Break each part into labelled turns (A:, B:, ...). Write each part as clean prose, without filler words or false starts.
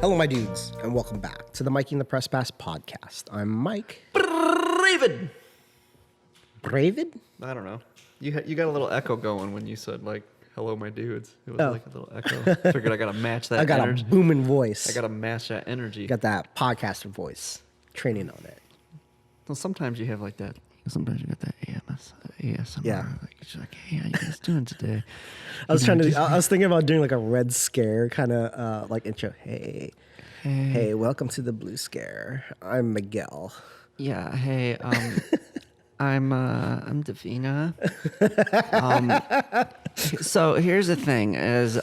A: Hello, my dudes, and welcome back to the Mikey and the Press Pass podcast. I'm Mike.
B: Bravid.
A: Bravid?
B: I don't know. You got a little echo going when you said like, "Hello, my dudes." It was like a little echo. Figured I gotta match that.
A: I got
B: energy.
A: a booming voice.
B: I gotta match that energy.
A: Got that podcaster voice. Training on it.
B: Well, sometimes you have like that. Sometimes you got that ASMR.
A: Yeah.
B: Like, it's like, hey, how you guys doing today?
A: I was thinking about doing like a Red Scare kind of like intro. Hey, welcome to the Blue Scare. I'm Miguel.
B: Yeah. Hey. I'm Davina. So here's the thing: is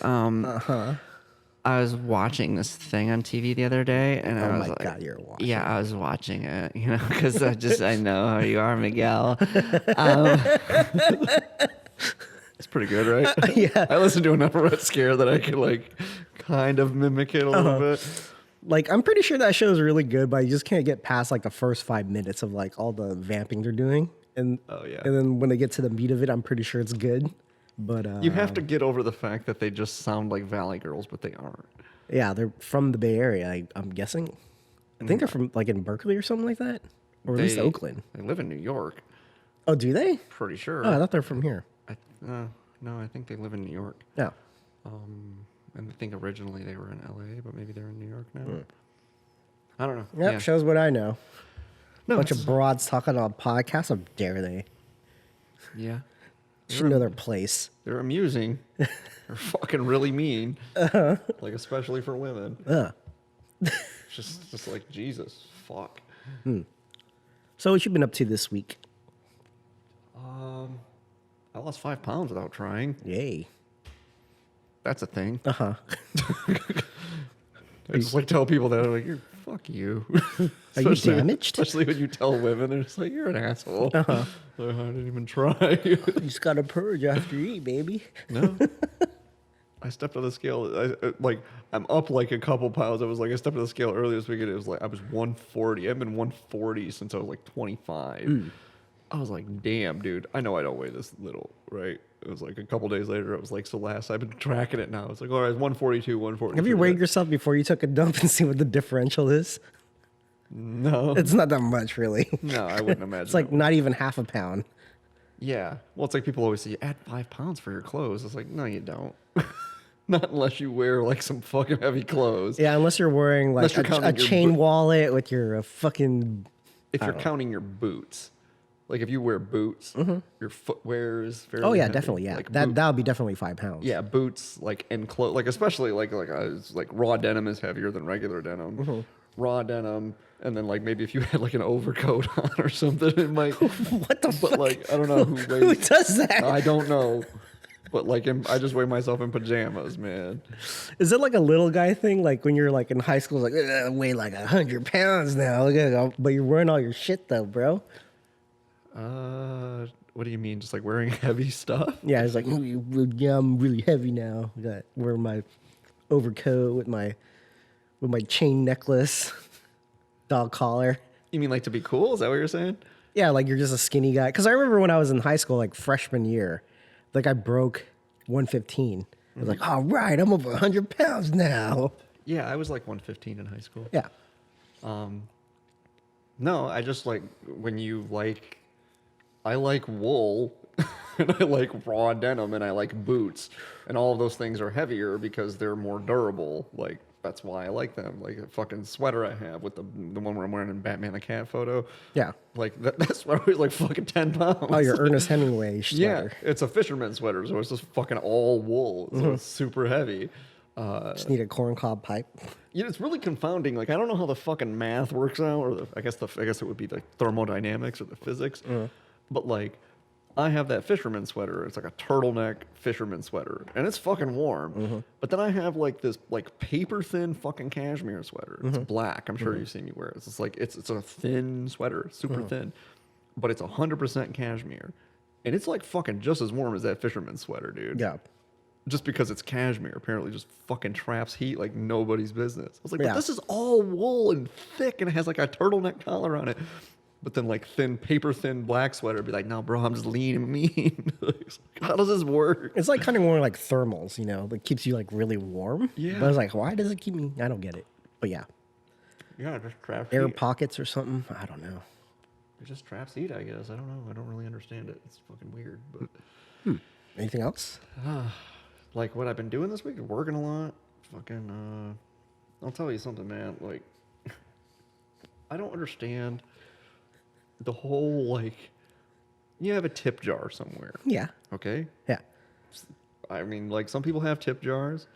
B: I was watching this thing on TV the other day, and I was like,
A: God, you're watching.
B: Yeah, I was watching it, because I know how you are, Miguel. It's pretty good, right?
A: Yeah.
B: I listened to enough of Red Scare that I could like kind of mimic it a little bit.
A: Like, I'm pretty sure that show is really good, but you just can't get past like the first 5 minutes of like all the vamping they're doing, and and then when they get to the meat of it, I'm pretty sure it's good. But
B: You have to get over the fact that they just sound like Valley Girls, but they aren't.
A: yeah, they're from the Bay Area. I'm guessing. I think they're from like in Berkeley or something like that, or at least Oakland.
B: They live in New York.
A: Oh, do they?
B: Pretty sure.
A: Oh, I thought they're from here.
B: No, I think they live in New York.
A: Yeah.
B: And I think originally they were in LA, but maybe they're in New York now. I don't know.
A: Yep,
B: Yeah.
A: shows what I know.
B: No,
A: Bunch of broads talking on podcasts. How dare they?
B: Yeah.
A: Should know their place.
B: They're amusing. They're fucking really mean. Like, especially for women. Just like, Jesus, fuck.
A: So what you been up to this week?
B: I lost 5 pounds without trying.
A: Yay.
B: That's a thing.
A: Uh-huh.
B: I just like tell people that, I'm like, fuck you.
A: Are you damaged?
B: Especially when you tell women, they're just like, you're an asshole. Like, I didn't even try.
A: You just gotta purge after you eat, baby.
B: No. I stepped on the scale. I'm up like a couple pounds. I stepped on the scale earlier this weekend. It was like, I was 140. I've been 140 since I was like 25. I was like, damn, dude. I know I don't weigh this little, right? It was like a couple days later. I was like, I've been tracking it now. It's like, all right, 142, 140.
A: Have you weighed yourself before you took a dump and see what the differential is?
B: No.
A: It's not that much, really.
B: No, I wouldn't imagine.
A: It's like not even half a pound.
B: Yeah. Well, it's like people always say, you add 5 pounds for your clothes. It's like, no, you don't. Not unless you wear like some fucking heavy clothes.
A: Yeah, unless you're wearing like a chain wallet with your fucking...
B: If you're counting your boots. Like if you wear boots, your footwear is fairly
A: Oh yeah,
B: heavy.
A: definitely. Yeah,
B: Like
A: that would be definitely 5 pounds.
B: yeah, boots like and clothes, like especially like raw denim is heavier than regular denim. Raw denim, and then like maybe if you had like an overcoat on or something, it might.
A: What the fuck?
B: But like I don't know who
A: Who
B: weighs.
A: does that?
B: I don't know. But like I just weigh myself in pajamas, man.
A: Is it like a little guy thing? Like when you're like in high school, like I weigh like 100 pounds now. Look at it. But you're wearing all your shit though, bro.
B: What do you mean? Just like wearing heavy stuff?
A: Yeah, it's like yeah, I'm really heavy now. I got wearing my overcoat with my chain necklace, dog collar.
B: You mean like to be cool? Is that what you're saying?
A: Yeah, like you're just a skinny guy. Because I remember when I was in high school, like freshman year, like I broke 115. I was like, all right, I'm over 100 pounds now.
B: Yeah, I was like 115 in high school.
A: Yeah.
B: No, I just like when you like, I like wool and I like raw denim and I like boots and all of those things are heavier because they're more durable. Like that's why I like them. Like a fucking sweater I have with the one where I'm wearing in Batman the Cat photo.
A: Yeah.
B: Like that sweater is like fucking 10 pounds.
A: Oh, your Ernest Hemingway sweater.
B: Yeah, it's a fisherman sweater, so it's just fucking all wool. So it's super heavy.
A: Just need a corncob pipe.
B: Yeah, it's really confounding. Like I don't know how the fucking math works out, or I guess it would be the thermodynamics or the physics. But like, I have that fisherman sweater. It's like a turtleneck fisherman sweater, and it's fucking warm. But then I have like this like paper thin fucking cashmere sweater. It's black. I'm sure you've seen me wear it. It's just like it's a thin sweater, super thin, but it's 100% cashmere, and it's like fucking just as warm as that fisherman sweater, dude.
A: Yeah.
B: Just because it's cashmere, apparently just fucking traps heat like nobody's business. I was like,
A: Yeah.
B: but this is all wool and thick and it has like a turtleneck collar on it. But then like paper thin black sweater be like, no, bro, I'm just lean and mean. How does this work?
A: It's like kind of more like thermals, you know, that keeps you like really warm.
B: Yeah.
A: But I was like, why does it keep me? I don't get it. But yeah,
B: Yeah, just trap
A: air
B: seat.
A: pockets or something. I don't know.
B: It's just trap seat, I guess. I don't know. I don't really understand it. It's fucking weird. But
A: Anything else?
B: like what I've been doing this week, working a lot. Fucking, I'll tell you something, man. Like, I don't understand the whole like. You have a tip jar somewhere,
A: Yeah.
B: okay?
A: Yeah.
B: I mean, like some people have tip jars,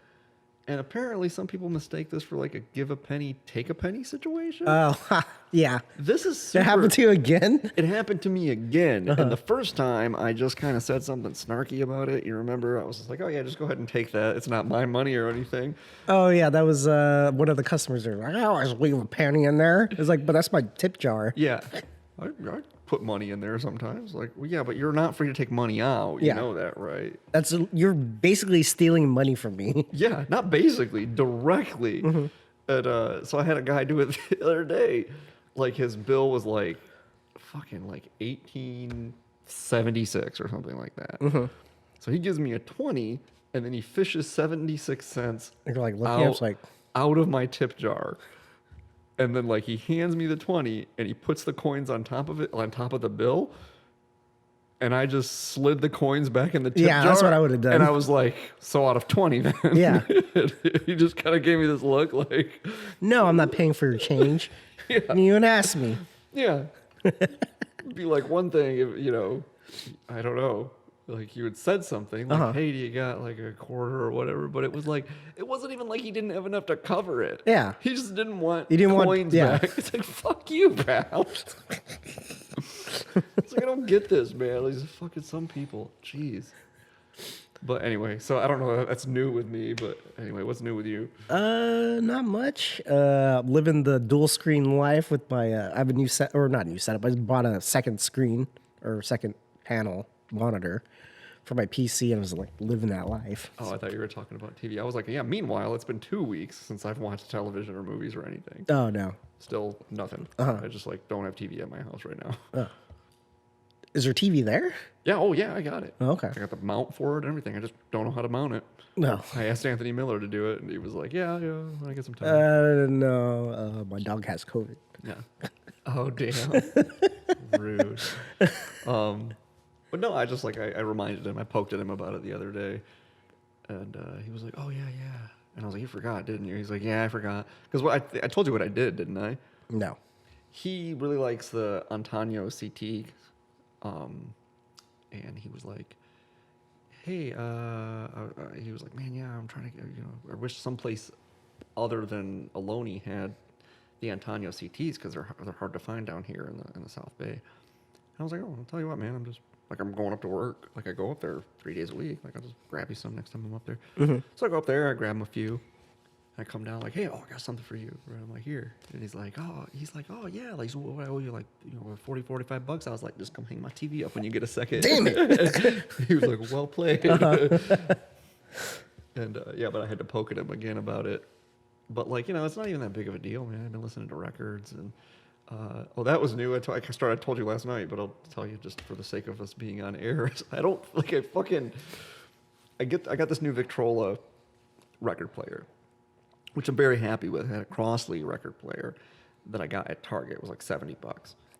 B: and apparently some people mistake this for like a give a penny, take a penny situation.
A: Oh, yeah.
B: This is super.
A: That happened to you again?
B: It happened to me again. And the first time I just kind of said something snarky about it. You remember? I was just like, oh, yeah, just go ahead and take that. It's not my money or anything.
A: Oh, yeah. That was one of the customers. There, like, I always leave a penny in there. It's like, but that's my tip jar.
B: Yeah. I put money in there sometimes. Like, well, yeah, but you're not free to take money out. You
A: Yeah.
B: know that, right?
A: You're basically stealing money from me.
B: Yeah, not basically, directly. And so I had a guy do it the other day. Like his bill was like fucking like 1876 or something like that. So he gives me a 20 and then he fishes 76 cents
A: You're like looking up, like
B: out of my tip jar. And then like he hands me the 20 and he puts the coins on top of it, on top of the bill. And I just slid the coins back in the tip jar.
A: Yeah, that's what I would have done.
B: And I was like, so out of 20 then.
A: Yeah.
B: He just kind of gave me this look like,
A: no, I'm not paying for your change.
B: Yeah.
A: You and ask me.
B: yeah. It'd be like one thing if, you know, I don't know, like you had said something like, hey, do you got like a quarter or whatever? But it was like, it wasn't even like he didn't have enough to cover it.
A: Yeah.
B: He just didn't want
A: didn't want-
B: coins
A: yeah.
B: back. It's like, fuck you, pal. It's like, I don't get this, man. These fucking some people. Jeez. But anyway, so I don't know. That's new with me. But anyway, what's new with you?
A: Not much. Living the dual screen life with my. I have a new set, or not a new setup. I just bought a second screen or second panel monitor for my PC, and I was like living that life.
B: Oh, I thought you were talking about TV. I was like, yeah. Meanwhile, it's been 2 weeks since I've watched television or movies or anything.
A: Oh no.
B: Still nothing. I just like don't have TV at my house right now.
A: Is there TV there?
B: Yeah. Oh, yeah. I got it.
A: Oh, okay.
B: I got the mount for it and everything. I just don't know how to mount it.
A: No.
B: I asked Anthony Miller to do it, and he was like, yeah, when I get some time.
A: No. My dog has COVID.
B: Yeah. Oh, damn. Rude. But no, I just like, I reminded him, I poked at him about it the other day. And he was like, oh, yeah. And I was like, you forgot, didn't you? He's like, yeah, I forgot. Because I told you what I did, didn't I?
A: No.
B: He really likes the Antonio CT. And he was like, hey, he was like, man, yeah, I'm trying to, I wish someplace other than Ohlone had the Antonio CTs because they're hard to find down here in the South Bay. And I was like, oh, I'll tell you what, man, I'm going up to work. Like, I go up there 3 days a week. Like, I'll just grab you some next time I'm up there. So I go up there, I grab him a few. I come down like, hey, I got something for you. And I'm like, here. And he's like, oh, yeah. Like, so what I owe you, like, $40-45. I was like, just come hang my TV up when you get a second.
A: Damn it.
B: He was like, well played. And, yeah, but I had to poke at him again about it. But, like, it's not even that big of a deal, man. I've been listening to records. And, that was new. I told you last night, but I'll tell you just for the sake of us being on air. I got this new Victrola record player, which I'm very happy with. I had a Crossley record player that I got at Target. It was like $70.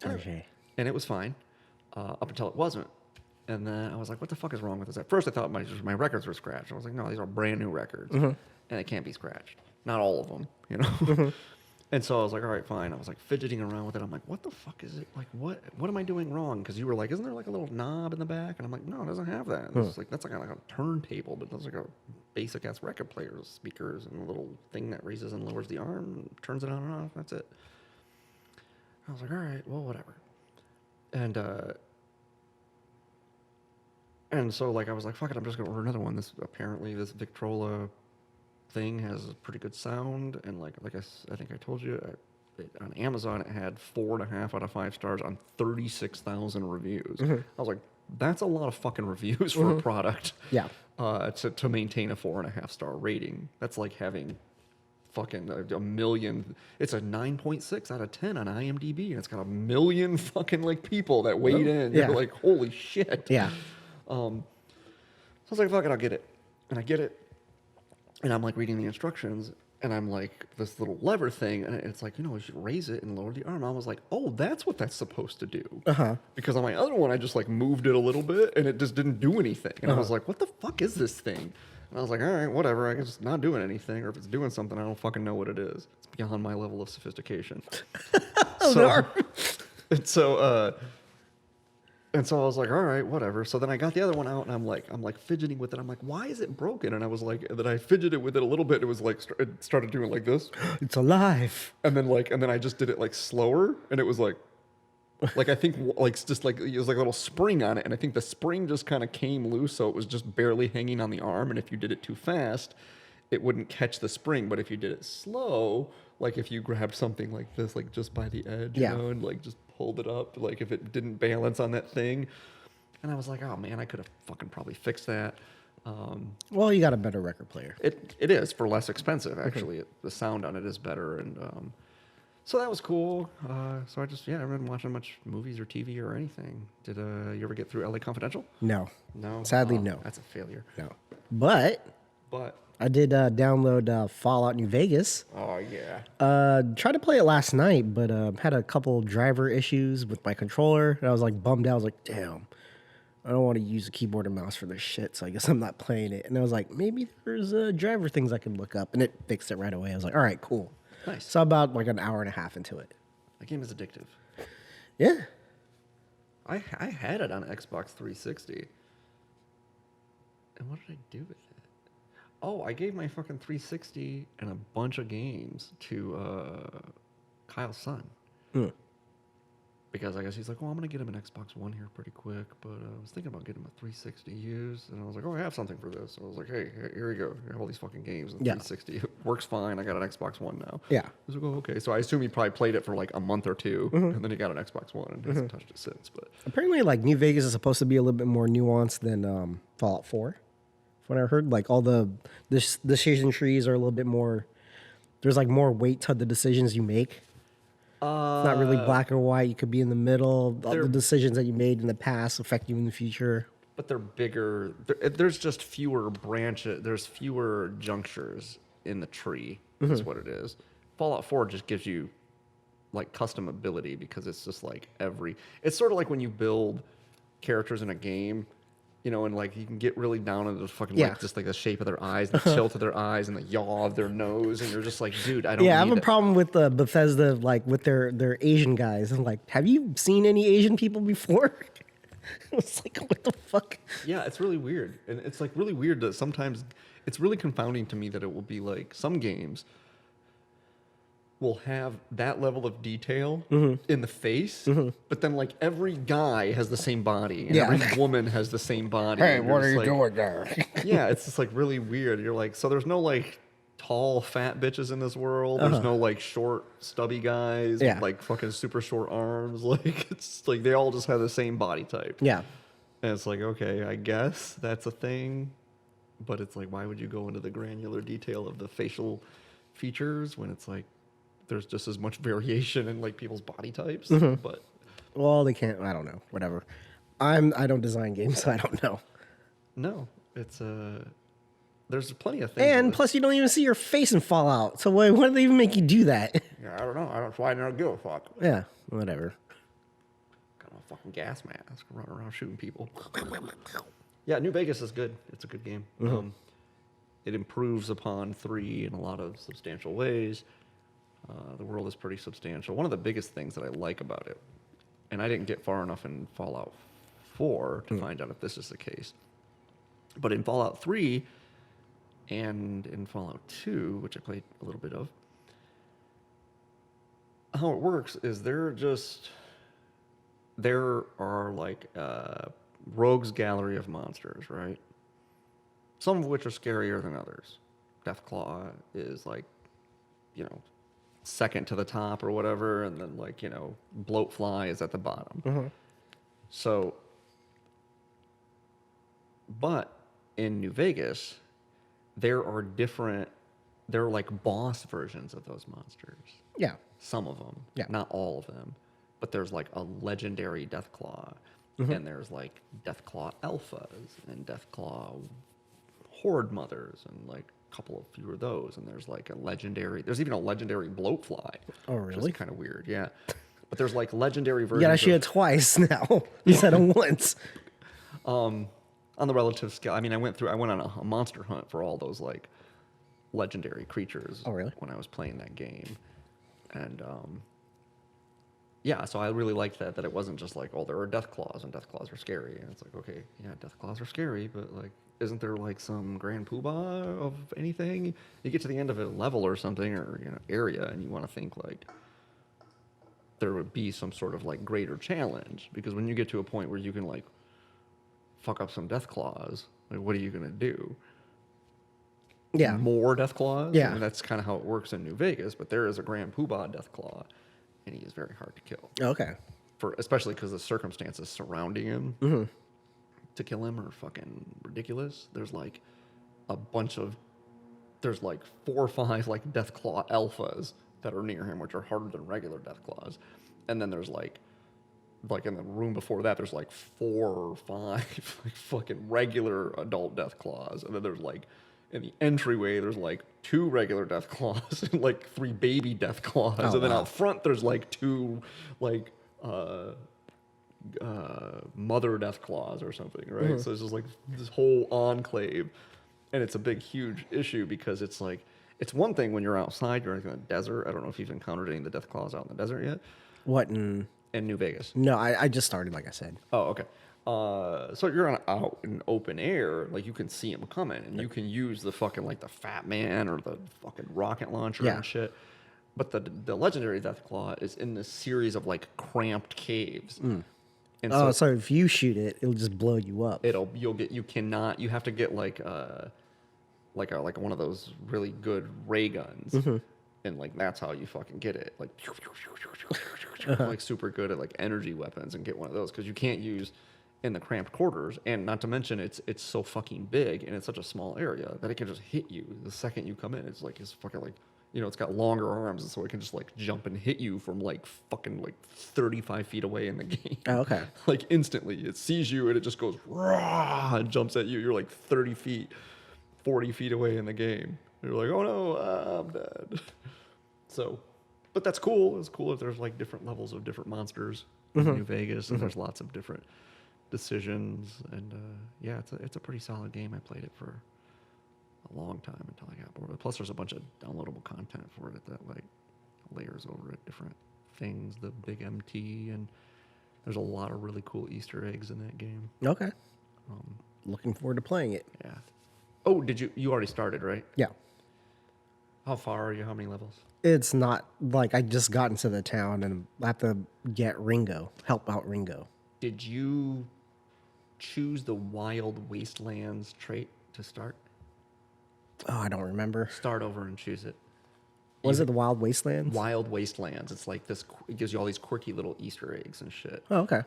A: Okay.
B: And it was fine up until it wasn't. And then I was like, what the fuck is wrong with this? At first I thought my records were scratched. I was like, no, these are brand new records. And they can't be scratched. Not all of them, And so I was like, all right, fine. I was like fidgeting around with it. I'm like, what the fuck is it? Like, what am I doing wrong? Because you were like, isn't there like a little knob in the back? And I'm like, no, it doesn't have that. It's like, that's like a turntable, but that's like a basic ass record player, speakers, and a little thing that raises and lowers the arm, and turns it on and off. That's it. I was like, all right, well, whatever. And so like I was like, fuck it, I'm just gonna order another one. This Victrola thing has a pretty good sound, and like I think I told you, on Amazon it had 4.5 out of 5 stars on 36,000 reviews. I was like, that's a lot of fucking reviews for a product.
A: Yeah.
B: To maintain a 4.5 star rating, that's like having fucking a million. It's a 9.6 out of 10 on IMDb, and it's got a million fucking like people that weighed in.
A: Yeah.
B: You're like, holy shit.
A: Yeah.
B: So I was like, fuck it, I'll get it. And I get it. And I'm like reading the instructions, and I'm like, this little lever thing, and it's like, you should raise it and lower the arm. I was like, oh, that's what that's supposed to do. Because on my other one, I just like moved it a little bit, and it just didn't do anything. And I was like, what the fuck is this thing? And I was like, all right, whatever. I guess it's not doing anything, or if it's doing something, I don't fucking know what it is. It's beyond my level of sophistication. so, and so, and so I was like, all right, whatever. So then I got the other one out, and I'm like fidgeting with it. I'm like, why is it broken? And I was like, and then I fidgeted with it a little bit. It was like, it started doing like this.
A: It's alive.
B: And then I just did it like slower, and it was like I think like just like it was like a little spring on it, and I think the spring just kind of came loose, so it was just barely hanging on the arm. And if you did it too fast, it wouldn't catch the spring. But if you did it slow, like if you grabbed something like this, like just by the edge, and like just pulled it up, like if it didn't balance on that thing. And I was like, oh man, I could have fucking probably fixed that.
A: Well, you got a better record player.
B: It is for less expensive, actually. The sound on it is better, and so that was cool. So I haven't been watching much movies or TV or anything. Did you ever get through LA Confidential?
A: No.
B: No.
A: Sadly, no.
B: That's a failure.
A: No. But I did download Fallout New Vegas.
B: Oh yeah.
A: Tried to play it last night, but had a couple driver issues with my controller, and I was like bummed out. I was like, damn, I don't want to use a keyboard and mouse for this shit, so I guess I'm not playing it. And I was like, maybe there's driver things I can look up, and it fixed it right away. I was like, all right, cool.
B: Nice.
A: So about like an hour and a half into it.
B: That game is addictive.
A: Yeah.
B: I had it on Xbox 360. And what did I do with it? Oh, I gave my fucking 360 and a bunch of games to Kyle's son. Because I guess he's like, well, I'm going to get him an Xbox One here pretty quick, but I was thinking about getting him a 360 used. And I was like, oh, I have something for this. So I was like, hey, here we go. I have all these fucking games. And 360 it works fine. I got an Xbox One now.
A: Yeah.
B: I was like, oh, okay. So I assume he probably played it for like a month or two, and then he got an Xbox One and hasn't touched it since. But
A: apparently, like New Vegas is supposed to be a little bit more nuanced than Fallout 4. From what I heard, like all the decision trees are a little bit more. There's like more weight to the decisions you make. It's not really black or white. You could be in the middle. All the decisions that you made in the past affect you in the future.
B: But they're bigger. There's just fewer branches. There's fewer junctures in the tree. Is what it is. Fallout 4 just gives you like custom ability because it's just like It's sort of like when you build characters in a game. And like you can get really down into the fucking like just like the shape of their eyes, the tilt of their eyes, and the yaw of their nose, and you're just like, dude, I don't.
A: Yeah, I have a problem with Bethesda, like with their Asian guys. I'm like, have you seen any Asian people before? It's like, what the fuck?
B: Yeah, it's really weird, and it's like really weird that sometimes it's really confounding to me that it will be like some games will have that level of detail in the face, but then like every guy has the same body and every woman has the same body.
A: Hey, what are you doing there?
B: Yeah, it's just like really weird. You're like, so there's no like tall fat bitches in this world. There's no like short stubby guys with like fucking super short arms. Like it's like they all just have the same body type.
A: Yeah.
B: And it's like, okay, I guess that's a thing, but it's like, why would you go into the granular detail of the facial features when it's like there's just as much variation in like people's body types? But
A: well, they can't. I don't know. Whatever. I don't design games, so I don't know.
B: No, it's there's plenty of things.
A: And plus, you don't even see your face in Fallout. So why do they even make you do that?
B: Yeah, I don't know. That's why I don't give a fuck.
A: Yeah, whatever.
B: Got a fucking gas mask, running around shooting people. Yeah, New Vegas is good. It's a good game. It improves upon 3 in a lot of substantial ways. The world is pretty substantial. One of the biggest things that I like about it, and I didn't get far enough in Fallout 4 to find out if this is the case, but in Fallout 3 and in Fallout 2, which I played a little bit of, how it works is there are like rogues gallery of monsters, right? Some of which are scarier than others. Deathclaw is like, second to the top or whatever, and then like, bloatfly is at the bottom. So, but in New Vegas, there are like boss versions of those monsters.
A: Yeah.
B: Some of them.
A: Yeah.
B: Not all of them. But there's like a legendary Deathclaw, and there's like Deathclaw alphas and Deathclaw horde mothers and like a couple of fewer of those. And there's like there's even a legendary bloatfly.
A: Oh,
B: Which
A: really?
B: is kind of weird, yeah. But there's like legendary versions.
A: You gotta shoot it twice now instead of once.
B: On the relative scale, I mean, I went on a monster hunt for all those like legendary creatures.
A: Oh, really?
B: When I was playing that game, and yeah, so I really liked that it wasn't just like, oh, there are death claws and death claws are scary, and it's like, okay, yeah, death claws are scary, but like, isn't there like some grand poobah of anything? You get to the end of a level or something, or area, and you want to think like there would be some sort of like greater challenge, because when you get to a point where you can like fuck up some death claws, like what are you gonna do?
A: Yeah.
B: More death claws?
A: Yeah.
B: I mean, that's kind of how it works in New Vegas, but there is a grand poobah death claw, and he is very hard to kill.
A: Okay.
B: Especially because the circumstances surrounding him to kill him are fucking ridiculous. There's like there's like 4 or 5 like death claw alphas that are near him, which are harder than regular death claws. And then there's like in the room before that, there's like 4 or 5 like fucking regular adult death claws. And then there's like in the entryway, there's like 2 regular death claws and like 3 baby death claws.
A: Oh,
B: and then
A: wow.
B: out front, there's like 2 like mother death claws or something, right? So it's just like this whole enclave, and it's a big, huge issue because it's like, it's one thing when you're outside, you're in the desert. I don't know if you've encountered any of the death claws out in the desert yet.
A: What in?
B: In New Vegas.
A: No, I just started, like I said.
B: Oh, okay. So you're out in open air, like you can see them coming, and you can use the fucking like the Fat Man or the fucking rocket launcher
A: Yeah.
B: and shit. But the legendary Deathclaw is in this series of like cramped caves. And
A: Oh, so if you shoot it, it'll just blow you up.
B: you have to get like one of those really good ray guns. And like that's how you fucking get it. Like like super good at like energy weapons, and get one of those, because you can't use in the cramped quarters, and not to mention it's so fucking big and it's such a small area that it can just hit you the second you come in. It's fucking like, it's got longer arms, and so it can just like jump and hit you from like fucking like 35 feet away in the game.
A: Oh, okay.
B: Like instantly, it sees you and it just goes rah and jumps at you. You're like 30 feet, 40 feet away in the game. You're like, oh no, I'm dead. So, but that's cool. It's cool if there's like different levels of different monsters in New Vegas, and there's lots of different decisions. And yeah, it's a pretty solid game. I played it for a long time until I got bored. Plus, there's a bunch of downloadable content for it that like layers over it, different things. The big MT, and there's a lot of really cool Easter eggs in that game.
A: Okay. Looking forward to playing it.
B: Yeah. Oh, you already started, right?
A: Yeah.
B: How far are you? How many levels?
A: It's not like I just got into the town and I have to get help out Ringo.
B: Did you choose the Wild Wastelands trait to start?
A: Oh, I don't remember.
B: Start over and choose it.
A: Was it the Wild Wastelands?
B: Wild Wastelands. It's like this. It gives you all these quirky little Easter eggs and shit.
A: Oh, okay.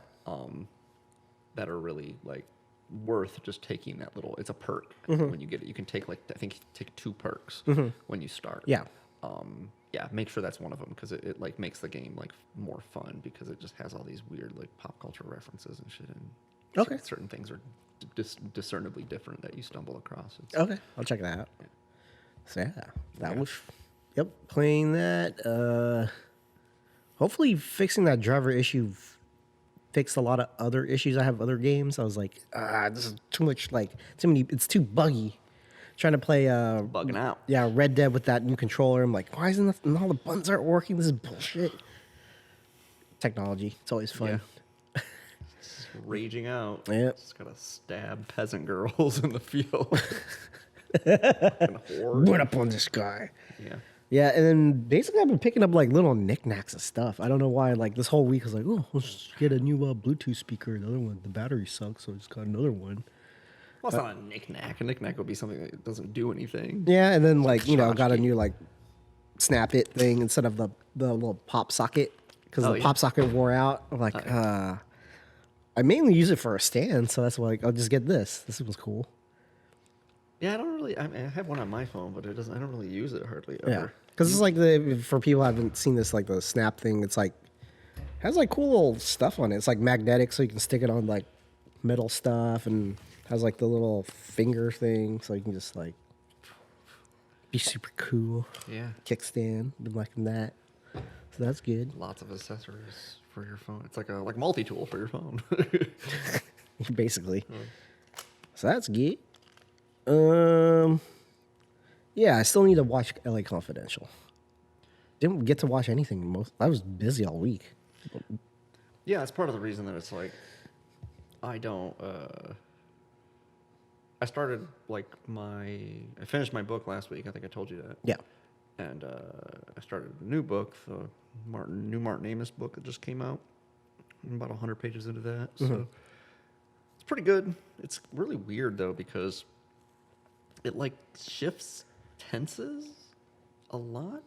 B: That are really like worth just taking that little. It's a perk when you get it. You can take take 2 perks when you start.
A: Yeah.
B: Yeah, make sure that's one of them, because it like makes the game like more fun, because it just has all these weird like pop culture references and shit. And
A: Okay.
B: certain things are discernibly different that you stumble across.
A: Okay. I'll check that out. So yeah, that was, yep, playing that. Hopefully fixing that driver issue fixed a lot of other issues I have with other games. I was like, this is too much, like too many, it's too buggy. Trying to play
B: Bugging out.
A: Yeah, Red Dead with that new controller. I'm like, why isn't all the buttons aren't working? This is bullshit. Technology. It's always fun.
B: Yeah. Just raging out.
A: Yep.
B: Just gotta stab peasant girls in the field. Fucking horde.
A: Run up on this guy.
B: Yeah.
A: Yeah, and then basically I've been picking up like little knickknacks of stuff. I don't know why. Like this whole week I was like, oh, let's get a new Bluetooth speaker. The other one, the battery sucks, so I just got another one.
B: Well, it's not a knick-knack. A knick-knack would be something that doesn't do anything.
A: Yeah, and then like got a
B: tchotchke.
A: new like snap it thing instead of the little pop socket, because the pop socket wore out. I'm like, I mainly use it for a stand, so that's why like, I'll just get this. This was cool.
B: Yeah, I don't really. I have one on my phone, but it doesn't. I don't really use it hardly ever.
A: Yeah, because it's like for people who haven't seen this, like the snap thing. It's like has like cool little stuff on it. It's like magnetic, so you can stick it on like metal stuff, and Has like the little finger thing, so you can just like be super cool.
B: Yeah.
A: Kickstand, been liking that. So that's good.
B: Lots of accessories for your phone. It's like a multi-tool for your phone.
A: Basically. So that's good. Yeah, I still need to watch LA Confidential. Didn't get to watch anything. I was busy all week.
B: Yeah, it's part of the reason that it's like I don't. I started I finished my book last week. I think I told you that.
A: Yeah.
B: And I started a new book, the new Martin Amis book that just came out. I'm about 100 pages into that, so it's pretty good. It's really weird though because it like shifts tenses a lot.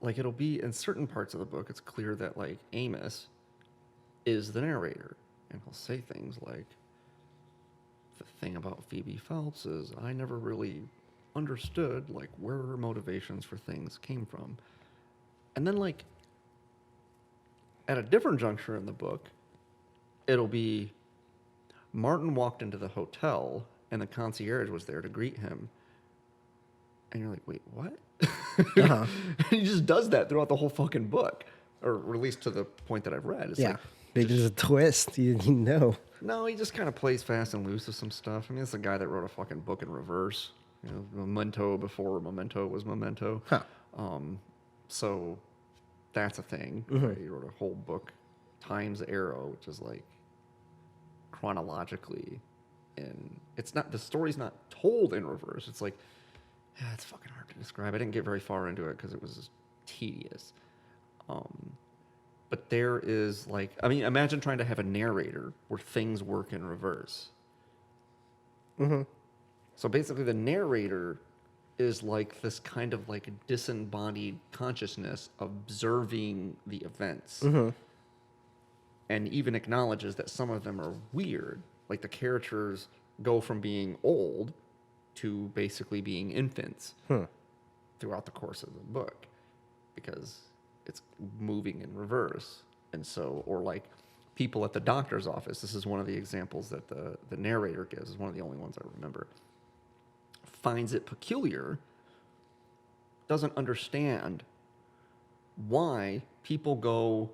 B: Like it'll be in certain parts of the book, it's clear that like Amos is the narrator, and he'll say things like, "The thing about Phoebe Phelps is I never really understood like where her motivations for things came from," and then like at a different juncture in the book, it'll be Martin walked into the hotel and the concierge was there to greet him, and you're like, "Wait, what?"
A: Uh-huh.
B: He just does that throughout the whole fucking book, or at least to the point that I've read. It's
A: Yeah.
B: like,
A: There's a twist. You know.
B: no, he just kind of plays fast and loose with some stuff. I mean, it's the guy that wrote a fucking book in reverse. You know, Memento before Memento was Memento.
A: Huh.
B: So that's a thing. Right? He wrote a whole book, Time's Arrow, which is like chronologically, and it's not, the story's not told in reverse. It's like, yeah, it's fucking hard to describe. I didn't get very far into it because it was tedious. But there is like, I mean, imagine trying to have a narrator where things work in reverse. So basically the narrator is like this kind of like disembodied consciousness observing the events. And even acknowledges that some of them are weird. Like the characters go from being old to basically being infants throughout the course of the book because it's moving in reverse. And so, or like people at the doctor's office, this is one of the examples that the narrator gives, is one of the only ones I remember, finds it peculiar, doesn't understand why people go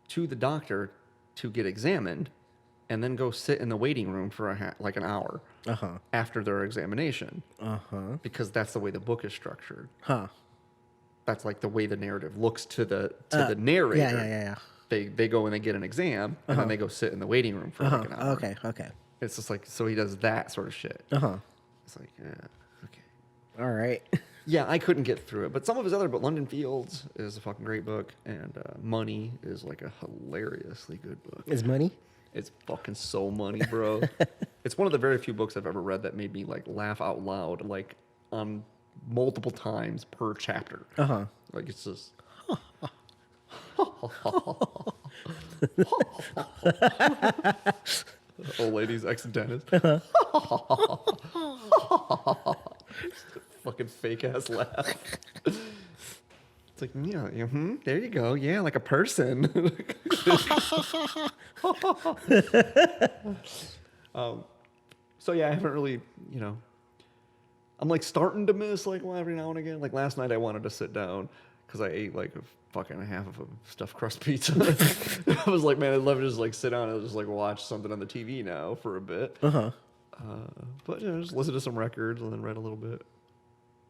B: to the doctor to get examined and then go sit in the waiting room for like an hour after their examination. Because that's the way the book is structured. That's like the way the narrative looks to the narrator.
A: Yeah.
B: They go and they get an exam, and then they go sit in the waiting room for like an hour.
A: Okay.
B: It's just like, so he does that sort of shit. It's like, yeah, okay.
A: All right.
B: Yeah, I couldn't get through it. But some of his other, but London Fields is a fucking great book, and Money is like a hilariously good book.
A: Is money?
B: It's fucking so money, bro. It's one of the very few books I've ever read that made me like laugh out loud, like on multiple times per chapter. Like it's just. Old lady's ex-dentist. Fucking fake ass laugh. It's like, yeah, there you go. Yeah, like a person. So yeah, I haven't really, I'm like starting to miss like every now and again. Like last night I wanted to sit down because I ate like a fucking half of a stuffed crust pizza. I was like, man, I'd love to just like sit down and just like watch something on the TV now for a bit. But just listen to some records and then read a little bit.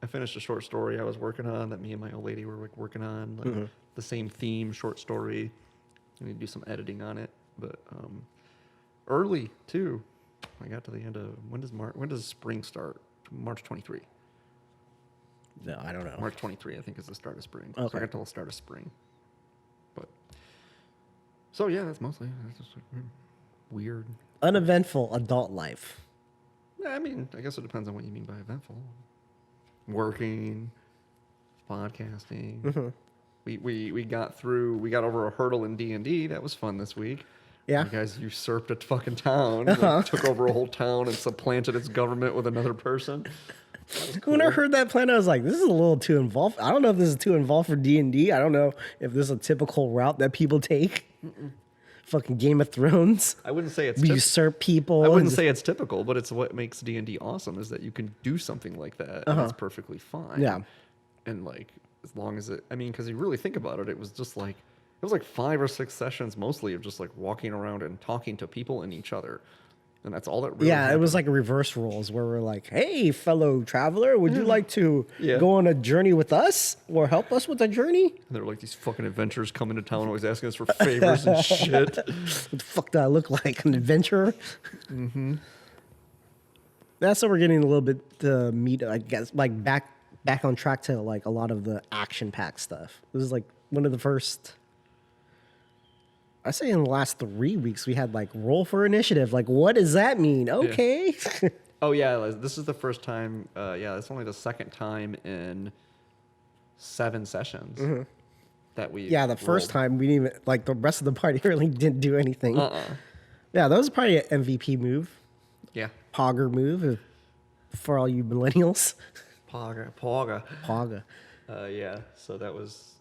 B: I finished a short story I was working on that me and my old lady were like working on, like the same theme short story. I need to do some editing on it, but early too. I got to the end of when does spring start? March 23.
A: No, I don't know.
B: March 23, I think, is the start of spring.
A: Okay.
B: So I got till the start of spring. But so yeah, that's just like weird.
A: Uneventful adult life.
B: Yeah, I mean, I guess it depends on what you mean by eventful. Working, podcasting. We got over a hurdle in D&D. That was fun this week.
A: Yeah.
B: You guys usurped a fucking town, like, took over a whole town and supplanted its government with another person.
A: Cool. When I heard that plan, I was like, this is a little too involved. I don't know if this is too involved for D&D. I don't know if this is a typical route that people take fucking Game of Thrones.
B: I wouldn't say it's
A: We usurp people.
B: I wouldn't
A: and
B: say it's typical, but it's what makes D&D awesome is that you can do something like that and it's perfectly fine.
A: Yeah.
B: And like as long as it, I mean, because you really think about it, it was like 5 or 6 sessions mostly of just like walking around and talking to people and each other. And that's all that really
A: yeah, it was
B: happened.
A: like a reverse roles where we're like, hey, fellow traveler, would you like to
B: Yeah.
A: go on a journey with us or help us with a journey?
B: And they're like these fucking adventurers coming to town always asking us for favors and shit.
A: What the fuck do I look like? An adventurer? Mm-hmm. That's what we're getting a little bit to meet, I guess, like back on track to like a lot of the action-packed stuff. This is like one of the first... I say in the last 3 weeks we had like roll for initiative. Like, what does that mean? Okay.
B: Oh yeah, this is the first time. Yeah, it's only the second time in 7 sessions that we.
A: Yeah, the first time we didn't even like the rest of the party really didn't do anything. Yeah, that was probably an MVP move,
B: Yeah.
A: Pogger move for all you millennials.
B: Pogger.
A: Pogger.
B: Yeah. So that was.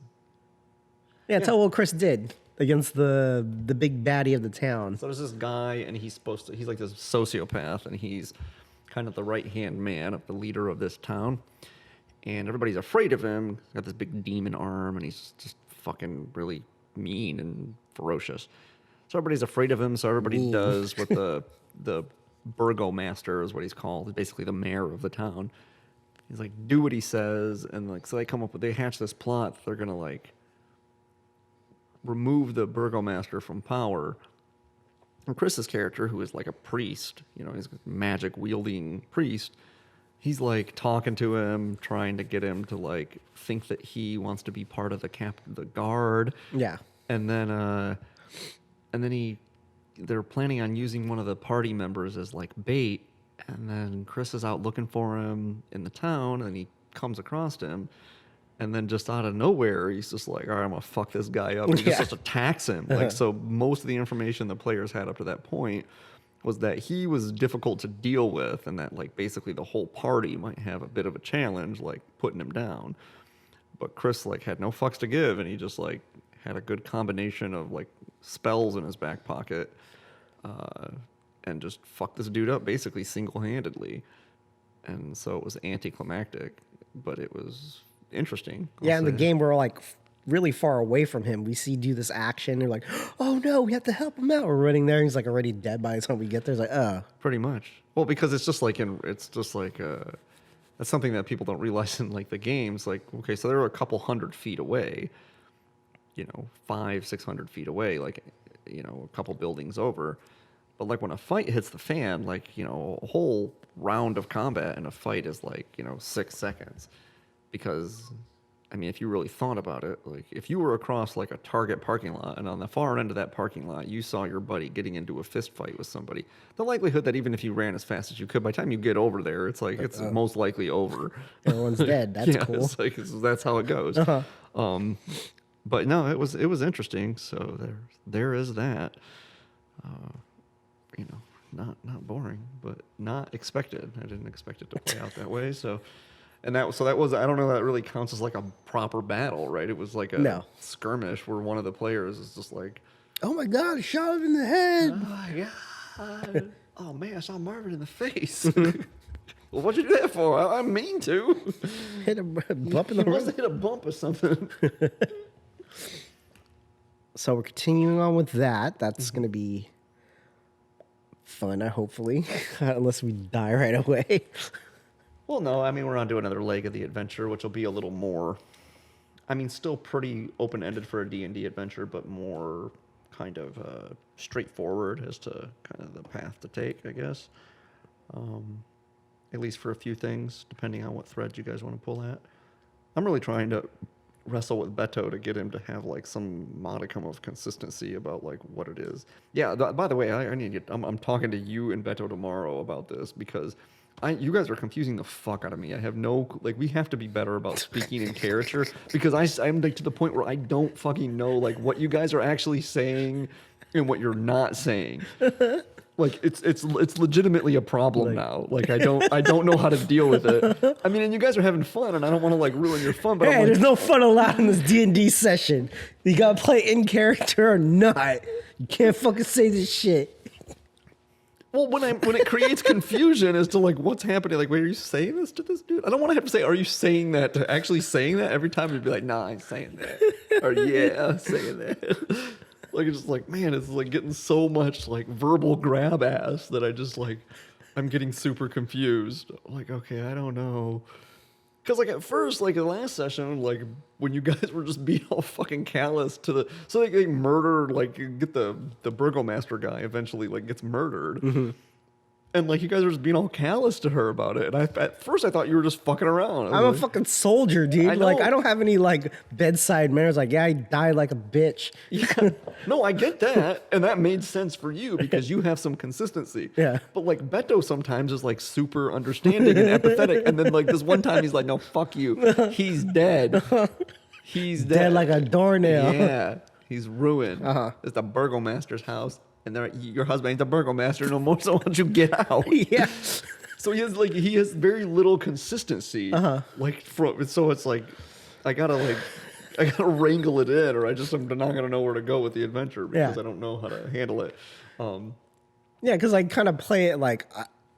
A: Yeah, tell what Chris did against the big baddie of the town.
B: So there's this guy, and he's like this sociopath, and he's kind of the right-hand man of the leader of this town. And everybody's afraid of him. He's got this big demon arm, and he's just fucking really mean and ferocious. So everybody's afraid of him, so everybody does what the burgomaster is what he's called. He's basically the mayor of the town. He's like, do what he says, and like so they hatch this plot. They're gonna like remove the burgomaster from power. And Chris's character, who is like a priest, you know, he's a magic wielding priest, he's like talking to him, trying to get him to like think that he wants to be part of the guard.
A: Yeah.
B: And then they're planning on using one of the party members as like bait. And then Chris is out looking for him in the town, and he comes across him. And then just out of nowhere, he's just like, all right, I'm going to fuck this guy up. And he just attacks him. Like, so most of the information the players had up to that point was that he was difficult to deal with, and that like basically the whole party might have a bit of a challenge, like putting him down. But Chris like had no fucks to give, and he just like had a good combination of like spells in his back pocket, and just fucked this dude up basically single-handedly. And so it was anticlimactic, but it was interesting.
A: Yeah, in the
B: say.
A: game we're like really far away from him. We see do this action. They're like, oh no, we have to help him out. We're running there. And he's like already dead by the time we get there. It's like, oh.
B: Pretty much. Well, because it's just like that's something that people don't realize in like the games. Like, okay, so they're a couple 100 feet away, 500-600 feet away, like, a couple buildings over. But like when a fight hits the fan, like, a whole round of combat in a fight is like, 6 seconds. Because, I mean, if you really thought about it, like if you were across like a Target parking lot and on the far end of that parking lot, you saw your buddy getting into a fist fight with somebody, the likelihood that even if you ran as fast as you could, by the time you get over there, it's like, it's most likely over.
A: Everyone's dead. That's cool.
B: It's like, that's how it goes. But no, it was interesting. So there is that. Not boring, but not expected. I didn't expect it to play out that way. So that was, I don't know, that really counts as like a proper battle, right? It was like a skirmish where one of the players is just like,
A: oh my God, I shot him in the head.
B: oh my God. Oh man, I saw Marvin in the face. Well, what'd you do that for? I mean to.
A: Hit a bump in the
B: He must
A: road.
B: have hit a bump or something.
A: So we're continuing on with that. That's going to be fun, hopefully, unless we die right away.
B: Well, no, I mean, we're on to another leg of the adventure, which will be a little more, I mean, still pretty open-ended for a D&D adventure, but more kind of straightforward as to kind of the path to take, I guess. At least for a few things, depending on what thread you guys want to pull at. I'm really trying to wrestle with Beto to get him to have like some modicum of consistency about like what it is. Yeah, by the way, I need to I'm talking to you and Beto tomorrow about this because you guys are confusing the fuck out of me. I have no, like, we have to be better about speaking in character because I'm like to the point where I don't fucking know like what you guys are actually saying and what you're not saying. Like it's legitimately a problem now. Like I don't know how to deal with it. I mean, and you guys are having fun, and I don't want to like ruin your fun. But
A: Hey,
B: I'm
A: there's
B: like,
A: no fun allowed in this D&D session. You gotta play in character or not. You can't fucking say this shit.
B: well, when it creates confusion as to like what's happening, like, wait, are you saying this to this dude? I don't want to have to say, are you saying that to actually saying that every time? You'd be like, nah, I'm saying that, or yeah, I'm saying that. Like it's just like, man, it's like getting so much like verbal grab ass that I just like, I'm getting super confused. Like, okay, I don't know. Cause like at first, like the last session, like when you guys were just being all fucking callous to the, so they murdered, like get the burgomaster guy eventually like gets murdered. And like you guys are just being all callous to her about it. And at first I thought you were just fucking around.
A: I'm a fucking soldier, dude.
B: I know.
A: Like, I don't have any, like, bedside manners. Like, yeah, I died like a bitch.
B: Yeah. No, I get that. And that made sense for you because you have some consistency.
A: Yeah.
B: But like Beto sometimes is like super understanding and empathetic. And then like this one time he's like, no, fuck you. He's dead. He's dead.
A: Dead like a doornail.
B: Yeah. He's ruined. It's the burgomaster's house. And your husband ain't the burgomaster no more, so why don't you get out?
A: Yeah.
B: So he has very little consistency. Like so it's like I gotta wrangle it in, or I'm not gonna know where to go with the adventure because I don't know how to handle it.
A: Yeah, because I kind of play it like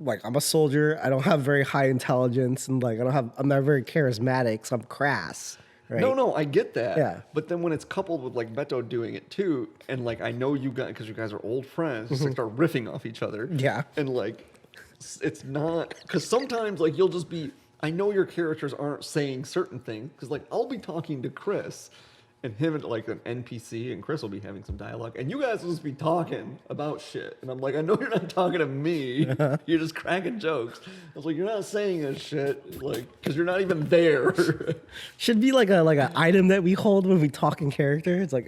A: I'm a soldier. I don't have very high intelligence, and like I'm not very charismatic, so I'm crass. Right?
B: No, I get that.
A: Yeah.
B: But then when it's coupled with like Beto doing it too, and like I know you guys because you guys are old friends, just like start riffing off each other.
A: Yeah.
B: And like it's not because sometimes like you'll just be. I know your characters aren't saying certain things because like I'll be talking to Chris, and him and like an NPC, and Chris will be having some dialogue, and you guys will just be talking about shit, and I'm like, I know you're not talking to me, you're just cracking jokes. I was like, you're not saying this shit, like, because you're not even there.
A: Should be like a item that we hold when we talk in character. It's like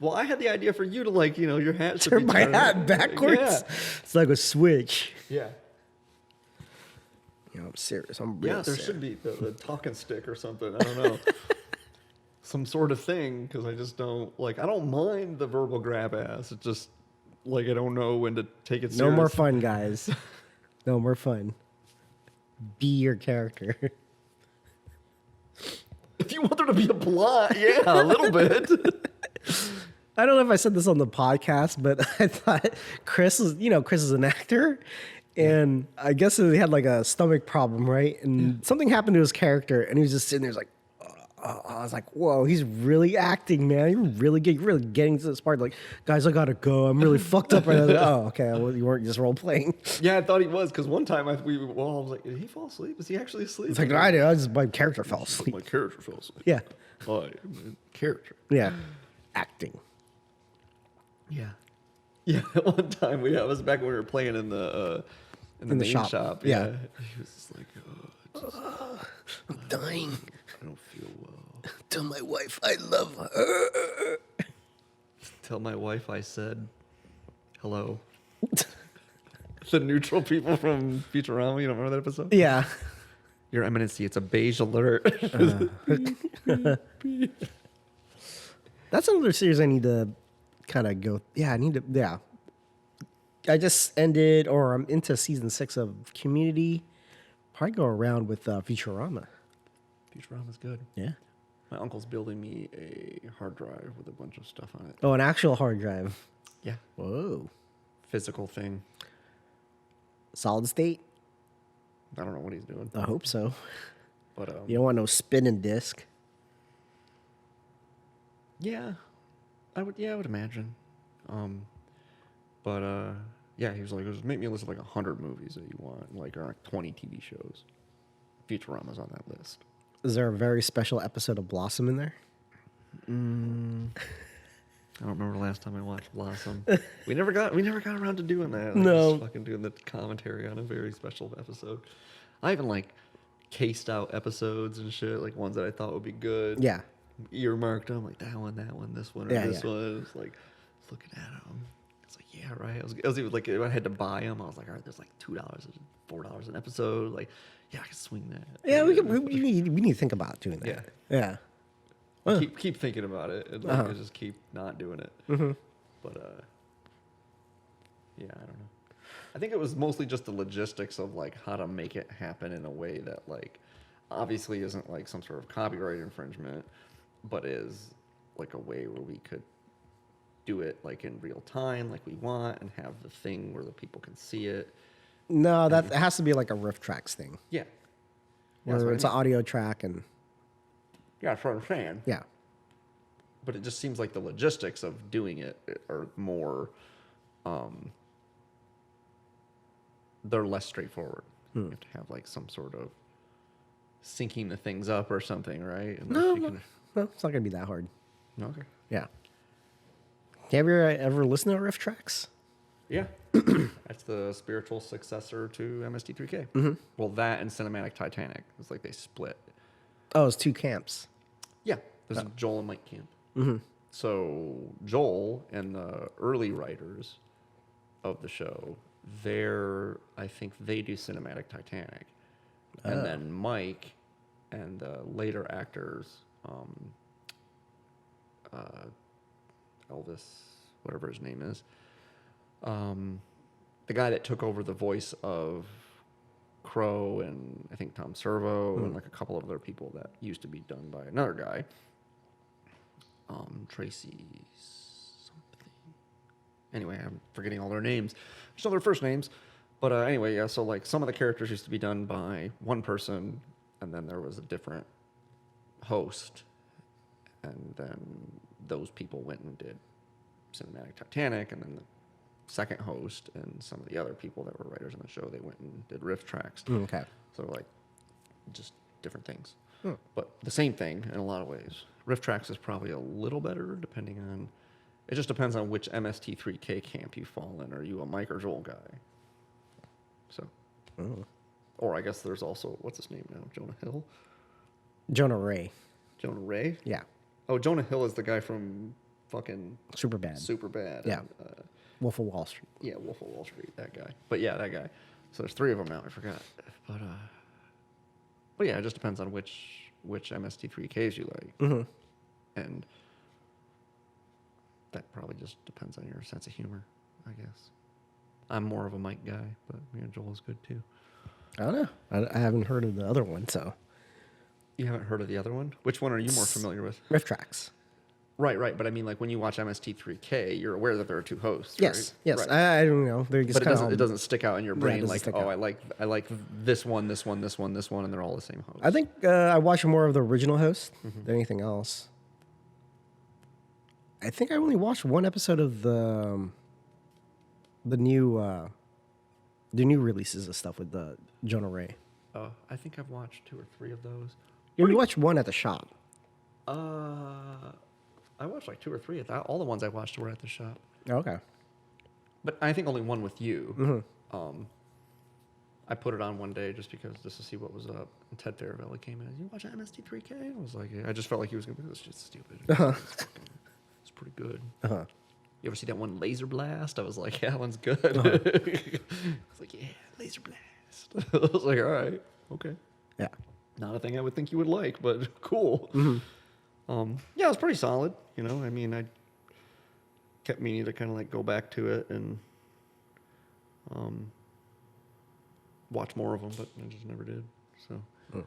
B: Well, I had the idea for you to like, your hat should
A: turn
B: be
A: my
B: turned-
A: hat backwards.
B: Yeah.
A: It's like a switch.
B: Yeah.
A: I'm serious. I'm real
B: Yeah, there
A: serious.
B: should be the talking stick or something. I don't know. Some sort of thing, because I just don't, like, I don't mind the verbal grab ass. It's just, like, I don't know when to take it serious.
A: No more fun, guys. No more fun. Be your character.
B: If you want there to be a plot, yeah, a little bit.
A: I don't know if I said this on the podcast, but I thought Chris is an actor. And I guess he had like a stomach problem, right? And something happened to his character, and he was just sitting there, like, I was like, whoa, he's really acting, man. You're really good. You're really getting to this part. Like, guys, I gotta go. I'm really fucked up right now. Like, oh, okay. Well, you weren't just role playing.
B: Yeah, I thought he was, because one time I was like, did he fall asleep? Is he actually asleep?
A: It's like, no, I did. My character fell asleep.
B: My character fell asleep.
A: Yeah.
B: My character.
A: Yeah. Acting.
B: Yeah. Yeah, one time it was back when we were playing in the main shop.
A: Yeah.
B: He was just like,
A: I'm dying.
B: I don't feel well.
A: Tell my wife I love her.
B: Tell my wife I said hello. The neutral people from Futurama, you don't remember that episode?
A: Yeah.
B: Your Eminency, it's a beige alert.
A: That's another series I need to kind of go. Yeah, I just ended, or I'm into season 6 of Community. Probably go around with Futurama.
B: Futurama's good.
A: Yeah.
B: My uncle's building me a hard drive with a bunch of stuff on it.
A: Oh, an actual hard drive.
B: Yeah.
A: Whoa.
B: Physical thing.
A: Solid state?
B: I don't know what he's doing.
A: I hope so.
B: But
A: You don't want no spinning disc.
B: yeah. I would imagine. Yeah, he was like, just make me a list of like 100 movies that you want, like, or like 20 TV shows. Futurama's on that list.
A: Is there a very special episode of Blossom in there?
B: I don't remember the last time I watched Blossom. We never got around to doing that.
A: No.
B: Just fucking doing the commentary on a very special episode. I even like cased out episodes and shit, like ones that I thought would be good.
A: Yeah.
B: Earmarked them, like that one, this one, or this one. It's like looking at them. It's like, yeah, right. I was even like, if I had to buy them, I was like, all right, there's like $2 or $4 an episode. Like, yeah, I can swing that.
A: Yeah, we need to think about doing that.
B: Yeah.
A: Yeah.
B: Keep thinking about it, and like, I just keep not doing it. But yeah, I don't know. I think it was mostly just the logistics of like how to make it happen in a way that like obviously isn't like some sort of copyright infringement, but is like a way where we could do it like in real time, like we want, and have the thing where the people can see it.
A: No, that has to be like a riff tracks thing,
B: Yeah,
A: where it's an audio track and
B: yeah, that's what I'm saying.
A: yeah.
B: But it just seems like the logistics of doing it are more, they're less straightforward. You have to have like some sort of syncing the things up or something, right?
A: No, it's not gonna be that hard.
B: Okay.
A: Yeah. Have you ever listened to riff tracks?
B: Yeah. That's the spiritual successor to MST3K. Mm-hmm. Well, that and Cinematic Titanic. It's like they split.
A: Oh, it's two camps.
B: Yeah. There's a Joel and Mike camp. Mm-hmm. So Joel and the early writers of the show, I think they do Cinematic Titanic. And then Mike and the later actors, Elvis, whatever his name is, the guy that took over the voice of Crow and I think Tom Servo and like a couple of other people that used to be done by another guy, Tracy something. Anyway, I'm forgetting all their names. Just know their first names. But anyway, yeah, so like some of the characters used to be done by one person, and then there was a different host, and then those people went and did Cinematic Titanic, and then the second host and some of the other people that were writers on the show, they went and did riff tracks.
A: Okay.
B: So like just different things. But the same thing in a lot of ways. Riff tracks is probably a little better depending on, it just depends on which MST3K camp you fall in. Are you a Mike or Joel guy? So, or I guess there's also, what's his name now? Jonah Hill?
A: Jonah Ray.
B: Jonah Ray?
A: Yeah.
B: Oh, Jonah Hill is the guy from fucking
A: Superbad.
B: Superbad.
A: Yeah.
B: And,
A: Wolf of Wall Street.
B: yeah, Wolf of Wall Street, that guy. But yeah, that guy. So there's three of them now, I forgot. But yeah, it just depends on which MST3Ks you like. Mm-hmm. And that probably just depends on your sense of humor, I guess. I'm more of a Mike guy, but Joel's good too.
A: I don't know. I haven't heard of the other one, so.
B: You haven't heard of the other one? Which one are you more familiar with?
A: Riff tracks.
B: Right. But I mean, like when you watch MST3K, you're aware that there are two hosts.
A: Yes,
B: right?
A: yes.
B: Right.
A: I don't know. They're just
B: But it doesn't stick out in your brain like,
A: stick
B: oh,
A: out.
B: I like this one, and they're all the same host.
A: I think I watch more of the original host than anything else. I think I only watched one episode of the new releases of stuff with the Jonah Ray.
B: I think I've watched 2 or 3 of those.
A: You watched one at the shop.
B: I watched like 2 or 3 of that. All the ones I watched were at the shop.
A: Okay.
B: But I think only one with you. Mm-hmm. I put it on one day just to see what was up. And Ted Farabella came in. You watch MST3K? I was like, yeah. I just felt like he was going to be, this shit's stupid. It's pretty good. You ever see that one Laser Blast? I was like, yeah, that one's good. It's like, yeah, Laser Blast. I was like, all right, okay.
A: Yeah.
B: Not a thing I would think you would like, but cool. Mm-hmm. Yeah, it was pretty solid. I mean, I kept meaning to kind of like go back to it and watch more of them, but I just never did. So,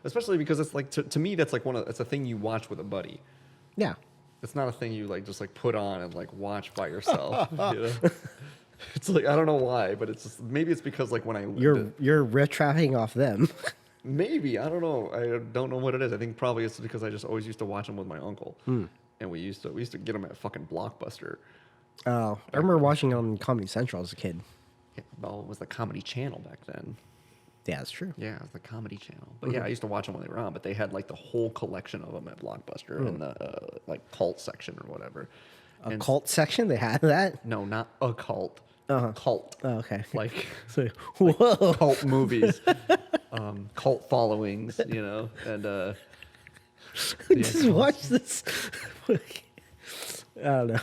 B: especially because it's like to me that's like it's a thing you watch with a buddy.
A: Yeah.
B: It's not a thing you like just like put on and like watch by yourself. It's like I don't know why, but maybe it's because like when
A: you're retracting off them.
B: Maybe I don't know. I don't know what it is. I think probably it's because I just always used to watch them with my uncle, and we used to get them at fucking Blockbuster.
A: Oh, I remember watching on Comedy Central as a kid.
B: Yeah, well, it was the Comedy Channel back then.
A: Yeah, that's true.
B: Yeah, it was the Comedy Channel. But yeah, I used to watch them when they were on. But they had like the whole collection of them at Blockbuster in the like cult section or whatever.
A: Cult section? They had that?
B: No, not a cult. Cult.
A: Oh, okay.
B: Like,
A: So, whoa.
B: cult movies, cult followings, and
A: just watch this. I don't know.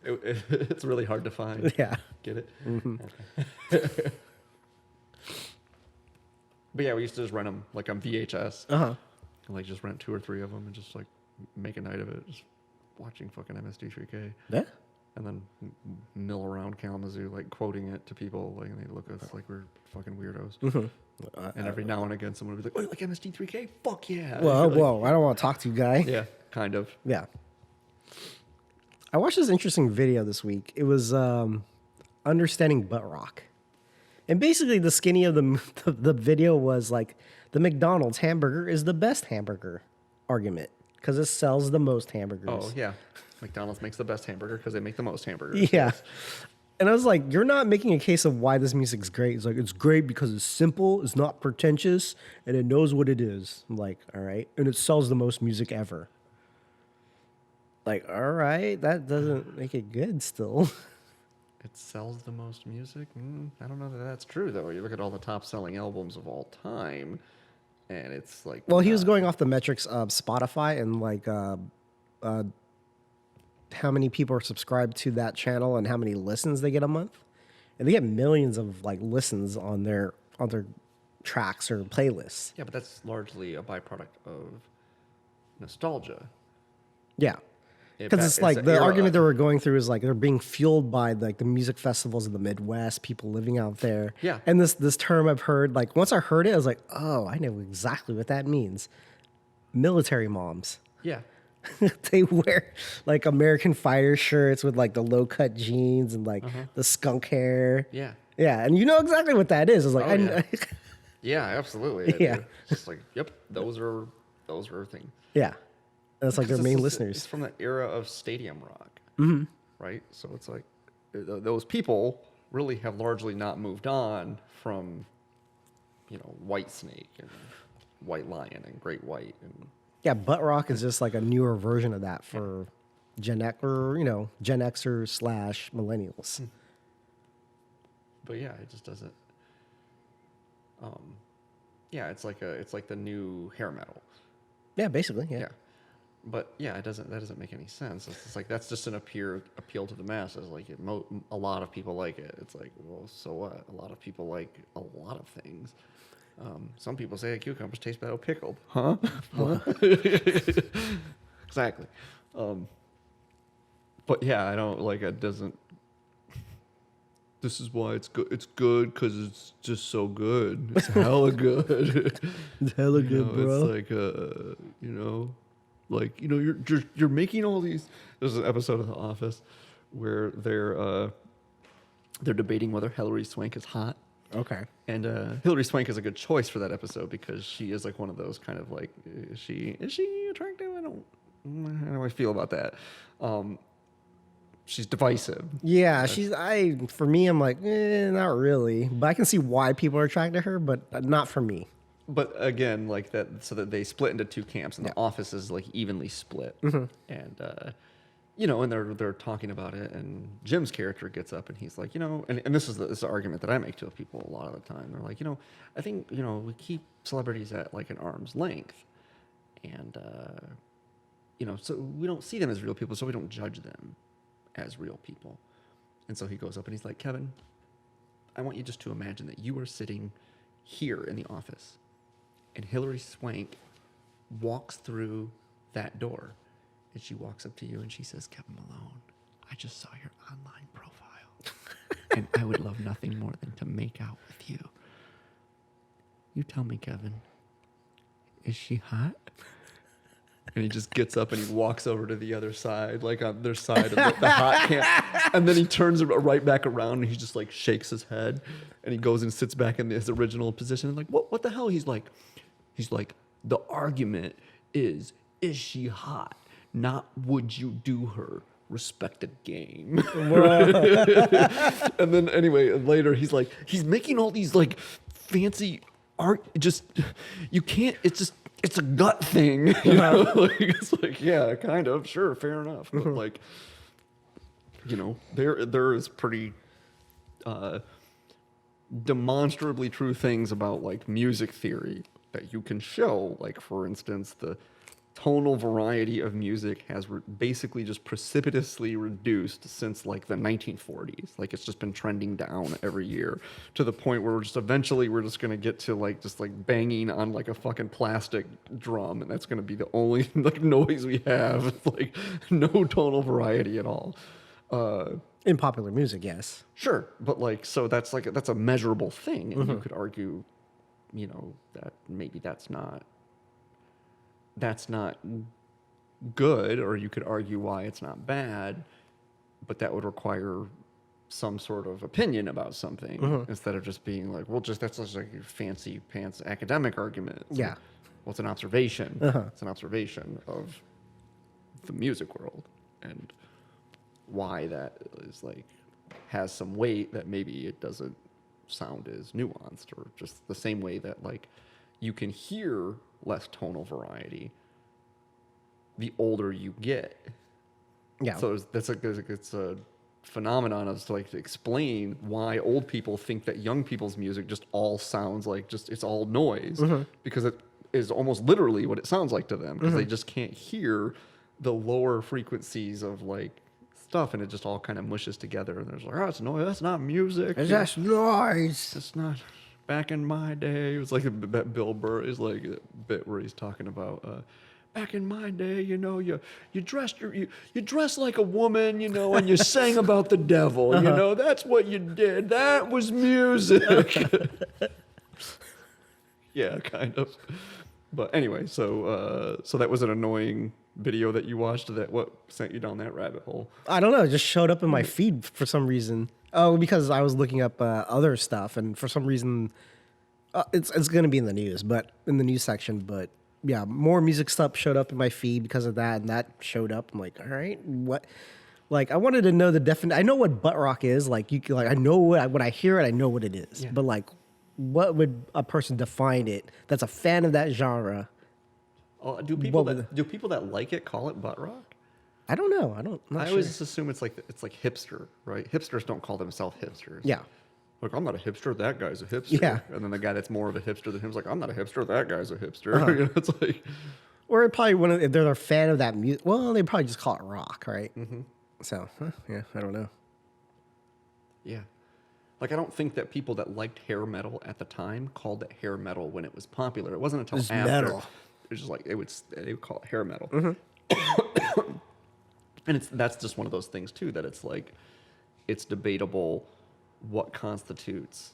B: It's really hard to find.
A: Yeah.
B: Get it? Mm-hmm. Okay. But yeah, we used to just rent them like on VHS. And, like just rent 2 or 3 of them and just like make a night of it, just watching fucking MST3K.
A: Yeah.
B: and then mill around Kalamazoo, like quoting it to people, like, and they look at us like we're fucking weirdos. And every now and again, someone would be like, "Oh, you like MST3K? Fuck yeah!"
A: Well,
B: Like,
A: whoa, I don't want to talk to you, guy.
B: yeah, kind of.
A: Yeah. I watched this interesting video this week. It was understanding butt rock, and basically the skinny of the video was like the McDonald's hamburger is the best hamburger argument because it sells the most hamburgers.
B: Oh yeah, McDonald's makes the best hamburger because they make the most hamburgers.
A: Yeah. And I was like, you're not making a case of why this music's great. It's like, it's great because it's simple, it's not pretentious, and it knows what it is. I'm like, all right. And it sells the most music ever. Like, all right, that doesn't make it good still.
B: It sells the most music? I don't know that that's true, though. You look at all the top-selling albums of all time, and it's like...
A: Well, he was going off the metrics of Spotify and like how many people are subscribed to that channel and how many listens they get a month. And they get millions of like listens on their tracks or playlists.
B: Yeah, but that's largely a byproduct of nostalgia.
A: Yeah. Because it's like the argument that we're going through is like they're being fueled by like the music festivals in the Midwest, people living out there.
B: Yeah.
A: And this term I've heard, like once I heard it, I was like, oh, I know exactly what that means. Military moms.
B: Yeah.
A: They wear like American Fighter shirts with like the low cut jeans and like the skunk hair.
B: Yeah.
A: Yeah. And you know exactly what that is. I was like,
B: Oh, yeah, absolutely. I
A: Yeah.
B: do. It's just like, yep, those are things.
A: yeah. And it's like their
B: Because
A: main
B: it's
A: listeners.
B: from the era of stadium rock, right? So it's like those people really have largely not moved on from, White Snake and White Lion and Great White and
A: Yeah, butt rock is just like a newer version of that for Gen X or Gen Xers / millennials.
B: But yeah, it just doesn't. Yeah, it's like the new hair metal.
A: Yeah, basically. Yeah.
B: Yeah, but yeah, that doesn't make any sense. It's just like that's just an appeal to the masses. Like a lot of people like it. It's like, well, so what? A lot of people like a lot of things. Some people say that cucumbers taste better pickled. Huh? Exactly. But yeah, I don't like it. Doesn't. This is why it's good. It's good because it's just so good. It's hella good.
A: It's hella good, bro.
B: It's like you're making all these. There's an episode of The Office where they're debating whether Hilary Swank is hot.
A: Okay.
B: And Hilary Swank is a good choice for that episode because she is like one of those kind of like, is she attractive? How do I feel about that? She's divisive.
A: Yeah, for me, I'm like, not really. But I can see why people are attracted to her, but not for me.
B: But again, like that, so that they split into two camps, and the office is like evenly split. And and they're talking about it, and Jim's character gets up and he's like, and this is the argument that I make to people a lot of the time. They're like, I think we keep celebrities at like an arm's length, and so we don't see them as real people, so we don't judge them as real people. And so he goes up and he's like, Kevin, I want you just to imagine that you are sitting here in the office, and Hilary Swank walks through that door. And she walks up to you and she says, Kevin Malone, I just saw your online profile. And I would love nothing more than to make out with you. You tell me, Kevin, is she hot? And he just gets up and he walks over to the other side, like on their side of the hot camp. And then he turns right back around and he just like shakes his head. And he goes and sits back in his original position. And like, what the hell? He's like, the argument is she hot? Not would you do her? Respect the game. And then anyway, later he's making all these like fancy art. Just you can't. It's a gut thing. It's like yeah, kind of sure, fair enough. But like there is pretty demonstrably true things about like music theory that you can show. Like for instance, the tonal variety of music has basically just precipitously reduced since like the 1940s. Like it's just been trending down every year to the point where we're just going to get to like just like banging on like a fucking plastic drum, and that's going to be the only like noise we have. Like no tonal variety at all.
A: In popular music, yes.
B: Sure, but like, so that's that's a measurable thing, and you could argue, you know, that maybe that's not good, or you could argue why it's not bad, but that would require some sort of opinion about something instead of just being like, well, that's just like your fancy pants academic argument. It's
A: Yeah.
B: like, well, it's an observation. It's an observation of the music world and why that is like has some weight that maybe it doesn't sound as nuanced, or just the same way that like you can hear less tonal variety the older you get.
A: Yeah.
B: So it's a phenomenon of like to explain why old people think that young people's music just all sounds like just it's all noise, because it is almost literally what it sounds like to them, because they just can't hear the lower frequencies of like stuff, and it just all kind of mushes together, and there's like, oh, it's noise, that's not music,
A: It's just noise.
B: it's not. Back in my day, it was like Bill Burr is like a bit where he's talking about back in my day, you know, you dressed you dressed like a woman, you know, and you sang about the devil, you know, that's what you did. That was music. Yeah, kind of. But anyway, so that was an annoying video that you watched. That what sent you down that rabbit hole?
A: I don't know. It just showed up in my feed for some reason. Oh, because I was looking up other stuff, and for some reason, it's going to be in the news, but in the news section. But yeah, more music stuff showed up in my feed because of that, and that showed up. I'm like, all right, what? Like, I wanted to know the definition. I know what butt rock is. Like, I know when I hear it, I know what it is.
B: Yeah.
A: But like, what would a person define it that's a fan of that genre?
B: Oh, do people that like it call it butt rock?
A: I don't know. Not
B: I
A: sure.
B: always just assume it's like hipster, right? Hipsters don't call themselves hipsters.
A: Yeah.
B: Like, I'm not a hipster, that guy's a hipster.
A: Yeah.
B: And then the guy that's more of a hipster than him is like, I'm not a hipster, that guy's a hipster. You know, it's like,
A: Or it probably if they're a fan of that music. Well, they probably just call it rock, right? Mm-hmm. So yeah, I don't know.
B: yeah. Like, I don't think that people that liked hair metal at the time called it hair metal when it was popular. It wasn't until
A: It's
B: after.
A: metal.
B: It was just like, they would call it hair metal.
A: Mm-hmm.
B: And that's just one of those things too, that it's like, it's debatable what constitutes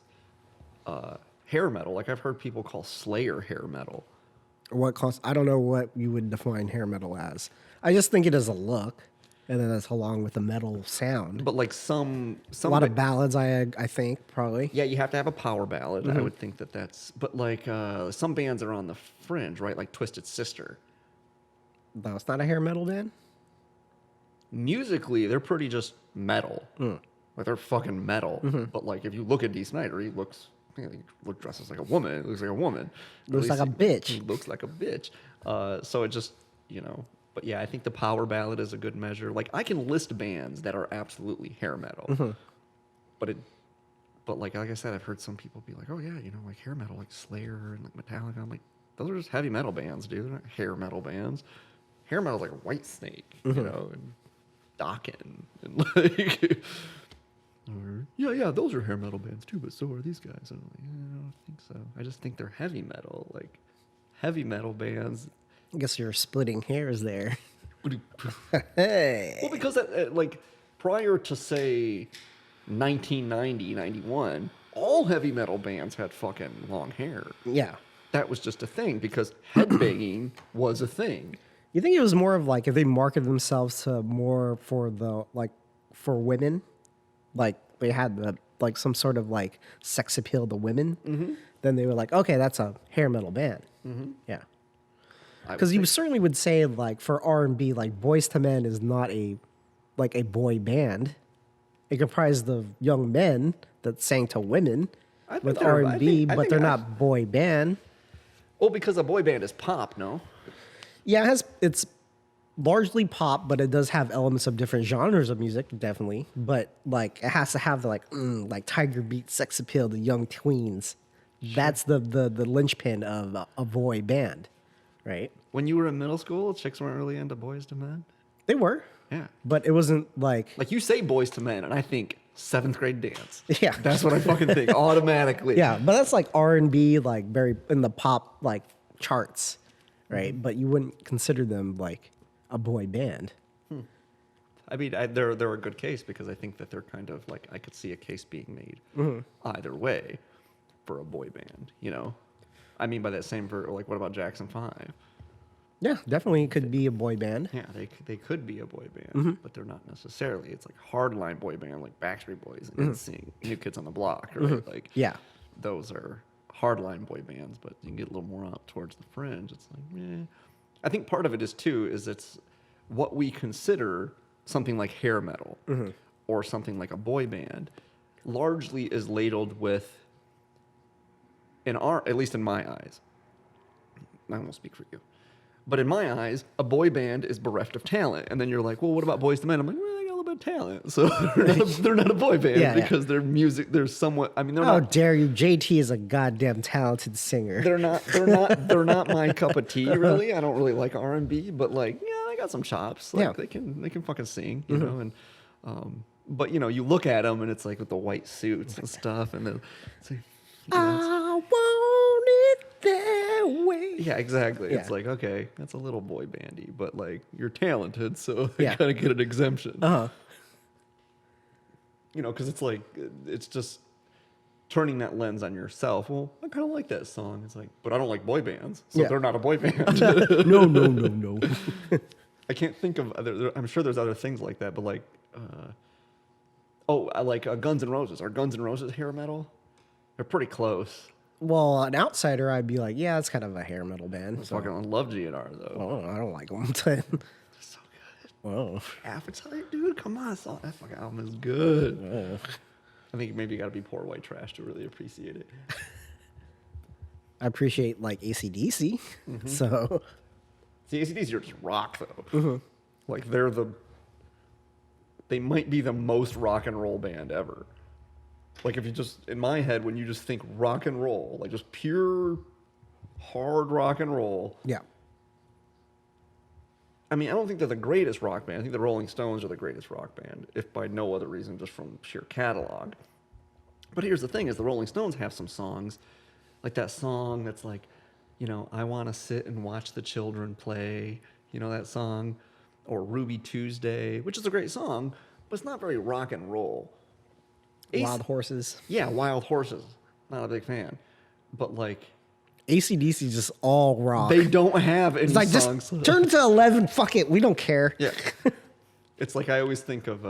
B: hair metal. Like, I've heard people call Slayer hair metal.
A: I don't know what you would define hair metal as. I just think it as a look, and then that's along with the metal sound.
B: But like some
A: A lot of ballads, I think, probably.
B: yeah, you have to have a power ballad. I would think that's. But like some bands are on the fringe, right? Like Twisted Sister.
A: No, it's not a hair metal band?
B: Musically, they're pretty just metal. Like, they're fucking metal. But like, if you look at Dee Snider, he dresses like a woman. He looks like a woman.
A: Looks like a bitch.
B: He looks like a bitch. So it just, you know. But yeah, I think the power ballad is a good measure. Like, I can list bands that are absolutely hair metal. But like I said, I've heard some people be like, oh yeah, you know, like hair metal, like Slayer and like Metallica. I'm like, those are just heavy metal bands, dude. They're not hair metal bands. Hair metal's like Whitesnake, you know, and Dokken, and like, or, yeah, those are hair metal bands too, but so are these guys. And I'm like, I don't think so. I just think they're heavy metal. Like, heavy metal bands.
A: I guess you're splitting hairs there.
B: Well,
A: Hey.
B: because that, like, prior to, say, 1990, 91, all heavy metal bands had fucking long hair.
A: Yeah.
B: That was just a thing because headbanging was a thing.
A: You think it was more of like if they marketed themselves to more for the for women, like they had like some sort of like sex appeal to women, then they were like, okay, that's a hair metal band. Yeah, because you certainly would say like for R&B, like Boys to Men is not a boy band. It comprised of young men that sang to women with R&B, but they're not boy band.
B: Well, because a boy band is pop, no?
A: Yeah, it's largely pop, but it does have elements of different genres of music, definitely. But like it has to have the like Tiger Beat sex appeal to young tweens. Sure. That's the linchpin of a boy band, right?
B: When you were in middle school, chicks weren't really into Boys to Men?
A: They were.
B: Yeah.
A: But it wasn't like
B: you say Boys to Men, and I think 7th grade dance.
A: Yeah.
B: That's what I fucking think automatically.
A: Yeah, but that's like R&B, like very in the pop like charts. Right, but you wouldn't consider them like a boy band.
B: I mean, they're a good case because I think that they're kind of like I could see a case being made either way for a boy band. You know, I mean by that same like what about Jackson 5?
A: Yeah, definitely could be a boy band.
B: Yeah, they could be a boy band, but they're not necessarily. It's like hardline boy band like Backstreet Boys and NSYNC, New Kids on the Block, right? Like
A: Yeah.
B: those are hardline boy bands, but you can get a little more out towards the fringe. It's like, I think part of it is too is it's what we consider something like hair metal or something like a boy band largely is ladled with at least in my eyes. I won't speak for you. But in my eyes, a boy band is bereft of talent. And then you're like, well, what about Boys to Men? I'm like, well, they got a little bit of talent. So they're not a boy band because their music, they're somewhat, I mean, they're
A: How
B: not.
A: dare you? JT is a goddamn talented singer.
B: They're not my cup of tea, really. I don't really like R&B, but like, yeah, they got some chops. Like they can fucking sing, you know, and, but you know, you look at them and it's like with the white suits and stuff and it's like, you know,
A: I want it that way.
B: yeah, exactly.
A: Yeah.
B: It's like, okay, that's a little boy bandy, but like you're talented, so you
A: Yeah.
B: gotta get an exemption.
A: Uh-huh.
B: You know, because it's like it's just turning that lens on yourself. Well, I kind of like that song. It's like, but I don't like boy bands, so
A: Yeah.
B: they're not a boy band.
A: No.
B: I can't think of other. I'm sure there's other things like that, but like, I like Guns N' Roses. Are Guns N' Roses hair metal? They're pretty close.
A: Well, an outsider, I'd be like, yeah, it's kind of a hair metal band.
B: I fucking love GNR though.
A: Oh, I don't like them.
B: They're so good.
A: Oh.
B: Appetite, dude. Come on, that fucking album is good. I think maybe you got to be poor white trash to really appreciate it.
A: I appreciate like AC/DC. So
B: See, AC/DC are just rock though. Like they might be the most rock and roll band ever. Like if you just in my head when you just think rock and roll, like just pure hard rock and roll.
A: yeah.
B: I mean, I don't think they're the greatest rock band. I think the Rolling Stones are the greatest rock band, if by no other reason, just from sheer catalog. But here's the thing: is the Rolling Stones have some songs, like that song that's like, you know, I want to sit and watch the children play. You know that song, or Ruby Tuesday, which is a great song, but it's not very rock and roll.
A: Wild Horses.
B: Yeah, Wild Horses. Not a big fan, but like.
A: AC/DC is just all rock.
B: They don't have any
A: it's like,
B: songs.
A: just turn it to 11. Fuck it. We don't care.
B: Yeah. It's like I always think of,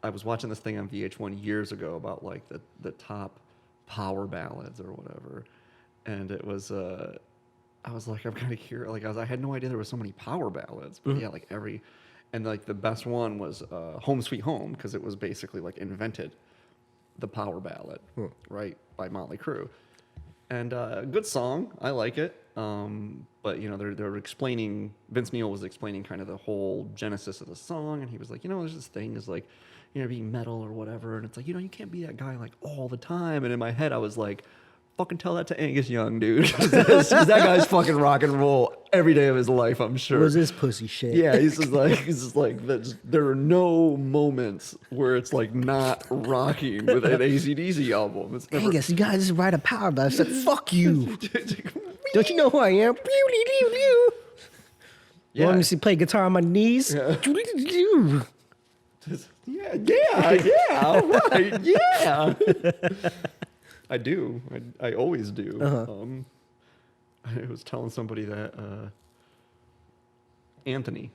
B: I was watching this thing on VH1 years ago about like the top power ballads or whatever. And it was, I was like, I'm kind of curious. Like I had no idea there were so many power ballads. But yeah, like and like the best one was Home Sweet Home because it was basically like invented the power ballad, right, by Motley Crue. And good song, I like it. But you know, they're explaining. Vince Neil was explaining kind of the whole genesis of the song, and he was like, you know, there's this thing is like, you know, being metal or whatever, and it's like, you know, you can't be that guy like all the time. And in my head, I was like, fucking tell that to Angus Young, dude, because that guy's fucking rock and roll every day of his life, I'm sure.
A: Was this pussy shit?
B: Yeah, he's just like there are no moments where it's like not rocking with an AC/DC album. It's never.
A: Angus, you guys just write a power ballad. I said, fuck you. Don't you know who I am?
B: Yeah.
A: Want me to play guitar on my knees?
B: Yeah, all right, yeah. I do. I always do. I was telling somebody that Anthony,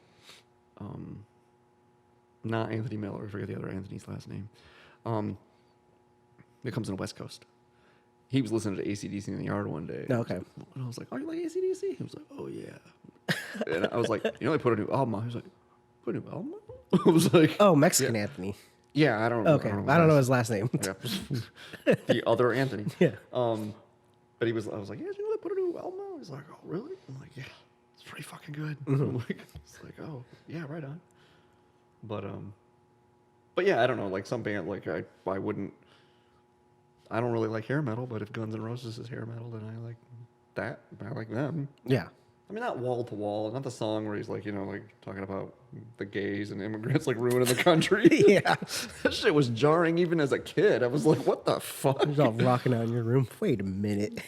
B: not Anthony Miller, I forget the other Anthony's last name, that comes in the West Coast. He was listening to AC/DC in the yard one day.
A: Oh, okay.
B: And I was like, oh, you like AC/DC? He was like, oh, yeah. And I was like, you know, they put a new album out. He was like, put a new album out? I was like,
A: Oh, Mexican Anthony.
B: yeah, I don't know.
A: Okay. I don't know his last name.
B: Yeah. The other Anthony.
A: Yeah.
B: But I was like, yeah, you know, they put a new album out? He's like, oh, really? I'm like, yeah, it's pretty fucking good. I'm like, it's like, oh, yeah, right on. But yeah, I don't know, like some band, like I don't really like hair metal, but if Guns N' Roses is hair metal, then I like that. I like them.
A: Yeah.
B: I mean, not wall to wall, not the song where he's like, you know, like talking about the gays and immigrants like ruining the country.
A: Yeah.
B: That shit was jarring even as a kid. I was like, what the fuck?
A: He's all rocking out in your room. Wait a minute.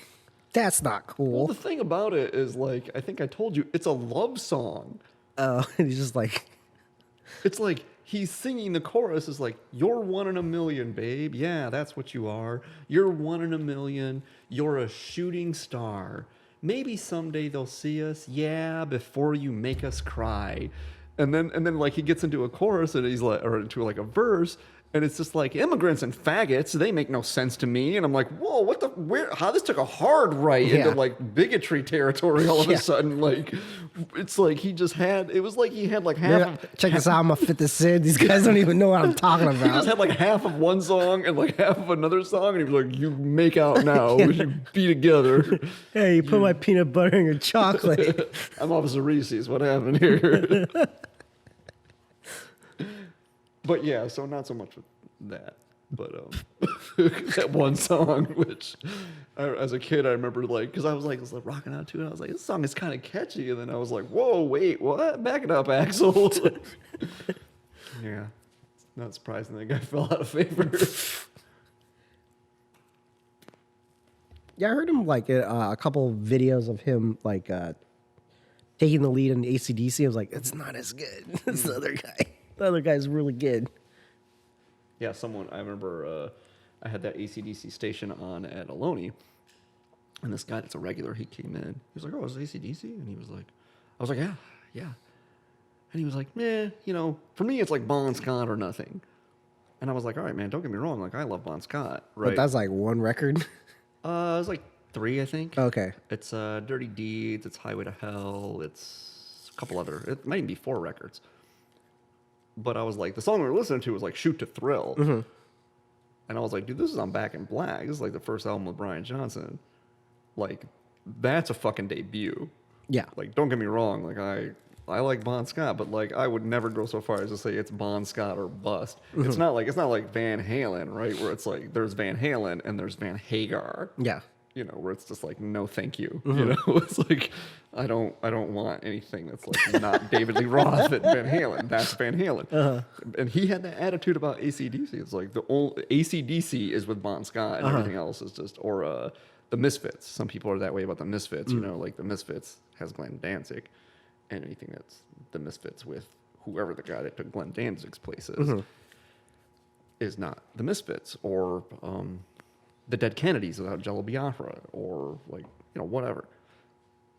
A: That's not
B: Well,
A: cool.
B: the thing about it is like, I think I told you, it's a love song.
A: Oh, he's just like,
B: It's like he's singing the chorus is like, "You're one in a million, babe. Yeah, that's what you are. You're one in a million. You're a shooting star. Maybe someday they'll see us. Yeah, before you make us cry." And then like he gets into a chorus and he's like, or into like a verse, and it's just like, immigrants and faggots, they make no sense to me. And I'm like, whoa, what the, where, how this took a hard right into
A: Yeah.
B: like bigotry territory all of
A: Yeah.
B: a sudden. Like, it's like he just had, it was like he had like half of,
A: Check this out. I'm gonna fit this in. These guys don't even know what I'm talking
B: he just
A: about.
B: had like half of one song and like half of another song. And he was like, you make out now. We should be together.
A: Hey, you put my peanut butter in your chocolate.
B: I'm Officer Reese's. What happened here? But yeah, so not so much with that. But that one song, which as a kid I remember like, because I was like rocking out to it. I was like, this song is kind of catchy, and then I was like, whoa, wait, what? Back it up, Axel. Yeah, it's not surprising that guy fell out of favor.
A: Yeah, I heard him like a couple videos of him like taking the lead in AC/DC. I was like, it's not as good as the other guy. The other guy's really good.
B: Yeah, I remember I had that AC/DC station on at Ohlone, and this guy that's a regular, he came in. He was like, oh, is it AC/DC? And he was like, I was like, yeah. And he was like, for me, it's like Bon Scott or nothing. And I was like, all right, man, don't get me wrong. Like, I love Bon Scott, right?
A: But that's like one record.
B: It was like 3, I think.
A: Okay.
B: It's Dirty Deeds, it's Highway to Hell, it's a couple other, it might even be 4 records. But I was like, the song we were listening to was like Shoot to Thrill. Mm-hmm. And I was like, dude, this is on Back in Black. This is like the first album with Brian Johnson. Like, that's a fucking debut.
A: Yeah.
B: Like, don't get me wrong. Like, I like Bon Scott, but like, I would never go so far as to say it's Bon Scott or bust. Mm-hmm. It's not like Van Halen, right? Where it's like, there's Van Halen and there's Van Hagar.
A: Yeah.
B: Where it's just like, no, thank you.
A: Mm-hmm.
B: It's like, I don't want anything that's like not David Lee Roth and Van Halen. That's Van Halen. Uh-huh. And he had that attitude about AC/DC. It's like the only AC/DC is with Bon Scott, and everything else is just, or the Misfits. Some people are that way about the Misfits. Like the Misfits has Glenn Danzig, and anything that's the Misfits with whoever the guy that took Glenn Danzig's place is not the Misfits, or the Dead Kennedys without Jello Biafra, or like, whatever.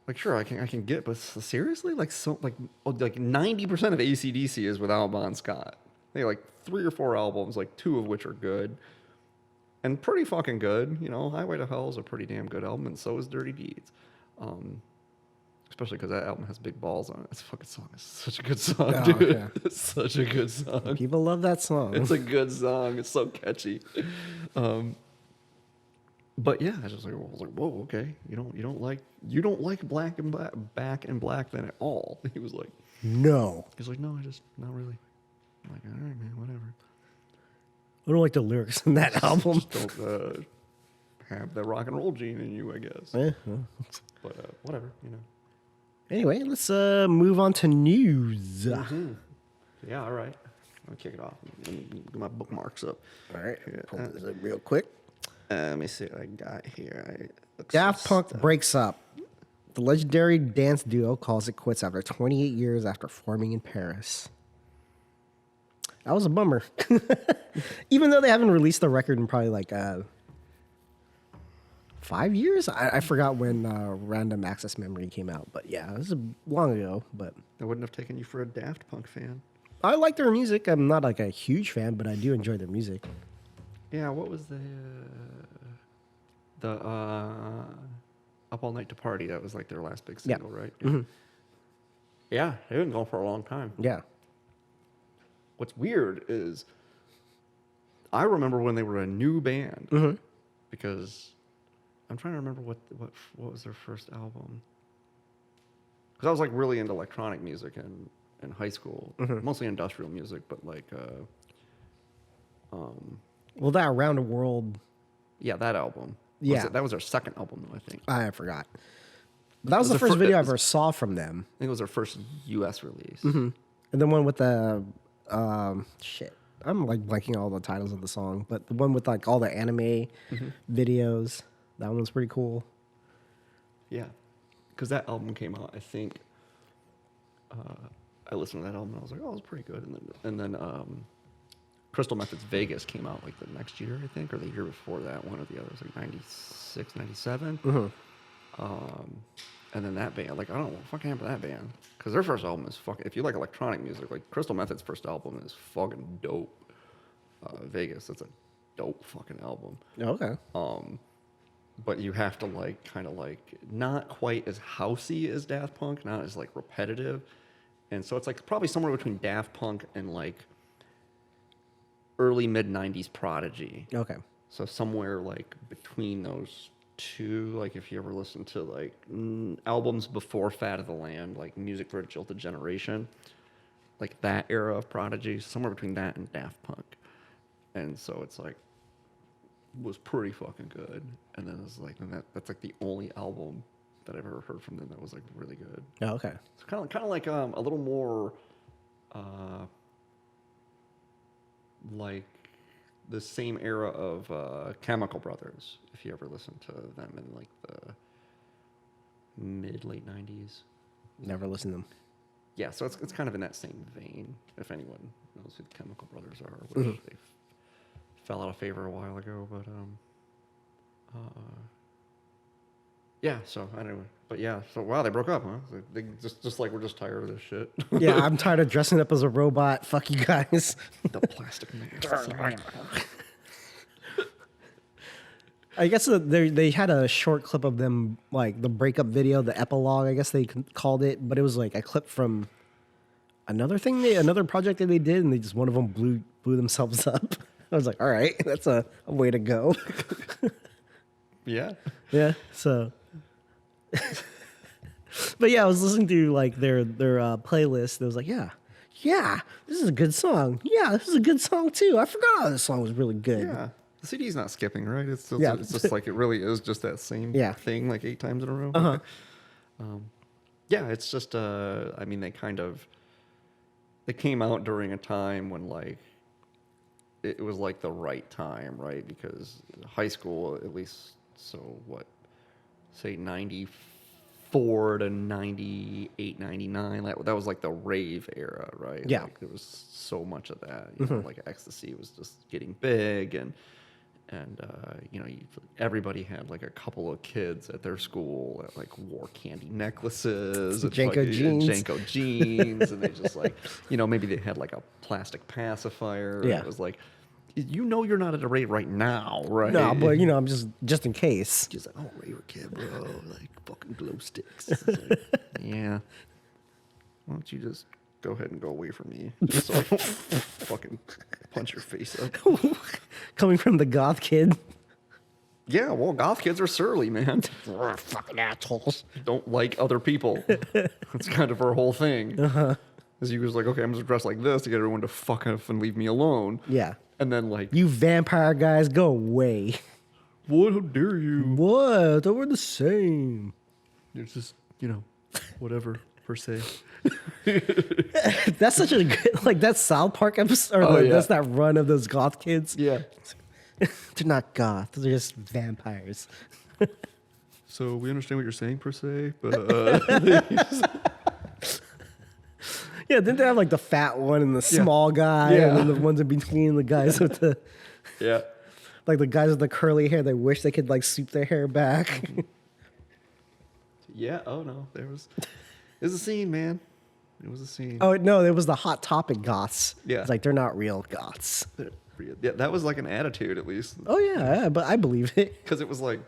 B: Like, sure, I can get, but seriously, like 90% of AC/DC is without Bon Scott. They have like 3 or 4 albums, like 2 of which are good, and pretty fucking good. Highway to Hell is a pretty damn good album, and so is Dirty Deeds. Especially because that album has big balls on it. That fucking song is such a good song, dude. Yeah. It's such a good song.
A: People love that song.
B: It's a good song. It's so catchy. But yeah, I was like, whoa, okay. You don't like Back in Black then at all. He was like,
A: no.
B: He's like, no, I just not really. I'm like, all right, man, whatever.
A: I don't like the lyrics in that album.
B: Just don't have the rock and roll gene in you, I guess.
A: Yeah.
B: But whatever,
A: Anyway, let's move on to news.
B: Mm-hmm. Yeah, all right. I'll kick it off. Get my bookmarks up.
A: All right, pull this up real quick.
B: Let me see what I got here.
A: Daft Punk breaks up. The legendary dance duo calls it quits after 28 years after forming in Paris. That was a bummer. Even though they haven't released the record in probably like 5 years? I forgot when Random Access Memory came out. But yeah, this is long ago. But
B: I wouldn't have taken you for a Daft Punk fan.
A: I like their music. I'm not like a huge fan, but I do enjoy their music.
B: Yeah, what was the Up All Night to Party? That was like their last big single, right? Yeah. Mm-hmm. Yeah, they've been going for a long time.
A: Yeah.
B: What's weird is I remember when they were a new band, because I'm trying to remember what was their first album. Because I was like really into electronic music in high school, mostly industrial music, but like
A: well, that Around the World.
B: Yeah, that album.
A: Yeah.
B: That was their second album, though, I think.
A: I forgot. But that was the first video I ever saw from them.
B: I think it was their first U.S. release.
A: Mm-hmm. And the one with the, shit. I'm like blanking all the titles of the song, but the one with like all the anime videos, that one's pretty cool.
B: Yeah. Because that album came out, I think, I listened to that album and I was like, oh, it was pretty good. And then Crystal Method's Vegas came out like the next year, I think, or the year before that, one or the other. It was like 96, 97. And then that band, like, I don't know what fucking happened to that band. Because their first album is fucking, if you like electronic music, like Crystal Method's first album is fucking dope. Vegas, that's a dope fucking album.
A: Okay.
B: But you have to like, kind of like, not quite as housey as Daft Punk, not as like repetitive. And so it's like probably somewhere between Daft Punk and like early mid 90s Prodigy.
A: Okay.
B: So somewhere like between those two, like if you ever listen to like albums before Fat of the Land, like Music for a Jilted Generation, like that era of Prodigy, somewhere between that and Daft Punk. And so it's like, was pretty fucking good. And then it's like, and that's like the only album that I've ever heard from them that was like really good.
A: Oh, okay.
B: It's kind of like a little more like the same era of Chemical Brothers, if you ever listen to them in like the late 90s.
A: Never listened to them.
B: Yeah, so it's kind of in that same vein, if anyone knows who the Chemical Brothers are, which they fell out of favor a while ago, but yeah, so anyway, but yeah, so wow, they broke up, huh? So they just like, we're just tired of this shit.
A: Yeah, I'm tired of dressing up as a robot. Fuck you guys.
B: The plastic mask.
A: I guess they had a short clip of them, like the breakup video, the epilogue, I guess they called it, but it was like a clip from another project that they did, and one of them blew themselves up. I was like, all right, that's a way to go.
B: Yeah.
A: Yeah. So, but yeah, I was listening to like their playlist. And I was like, yeah, this is a good song. Yeah, this is a good song too. I forgot this song was really good.
B: Yeah. The CD's not skipping, right? It's just like, it really is just that same thing like 8 times in a row.
A: Uh-huh.
B: Yeah, it's just, I mean, they came out during a time when like, it was like the right time, right? Because high school, at least, so what, say 94 to 98, 99, that was like the rave era, right?
A: Yeah.
B: Like, there was so much of that. You know, like ecstasy was just getting big, and you know, everybody had like a couple of kids at their school that like wore candy necklaces, and
A: Janko
B: jeans, and they just like, you know, maybe they had like a plastic pacifier.
A: Yeah.
B: It was like, you know, you're not at a rave right now, right?
A: No, but you know, I'm just in case.
B: Just like, oh, raver kid, bro, like fucking glow sticks. It's like, yeah. Why don't you just go ahead and go away from me, just so I don't fucking punch your face up.
A: Coming from the goth kid.
B: Yeah, well, goth kids are surly, man.
A: We're fucking assholes.
B: Don't like other people. That's kind of our whole thing. Is you was like, okay, I'm just dressed like this to get everyone to fuck off and leave me alone.
A: Yeah.
B: And then like,
A: You vampire guys, go away.
B: what? How dare you?
A: What? We're the same.
B: It's just, you know, whatever per se.
A: That's such a good, like, that South Park episode, or that's that run of those goth kids.
B: Yeah.
A: They're not goth, they're just vampires.
B: So we understand what you're saying per se, but
A: Yeah, didn't they have like the fat one and the small guy, and then the ones in between, the guys with the,
B: yeah.
A: like the guys with the curly hair, they wish they could like swoop their hair back.
B: Yeah. Oh no, it was a scene, man. It was a scene.
A: Oh no, it was the Hot Topic goths.
B: Yeah.
A: It's like they're not real goths.
B: Yeah, that was like an attitude at least.
A: Oh yeah, but I believe it.
B: Because it was like,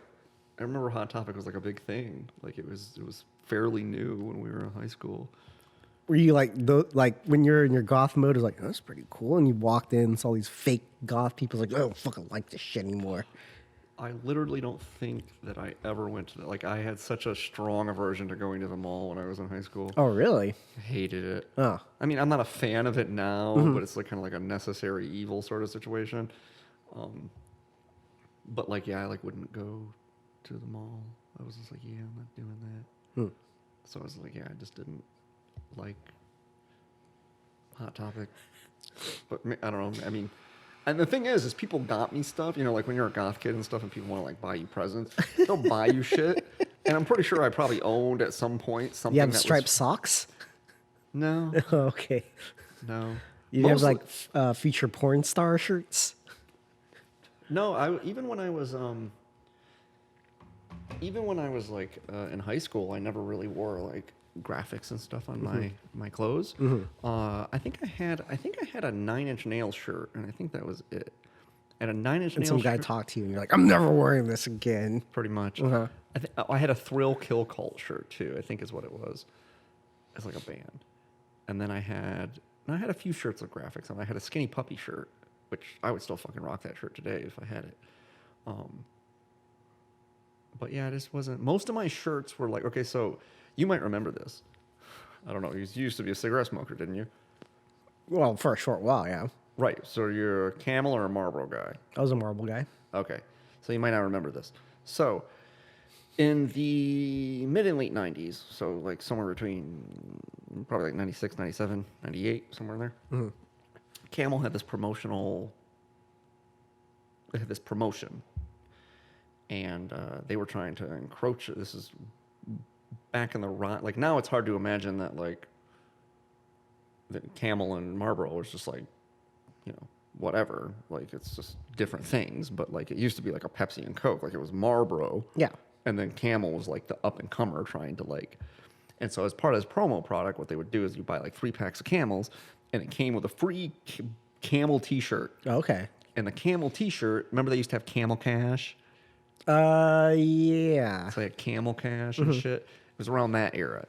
B: I remember Hot Topic was like a big thing. Like it was fairly new when we were in high school.
A: Were you like when you're in your goth mode, it's like, oh, that's pretty cool, and you walked in, saw these fake goth people, like, I don't fucking like this shit anymore.
B: I literally don't think that I ever went to that. Like, I had such a strong aversion to going to the mall when I was in high school.
A: Oh really?
B: I hated it.
A: Oh.
B: I mean, I'm not a fan of it now, but it's like kind of like a necessary evil sort of situation. But like, yeah, I like wouldn't go to the mall. I was just like, yeah, I'm not doing that. So I was like, yeah, I just didn't like Hot Topic. But I don't know. I mean, and the thing is people got me stuff, you know, like when you're a goth kid and stuff and people want to like buy you presents, they'll buy you shit. And I'm pretty sure I probably owned at some point something.
A: You have
B: that
A: striped
B: was,
A: socks?
B: No,
A: Okay.
B: no.
A: You have
B: Mostly-
A: like feature porn star shirts.
B: No, even when I was like in high school, I never really wore like graphics and stuff on my clothes. I think I had a 9 Inch Nails shirt, and I think that was it. And a 9 Inch
A: And
B: Nails
A: some guy
B: shirt,
A: talked to you, and you're like, I'm never wearing this again.
B: pretty much.
A: Uh-huh.
B: I had a Thrill Kill Cult shirt too. I think is what it was. It's like a band. And then I had a few shirts with graphics on. I had a Skinny Puppy shirt, which I would still fucking rock that shirt today if I had it. But yeah, this wasn't. Most of my shirts were like, okay, so you might remember this. I don't know. You used to be a cigarette smoker, didn't you?
A: Well, for a short while, yeah.
B: Right. So you're a Camel or a Marlboro guy?
A: I was a marble guy.
B: Okay. So you might not remember this. So in the mid and late 90s, so like somewhere between probably like 96, 97, 98, somewhere in there, Camel had this promotion. And they were trying to encroach. This is back in the like now it's hard to imagine that like the Camel and Marlboro was just like, you know, whatever. Like it's just different things. But like it used to be like a Pepsi and Coke. Like it was Marlboro.
A: Yeah.
B: And then Camel was like the up and comer trying to like. And so as part of this promo product, what they would do is you buy like 3 packs of Camels, and it came with a free Camel T-shirt.
A: Okay.
B: And the Camel T-shirt, remember they used to have Camel Cash.
A: Yeah.
B: It's like Camel Cash and shit. It was around that era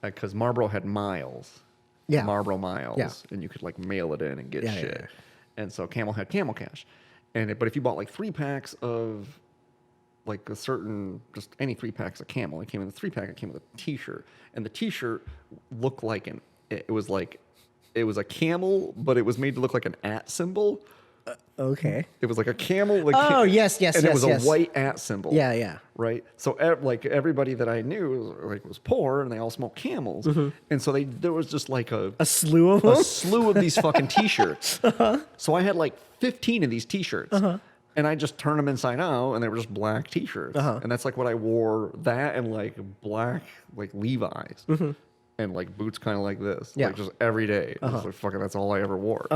B: because Marlboro had miles.
A: Yeah.
B: Marlboro miles.
A: Yeah.
B: And you could like mail it in and get
A: Yeah,
B: shit.
A: yeah.
B: And so Camel had Camel Cash. But if you bought like 3 packs of like a certain, just any 3 packs of Camel, it came in the 3-pack, it came with a T-shirt. And the T-shirt looked like it was a camel, but it was made to look like an @ symbol.
A: Okay.
B: It was like a camel. Like
A: Oh, yes,
B: and it was
A: yes.
B: a white @ symbol.
A: Yeah, yeah.
B: Right. So like everybody that I knew was poor, and they all smoked Camels, and so there was just like
A: A slew of
B: a
A: them?
B: slew of these fucking T-shirts. So I had like 15 of these T-shirts, and I just turned them inside out, and they were just black T-shirts, and that's like what I wore. That and like black like Levi's. And like boots kind of like this,
A: Yeah.
B: like just every day. It was like, fucking, that's all I ever wore.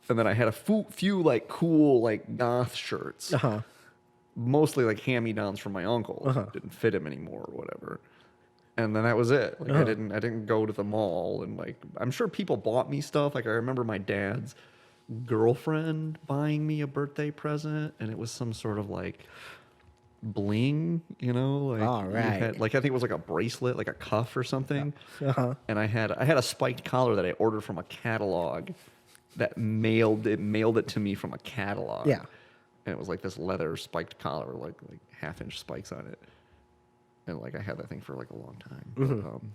B: And then I had a few like cool like goth shirts, mostly like hand-me-downs from my uncle. Didn't fit him anymore or whatever. And then that was it. Like I didn't go to the mall, and like I'm sure people bought me stuff. Like I remember my dad's girlfriend buying me a birthday present, and it was some sort of like bling, you know, like
A: All
B: you
A: right.
B: had, like I think it was like a bracelet, like a cuff or something. And I had a spiked collar that I ordered from a catalog that mailed it to me from a catalog.
A: Yeah.
B: And it was like this leather spiked collar, like 1/2-inch spikes on it. And like I had that thing for like a long time.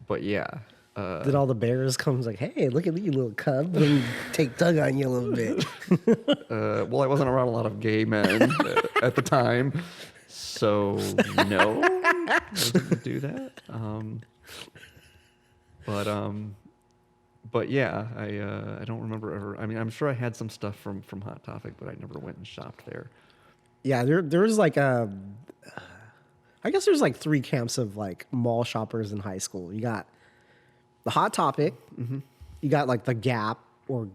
B: But yeah.
A: Did all the bears come like, hey, look at you, little cub, and take tug on you a little bit?
B: Well, I wasn't around a lot of gay men at the time, so no, I didn't do that. But yeah, I don't remember ever. I mean, I'm sure I had some stuff from Hot Topic, but I never went and shopped there.
A: Yeah, there was like I guess there's like 3 camps of like mall shoppers in high school. You got the Hot Topic, you got like the Gap or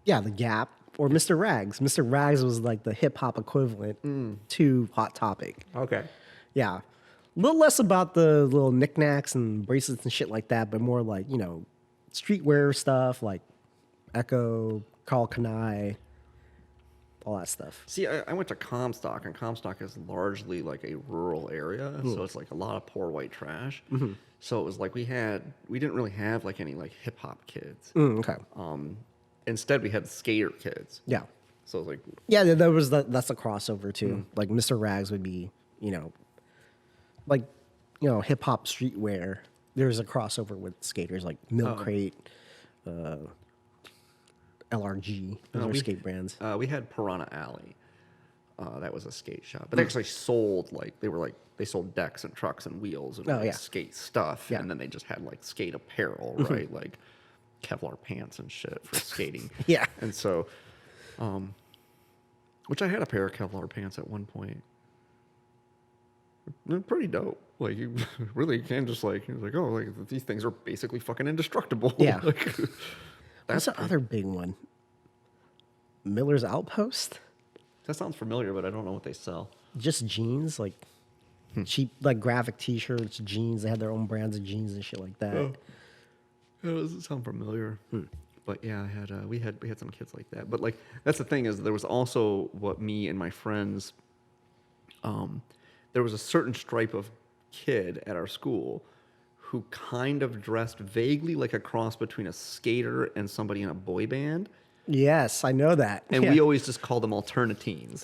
A: Mr. Rags. Mr. Rags was like the hip hop equivalent to Hot Topic.
B: Okay.
A: Yeah. A little less about the little knickknacks and bracelets and shit like that, but more like, you know, streetwear stuff like Echo, Carl Kanai, all that stuff.
B: See, I went to Comstock, and Comstock is largely like a rural area, so it's like a lot of poor white trash. So it was like we didn't really have like any like hip hop kids.
A: Okay.
B: Instead, we had skater kids.
A: Yeah.
B: So it was like,
A: Yeah, that's a crossover too. Like Mr. Rags would be, you know, like, you know, hip hop streetwear. There's a crossover with skaters like Milk Crate, LRG. Those are skate brands.
B: we had Piranha Alley. That was a skate shop, but they actually sold they sold decks and trucks and wheels and like,
A: yeah.
B: skate stuff,
A: Yeah.
B: and then they just had like skate apparel, right? Like Kevlar pants and shit for skating.
A: Yeah.
B: And so, which I had a pair of Kevlar pants at one point. They're pretty dope. Like you really can't just like, he was like, oh, like these things are basically fucking indestructible.
A: Yeah.
B: Like,
A: What's the other big one? Miller's Outpost?
B: that sounds familiar, but I don't know what they sell.
A: Just jeans, like cheap, like graphic T-shirts, jeans. They had their own brands of jeans and shit like that.
B: Oh. Yeah, it doesn't sound familiar. But yeah, I had we had some kids like that. But like that's the thing is there was also what me and my friends there was a certain stripe of kid at our school who kind of dressed vaguely like a cross between a skater and somebody in a boy band.
A: Yes, I know that.
B: And we always just call them alternatines.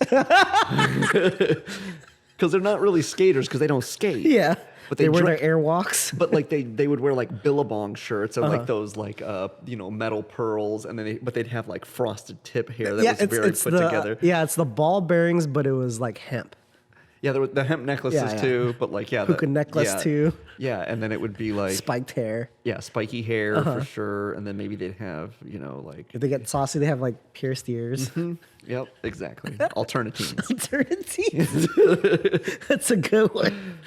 B: Because they're not really skaters because they don't skate.
A: Yeah.
B: But
A: they wear
B: dre-
A: their airwalks.
B: But like they would wear like Billabong shirts and like those like metal pearls, and then they'd have like frosted tip hair that was very put together.
A: Yeah, it's the ball bearings, but it was like hemp.
B: Yeah, there were the hemp necklaces too, but like
A: hookah necklace too.
B: Yeah, and then it would be like
A: Spiked hair.
B: yeah, spiky hair for sure, and then maybe they'd have like
A: If they get saucy, they have like pierced ears.
B: yep, exactly, alternatives.
A: That's a good one.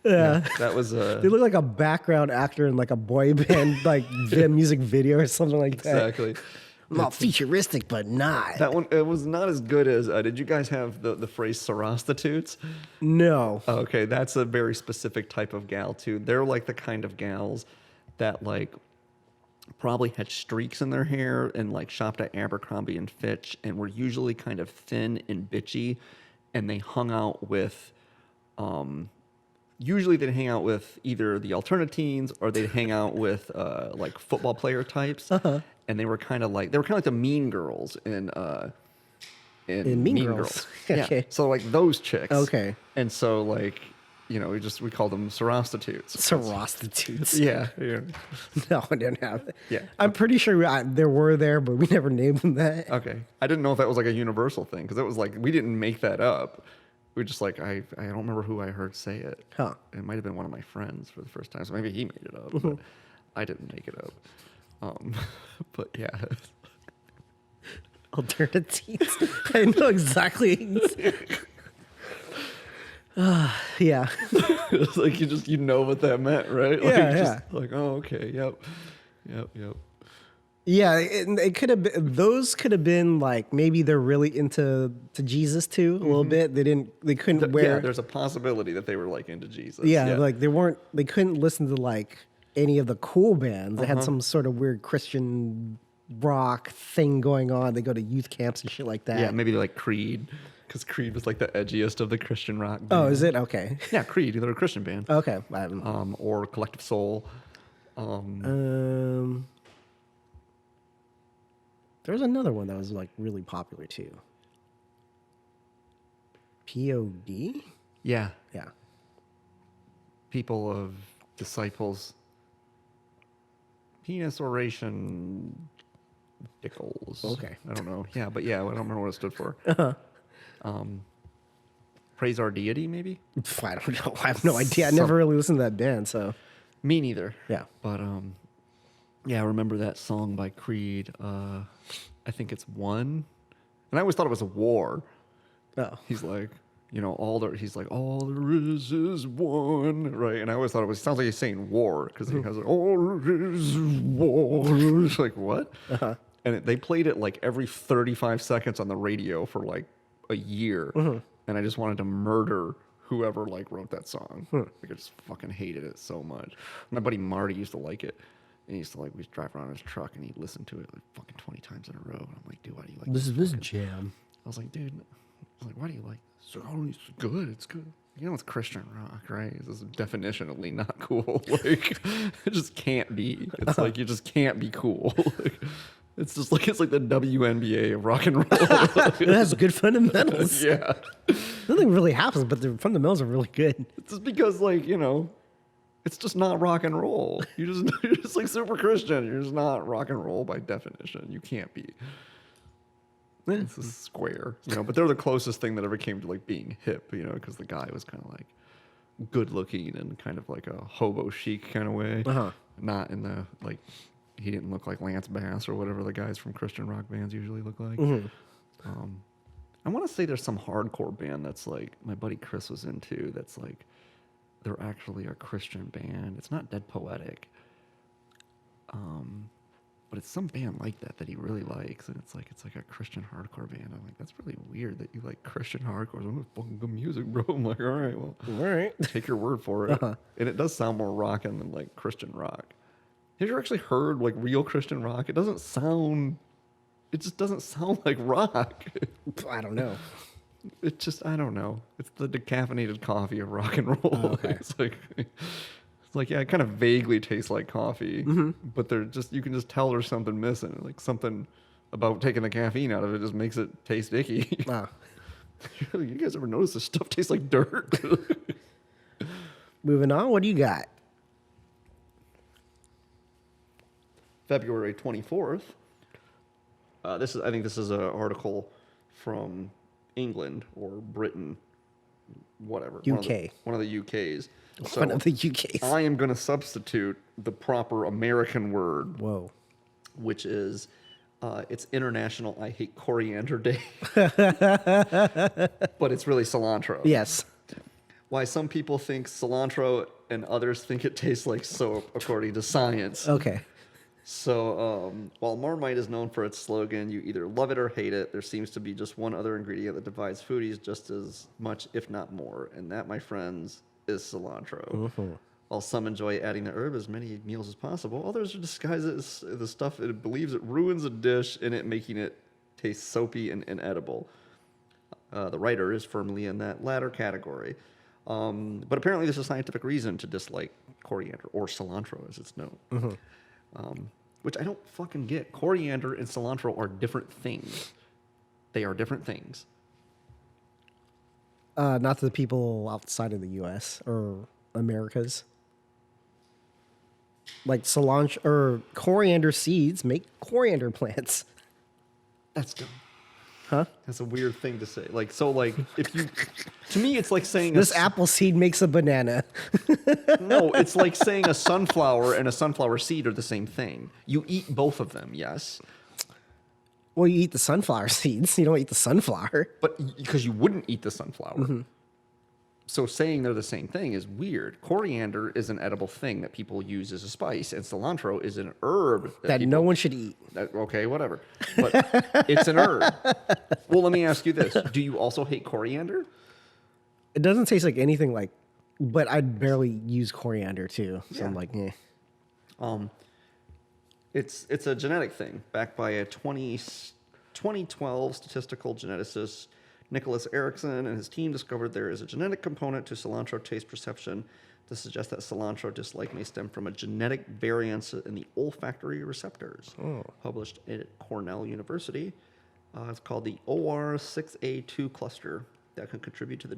A: Yeah.
B: That was
A: They look like a background actor in like a boy band, like music video or something like that.
B: exactly.
A: I'm all futuristic, but not.
B: That one it was not as good as. Did you guys have the phrase "sorostitutes"?
A: No.
B: Okay, that's a very specific type of gal too. They're like the kind of gals that like probably had streaks in their hair and like shopped at Abercrombie and Fitch and were usually kind of thin and bitchy, and they hung out with. Usually they'd hang out with either the alternatines or they'd hang out with like football player types, and they were kind of like the Mean Girls in
A: Mean Girls.
B: Yeah,
A: Okay.
B: so like those chicks.
A: Okay.
B: And so like we called them sorostitutes.
A: Sorostitutes.
B: Yeah, yeah.
A: No, I didn't have that.
B: Yeah.
A: I'm pretty sure there were there, but we never named them that.
B: Okay, I didn't know if that was like a universal thing because it was like we didn't make that up. We just like I don't remember who I heard say it.
A: Huh.
B: It might have been one of my friends for the first time, so maybe he made it up. But I didn't make it up. But yeah.
A: Alternatives. I know exactly. Yeah.
B: It's like you know what that meant, right? Like,
A: Yeah,
B: just like, oh, okay, yep.
A: Yeah, it could have been, those could have been like maybe they're really into Jesus too a little bit. They couldn't wear.
B: Yeah, there's a possibility that they were like into Jesus.
A: Yeah, like they couldn't listen to like any of the cool bands. They had some sort of weird Christian rock thing going on. They go to youth camps and shit like that.
B: Yeah, maybe like Creed, because Creed was like the edgiest of the Christian rock bands.
A: Oh, is it? Okay.
B: Yeah, Creed, they're a Christian band.
A: Okay.
B: Or Collective Soul.
A: There was another one that was like really popular too. POD?
B: Yeah,
A: Yeah.
B: People of Disciples. Penis Oration Dickles.
A: Okay.
B: I don't know. Yeah, but yeah, I don't remember what it stood for. Praise Our Deity, maybe?
A: I don't know. I have no idea. I never really listened to that band, so.
B: Me neither.
A: Yeah.
B: But yeah, I remember that song by Creed. I think it's One. And I always thought it was a war.
A: Oh.
B: He's like, all there is one, right? And I always thought it sounds like he's saying war because he has like, all there is war. It's like, what? And they played it like every 35 seconds on the radio for like a year. And I just wanted to murder whoever like wrote that song. Like I just fucking hated it so much. My buddy Marty used to like it. And he used to like, we'd drive around in his truck and he'd listen to it like fucking 20 times in a row. And I'm like, dude, why do you like
A: This is this jam.
B: I was like, dude, why do you like this? Oh, it's good. It's good. It's Christian rock, right? It's definitionally not cool. Like, it just can't be. It's like, you just can't be cool. Like, it's just like, it's like the WNBA of rock and roll.
A: It has good fundamentals.
B: Yeah.
A: Nothing really happens, but the fundamentals are really good.
B: It's just because, like, it's just not rock and roll. You're just like super Christian. You're just not rock and roll by definition. You can't be. It's a square, but they're the closest thing that ever came to like being hip, because the guy was kind of like good looking and kind of like a hobo chic kind of way. Not in the like, he didn't look like Lance Bass or whatever the guys from Christian rock bands usually look like. I want to say there's some hardcore band that's like my buddy Chris was into. That's like they're actually a Christian band. It's not Dead Poetic. But it's some band like that he really likes, and it's like a Christian hardcore band. I'm like, that's really weird that you like Christian hardcore. I'm like, fucking good music, bro. I'm like, all right, well,
A: All right.
B: take your word for it. And it does sound more rockin' than like Christian rock. Have you ever actually heard like real Christian rock? It just doesn't sound like rock.
A: I don't know.
B: I don't know. It's the decaffeinated coffee of rock and roll.
A: Oh, okay.
B: It's like, yeah, it kind of vaguely tastes like coffee, but you can just tell there's something missing. Like something about taking the caffeine out of it just makes it taste icky.
A: Ah.
B: You guys ever notice this stuff tastes like dirt?
A: Moving on, what do you got?
B: February 24th. I think this is an article from England or Britain, whatever.
A: UK.
B: One of the UKs. So
A: One of the UKs.
B: I am going to substitute the proper American word,
A: Whoa.
B: which is it's International I Hate Coriander Day. But it's really cilantro.
A: Yes.
B: Why some people think cilantro and others think it tastes like soap, according to science.
A: Okay.
B: So while Marmite is known for its slogan, you either love it or hate it, there seems to be just one other ingredient that divides foodies just as much, if not more. And that, my friends, is cilantro.
A: Mm-hmm.
B: While some enjoy adding the herb as many meals as possible, others disguise it as the stuff it believes it ruins a dish in it, making it taste soapy and inedible. The writer is firmly in that latter category. But apparently there's a scientific reason to dislike coriander, or cilantro as it's known. Which I don't fucking get. Coriander and cilantro are different things. They are different things.
A: Not to the people outside of the U.S. or Americas. Like cilantro or coriander seeds make coriander plants.
B: That's dumb.
A: Huh?
B: That's a weird thing to say. If you, to me, it's like saying
A: This apple seed makes a banana.
B: no, it's like saying a sunflower and a sunflower seed are the same thing. You eat both of them, yes,
A: Well, you eat the sunflower seeds. You don't eat the sunflower.
B: but because you wouldn't eat the sunflower. So saying they're the same thing is weird. Coriander is an edible thing that people use as a spice, and cilantro is an herb
A: That
B: people,
A: no one should eat.
B: Okay, whatever. But it's an herb. Well, let me ask you this: do you also hate coriander?
A: It doesn't taste like anything like, but I barely use coriander too. So I'm
B: Yeah.
A: like, eh.
B: It's a genetic thing backed by a 2012 statistical geneticist. Nicholas Erickson and his team discovered there is a genetic component to cilantro taste perception to suggest that cilantro dislike may stem from a genetic variance in the olfactory receptors. Published at Cornell University. It's called the OR6A2 cluster that can contribute to the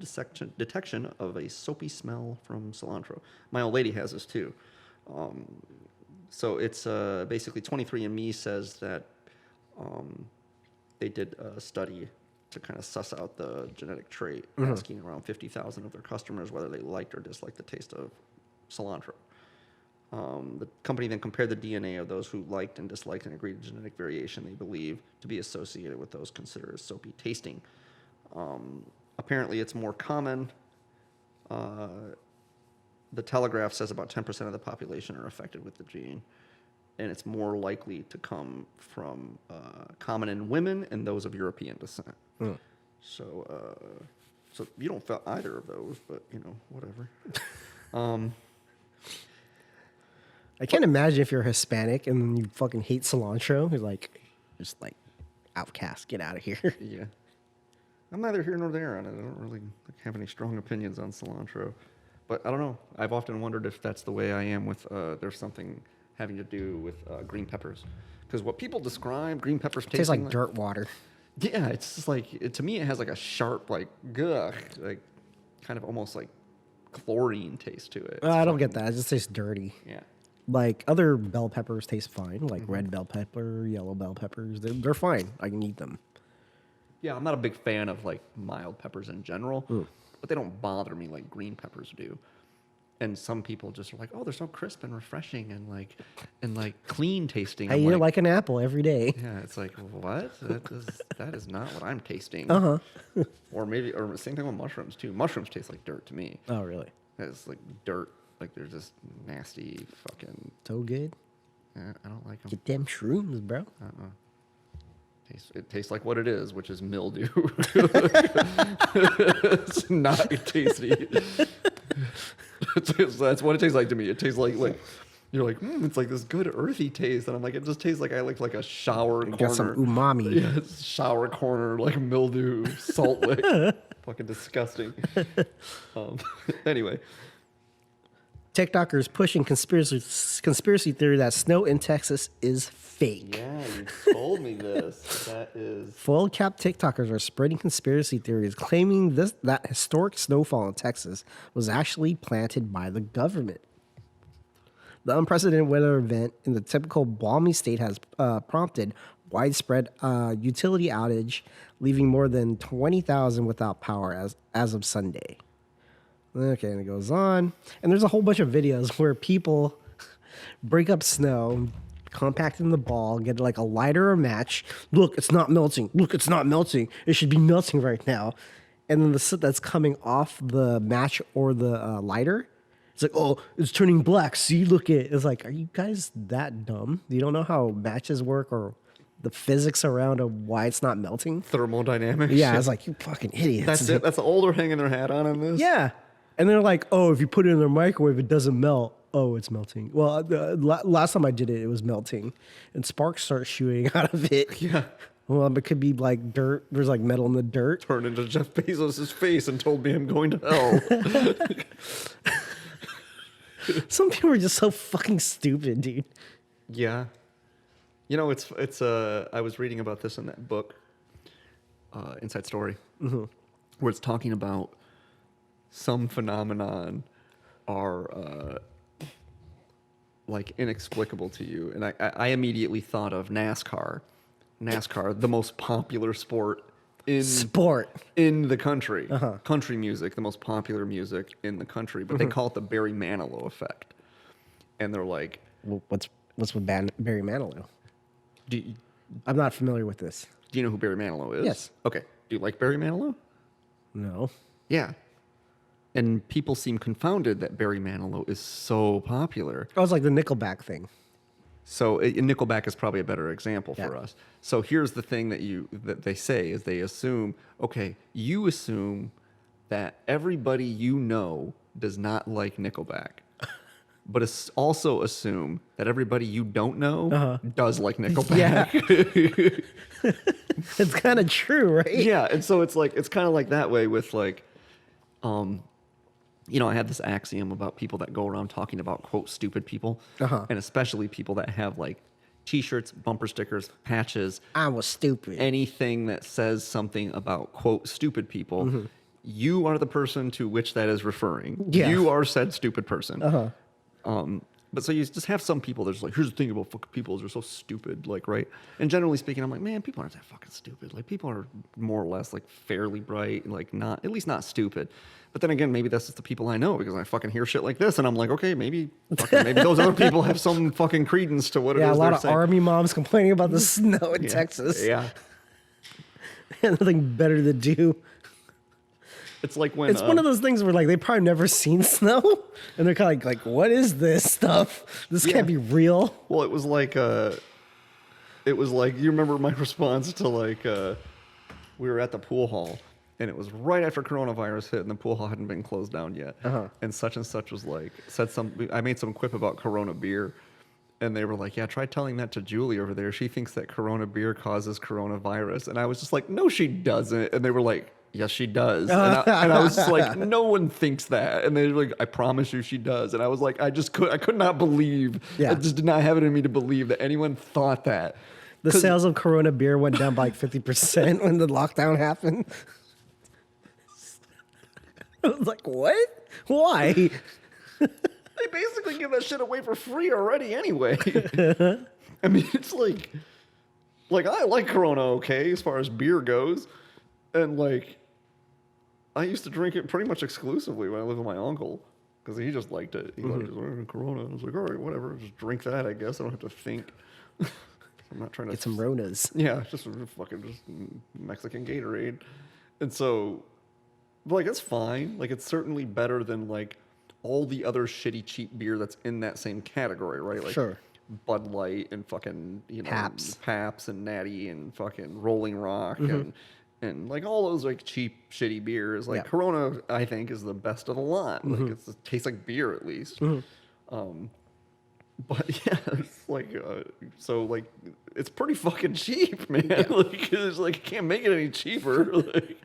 B: detection of a soapy smell from cilantro. My old lady has this too. So it's basically 23andMe says that they did a study to kind of suss out the genetic trait, asking around 50,000 of their customers whether they liked or disliked the taste of cilantro. The company then compared the DNA of those who liked and disliked and agreed to genetic variation they believe to be associated with those considered as soapy tasting. Apparently, it's more common. The Telegraph says about 10% of the population are affected with the gene, and it's more likely to come from common in women and those of European descent. So you don't feel either of those, but whatever.
A: I can't imagine if you're Hispanic and you fucking hate cilantro. You're like, just like, outcast, get out of here.
B: Yeah, I'm neither here nor there on it. I don't really have any strong opinions on cilantro, but I don't know. I've often wondered if that's the way I am with. There's something having to do with green peppers, because what people describe green peppers
A: Tastes like dirt water.
B: Yeah, it's just like to me it has like a sharp like like kind of almost like chlorine taste to it.
A: I don't get that. It just tastes dirty.
B: Yeah.
A: Like other bell peppers taste fine, like red bell pepper, yellow bell peppers. They're fine. I can eat them.
B: Yeah, I'm not a big fan of like mild peppers in general, but they don't bother me like green peppers do. And some people just are like, oh, they're so crisp and refreshing and like clean tasting.
A: I eat it like an apple every day.
B: Yeah, it's like what? That is not what I'm tasting.
A: Uh-huh.
B: Or same thing with mushrooms too. Mushrooms taste like dirt to me.
A: Oh, really?
B: It's like dirt. Like they're just nasty fucking.
A: So good.
B: I don't like them.
A: Get them shrooms, bro.
B: It tastes like what it is, which is mildew. It's not tasty. That's what it tastes like to me. It tastes like you're like, it's like this good earthy taste, and I'm like, it just tastes like I like a shower corner.
A: Got some umami.
B: Yeah, it's shower corner like mildew, salt lick, fucking disgusting. Anyway.
A: TikTokers pushing conspiracy theory that snow in Texas is fake.
B: Yeah, you told me this. That is
A: Full cap TikTokers are spreading conspiracy theories, claiming that historic snowfall in Texas was actually planted by the government. The unprecedented weather event in the typical balmy state has prompted widespread utility outage, leaving more than 20,000 without power as of Sunday. Okay, and it goes on. And there's a whole bunch of videos where people break up snow, compact it in the ball, get like a lighter or match. Look, it's not melting. Look, it's not melting. It should be melting right now. And then the soot that's coming off the match or the lighter, it's like, oh, it's turning black. See, look at it. It's like, are you guys that dumb? You don't know how matches work or the physics around why it's not melting?
B: thermodynamics.
A: Yeah, it's like, you fucking idiots.
B: That's it. That's all they're hanging their hat on in this.
A: Yeah. And they're like, oh, if you put it in the microwave, it doesn't melt. Oh, it's melting. Well, last time I did it, it was melting. And sparks start shooting out of it.
B: Yeah.
A: Well, it could be like dirt. There's like metal in the dirt.
B: Turned into Jeff Bezos' face and told me I'm going to hell.
A: Some people are just so fucking stupid, dude.
B: Yeah. You know, it's I was reading about this in that book, Inside Story, where it's talking about some phenomenon are like inexplicable to you. And I immediately thought of NASCAR. NASCAR, the most popular sport in the country. Country music, the most popular music in the country. But they call it the Barry Manilow effect. And they're like...
A: Well, what's with Barry Manilow? I'm not familiar with this.
B: Do you know who Barry Manilow is?
A: Yes.
B: Okay. Do you like Barry Manilow?
A: No.
B: Yeah. And people seem confounded that Barry Manilow is so popular.
A: Oh, it's like the Nickelback thing.
B: So Nickelback is probably a better example for us. So here's the thing that they say is they assume, okay, you assume that everybody you know does not like Nickelback. But also assume that everybody you don't know does like Nickelback.
A: Yeah. It's kind of true, right?
B: Yeah, and so it's kind of like that way with like, you know, I had this axiom about people that go around talking about, quote, stupid people, and especially people that have like T-shirts, bumper stickers, patches.
A: I was stupid.
B: Anything that says something about, quote, stupid people, you are the person to which that is referring.
A: Yeah.
B: You are said stupid person. But so you just have some people that's like, here's the thing about fucking people is they're so stupid, like, right? And generally speaking, I'm like, man, people aren't that fucking stupid. Like, people are more or less like fairly bright, like not, at least not stupid. But then again, maybe that's just the people I know because I fucking hear shit like this and I'm like, okay, maybe those other people have some fucking credence to what it is
A: Yeah, a lot
B: they're
A: of
B: saying.
A: army moms complaining about the snow in Texas.
B: Yeah.
A: Nothing better to do.
B: It's like when...
A: It's one of those things where like they probably never seen snow and they're kind of like, what is this stuff? This can't be real.
B: Well, it was like you remember my response to like we were at the pool hall and it was right after coronavirus hit and the pool hall hadn't been closed down yet. And such was like I made some quip about Corona beer and they were like, yeah, try telling that to Julie over there. She thinks that Corona beer causes coronavirus. And I was just like, no, she doesn't. And they were like, yes, she does. And I was just like, no one thinks that. And they were like, I promise you she does. And I was like, I could not believe.
A: Yeah.
B: I just did not have it in me to believe that anyone thought that.
A: The sales of Corona beer went down by like 50% when the lockdown happened. I was like, what? Why?
B: They basically give that shit away for free already anyway. I mean, it's like I like Corona okay as far as beer goes. And like, I used to drink it pretty much exclusively when I lived with my uncle because he just liked it. He liked Corona. I was like, all right, whatever, just drink that. I guess I don't have to think. I'm not trying to
A: Get some Ronas.
B: Yeah, just Mexican Gatorade, and so, like, it's fine. Like, it's certainly better than like all the other shitty cheap beer that's in that same category, right? Like
A: Sure.
B: Bud Light and fucking, Pabst and Natty and fucking Rolling Rock and like all those like cheap shitty beers. Like Corona, I think, is the best of the lot. Like it tastes like beer at least. But yeah, it's like so like it's pretty fucking cheap, man. Like it's like you can't make it any cheaper. Like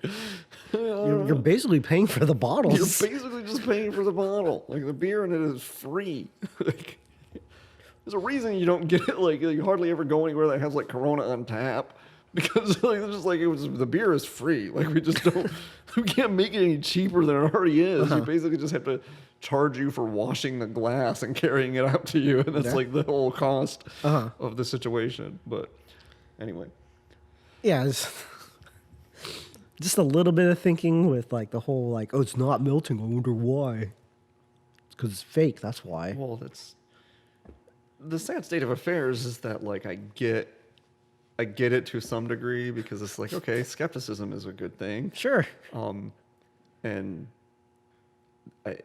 A: You're basically paying for the bottles.
B: you're basically just paying for the bottle. Like the beer in it is free. Like there's a reason you don't get it. Like you hardly ever go anywhere that has like Corona on tap because like it's just like the beer is free. Like we just don't we can't make it any cheaper than it already is. You basically just have to charge you for washing the glass and carrying it out to you, and that's like the whole cost of the situation. But anyway,
A: Yeah, it's just a little bit of thinking with like the whole like, oh, it's not melting. I wonder why. It's because it's fake. That's why.
B: well, that's the sad state of affairs is that like I get it to some degree because it's like, okay, skepticism is a good thing.
A: Sure.
B: And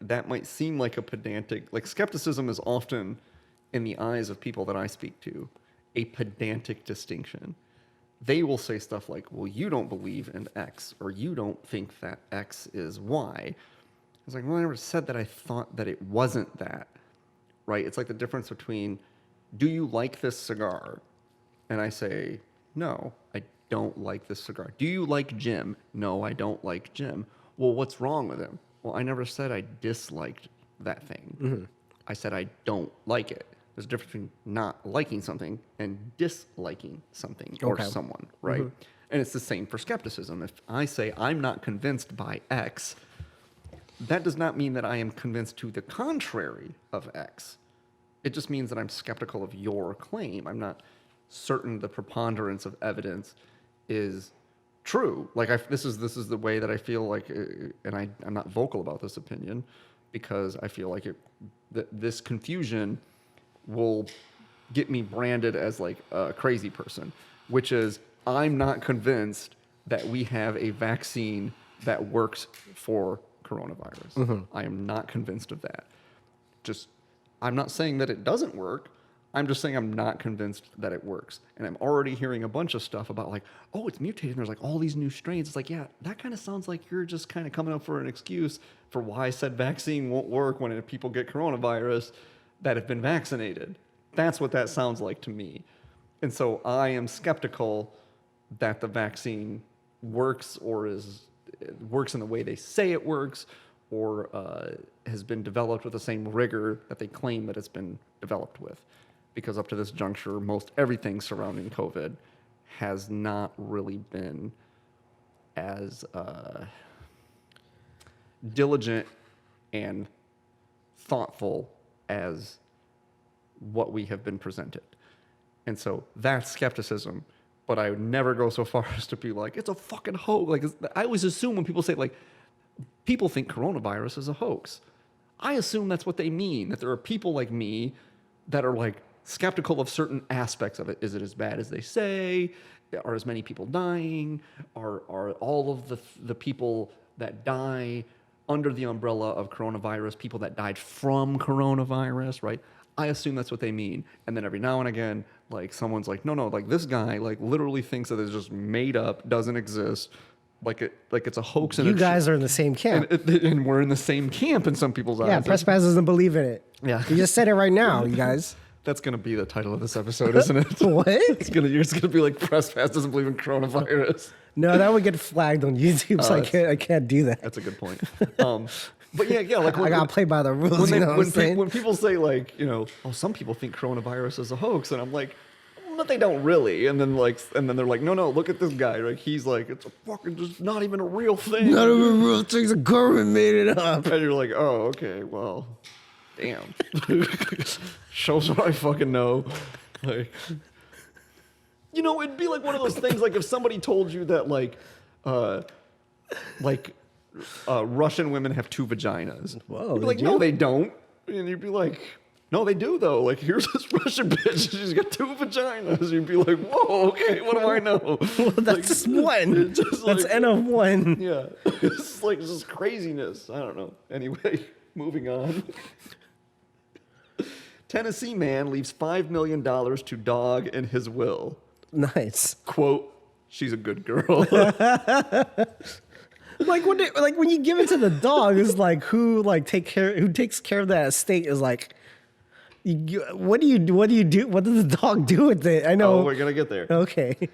B: that might seem like a pedantic, like skepticism is often, in the eyes of people that I speak to, a pedantic distinction. They will say stuff like, well, you don't believe in X, or you don't think that X is Y. It's like, well, I never said that I thought that it wasn't that, right? It's like the difference between, do you like this cigar? And I say, no, I don't like this cigar. Do you like Jim? No, I don't like Jim. Well, what's wrong with him? Well, I never said I disliked that thing. I said I don't like it. There's a difference between not liking something and disliking something or someone, right? And it's the same for skepticism. If I say I'm not convinced by X, that does not mean that I am convinced to the contrary of X. It just means that I'm skeptical of your claim. I'm not certain the preponderance of evidence is true. Like this is the way that I feel like, and I'm not vocal about this opinion because I feel like this confusion will get me branded as like a crazy person, which is I'm not convinced that we have a vaccine that works for coronavirus. I am not convinced of that. I'm not saying that it doesn't work. I'm just saying I'm not convinced that it works. And I'm already hearing a bunch of stuff about like, oh, it's mutated. And there's like all these new strains. It's like, yeah, that kind of sounds like you're just kind of coming up for an excuse for why said vaccine won't work when people get coronavirus that have been vaccinated. That's what that sounds like to me. And so I am skeptical that the vaccine works or works in the way they say it works or has been developed with the same rigor that they claim that it's been developed with. Because up to this juncture, most everything surrounding COVID has not really been as diligent and thoughtful as what we have been presented. And so that's skepticism. But I would never go so far as to be like, it's a fucking hoax. Like I always assume when people say, like, people think coronavirus is a hoax. I assume that's what they mean, that there are people like me that are like, skeptical of certain aspects of it. Is it as bad as they say? Are as many people dying? Are all of the people that die under the umbrella of coronavirus people that died from coronavirus, right? I assume that's what they mean. And then every now and again, like someone's like, no, like this guy like literally thinks that it's just made up, doesn't exist. Like it's a hoax.
A: You guys are in the same camp.
B: And we're in the same camp in some people's eyes.
A: Yeah, Press Pass doesn't believe in it.
B: Yeah.
A: You just said it right now, you guys.
B: That's going to be the title of this episode, isn't it?
A: What?
B: It's going to be like Press Pass doesn't believe in coronavirus.
A: No, that would get flagged on YouTube, so I can't do that.
B: That's a good point. But yeah, like
A: I gotta play by the rules.
B: When people say like, oh, some people think coronavirus is a hoax, and I'm like, but they don't really. And then they're like, no, look at this guy. Like he's like, it's a fucking just not even a real thing.
A: Not even a real thing. The government made it up.
B: And you're like, oh, okay, well. Damn. Shows what I fucking know. Like, it'd be like one of those things, like if somebody told you that Russian women have 2 vaginas.
A: Whoa,
B: you'd be like, no, they don't. And you'd be like, no, they do though. Like, here's this Russian bitch. She's got 2 vaginas. You'd be like, whoa, okay, what do I know?
A: Well, that's one. That's N of 1.
B: Yeah. It's like just craziness. I don't know. Anyway. Moving on. Tennessee man leaves $5 million to dog in his will.
A: Nice.
B: Quote, she's a good girl.
A: Like when you give it to the dog, it's like who takes care of that estate is like. What do you do? What does the dog do with it? I know.
B: Oh, we're gonna get there.
A: Okay.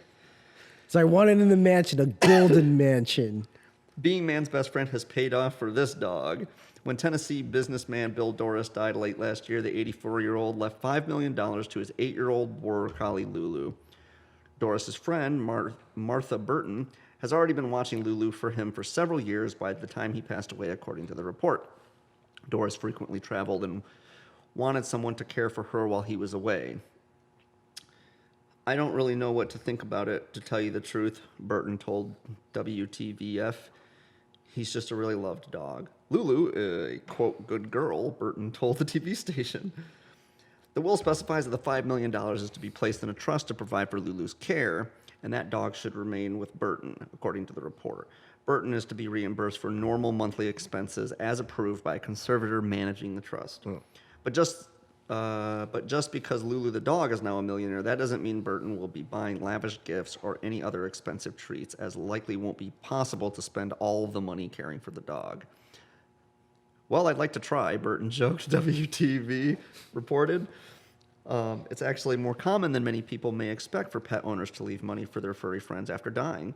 A: So I want it in the mansion, a golden mansion.
B: Being man's best friend has paid off for this dog. When Tennessee businessman Bill Doris died late last year, the 84-year-old left $5 million to his 8-year-old border collie, Lulu. Doris's friend, Martha Burton, has already been watching Lulu for him for several years by the time he passed away, according to the report. Doris frequently traveled and wanted someone to care for her while he was away. I don't really know what to think about it, to tell you the truth, Burton told WTVF. He's just a really loved dog. Lulu, a, quote, good girl, Burton told the TV station. The will specifies that the $5 million is to be placed in a trust to provide for Lulu's care, and that dog should remain with Burton, according to the report. Burton is to be reimbursed for normal monthly expenses as approved by a conservator managing the trust. Oh. But just because Lulu the dog is now a millionaire, that doesn't mean Burton will be buying lavish gifts or any other expensive treats, as likely won't be possible to spend all of the money caring for the dog. Well, I'd like to try, Burton joked, WTV reported. It's actually more common than many people may expect for pet owners to leave money for their furry friends after dying.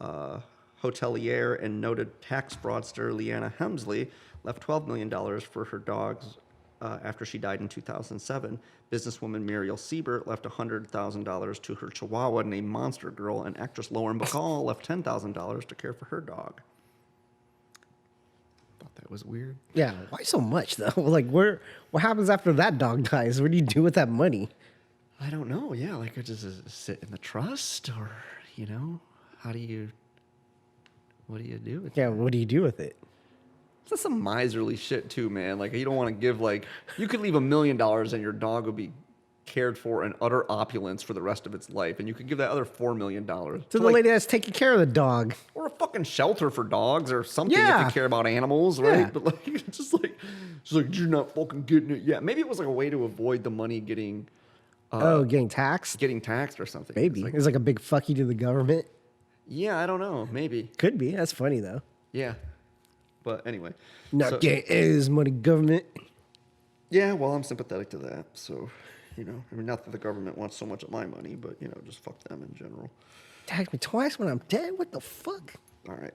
B: Hotelier and noted tax fraudster Leanna Hemsley left $12 million for her dogs after she died in 2007. Businesswoman Muriel Siebert left $100,000 to her chihuahua named Monster Girl, and actress Lauren Bacall left $10,000 to care for her dog. Thought that was weird.
A: Yeah, why so much though? Like, what happens after that dog dies? What do you do with that money?
B: I don't know. Yeah, like it just sit in the trust, or what do you do with it?
A: Yeah, what do you do with it?
B: That's some miserly shit too, man. Like you don't want to give you could leave $1 million and your dog would be cared for in utter opulence for the rest of its life, and you could give that other $4 million to
A: the lady that's taking care of the dog,
B: or a fucking shelter for dogs, or something if you care about animals, right?
A: Yeah.
B: But it's just like you're not fucking getting it yet. Maybe it was like a way to avoid the money getting
A: getting taxed,
B: or something.
A: Maybe it's like a big fuck you to the government.
B: Yeah, I don't know. Maybe
A: could be. That's funny though.
B: Yeah, but anyway,
A: not getting this money, government.
B: Yeah, well, I'm sympathetic to that. So. Not that the government wants so much of my money, but, just fuck them in general.
A: Tax me twice when I'm dead? What the fuck?
B: All right.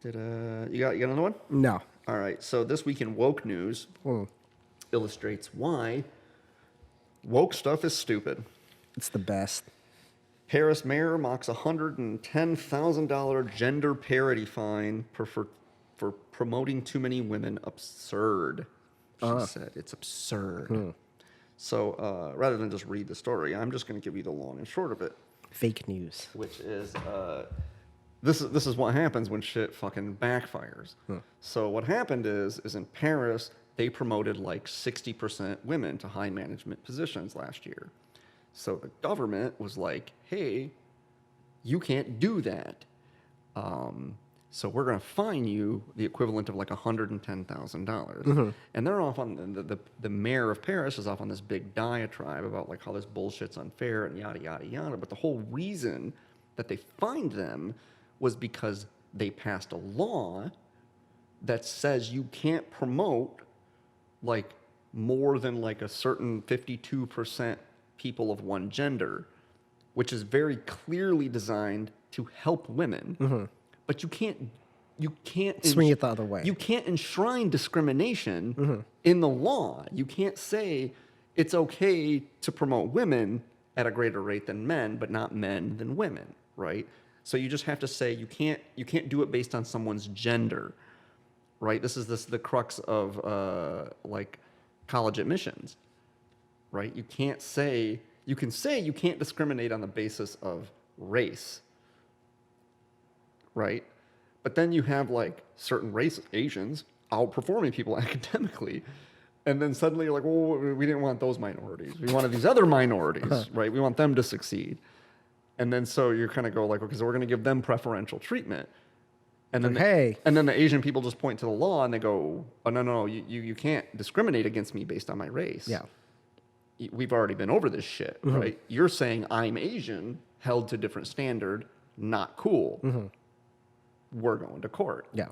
B: You got another one?
A: No.
B: All right. So this week in woke news illustrates why woke stuff is stupid.
A: It's the best.
B: Paris mayor mocks $110,000 gender parity fine for promoting too many women. Absurd, she said. It's absurd. So rather than just read the story, I'm just going to give you the long and short of it.
A: Fake news.
B: Which is, this is what happens when shit fucking backfires. So what happened is in Paris, they promoted 60% women to high management positions last year. So the government was like, hey, you can't do that. So we're going to fine you the equivalent of $110,000. And they're off on the mayor of Paris is off on this big diatribe about how this bullshit's unfair and yada, yada, yada. But the whole reason that they fined them was because they passed a law that says you can't promote more than a certain 52% people of one gender, which is very clearly designed to help women. But you can't
A: swing it the other way.
B: You can't enshrine discrimination in the law. You can't say it's okay to promote women at a greater rate than men, but not men than women, right? So you just have to say you can't do it based on someone's gender, right? This is the crux of college admissions, right? You can say you can't discriminate on the basis of race. Right? But then you have certain race Asians outperforming people academically. And then suddenly you're like, well, we didn't want those minorities. We wanted these other minorities, right? We want them to succeed. And then so you kind of go okay, so we're going to give them preferential treatment. And then,
A: Hey.
B: and then the Asian people just point to the law and they go, oh, no, you can't discriminate against me based on my race.
A: Yeah.
B: We've already been over this shit,
A: Mm-hmm.
B: right? You're saying I'm Asian, held to different standard, not cool.
A: Mm-hmm.
B: We're going to court.
A: Yeah.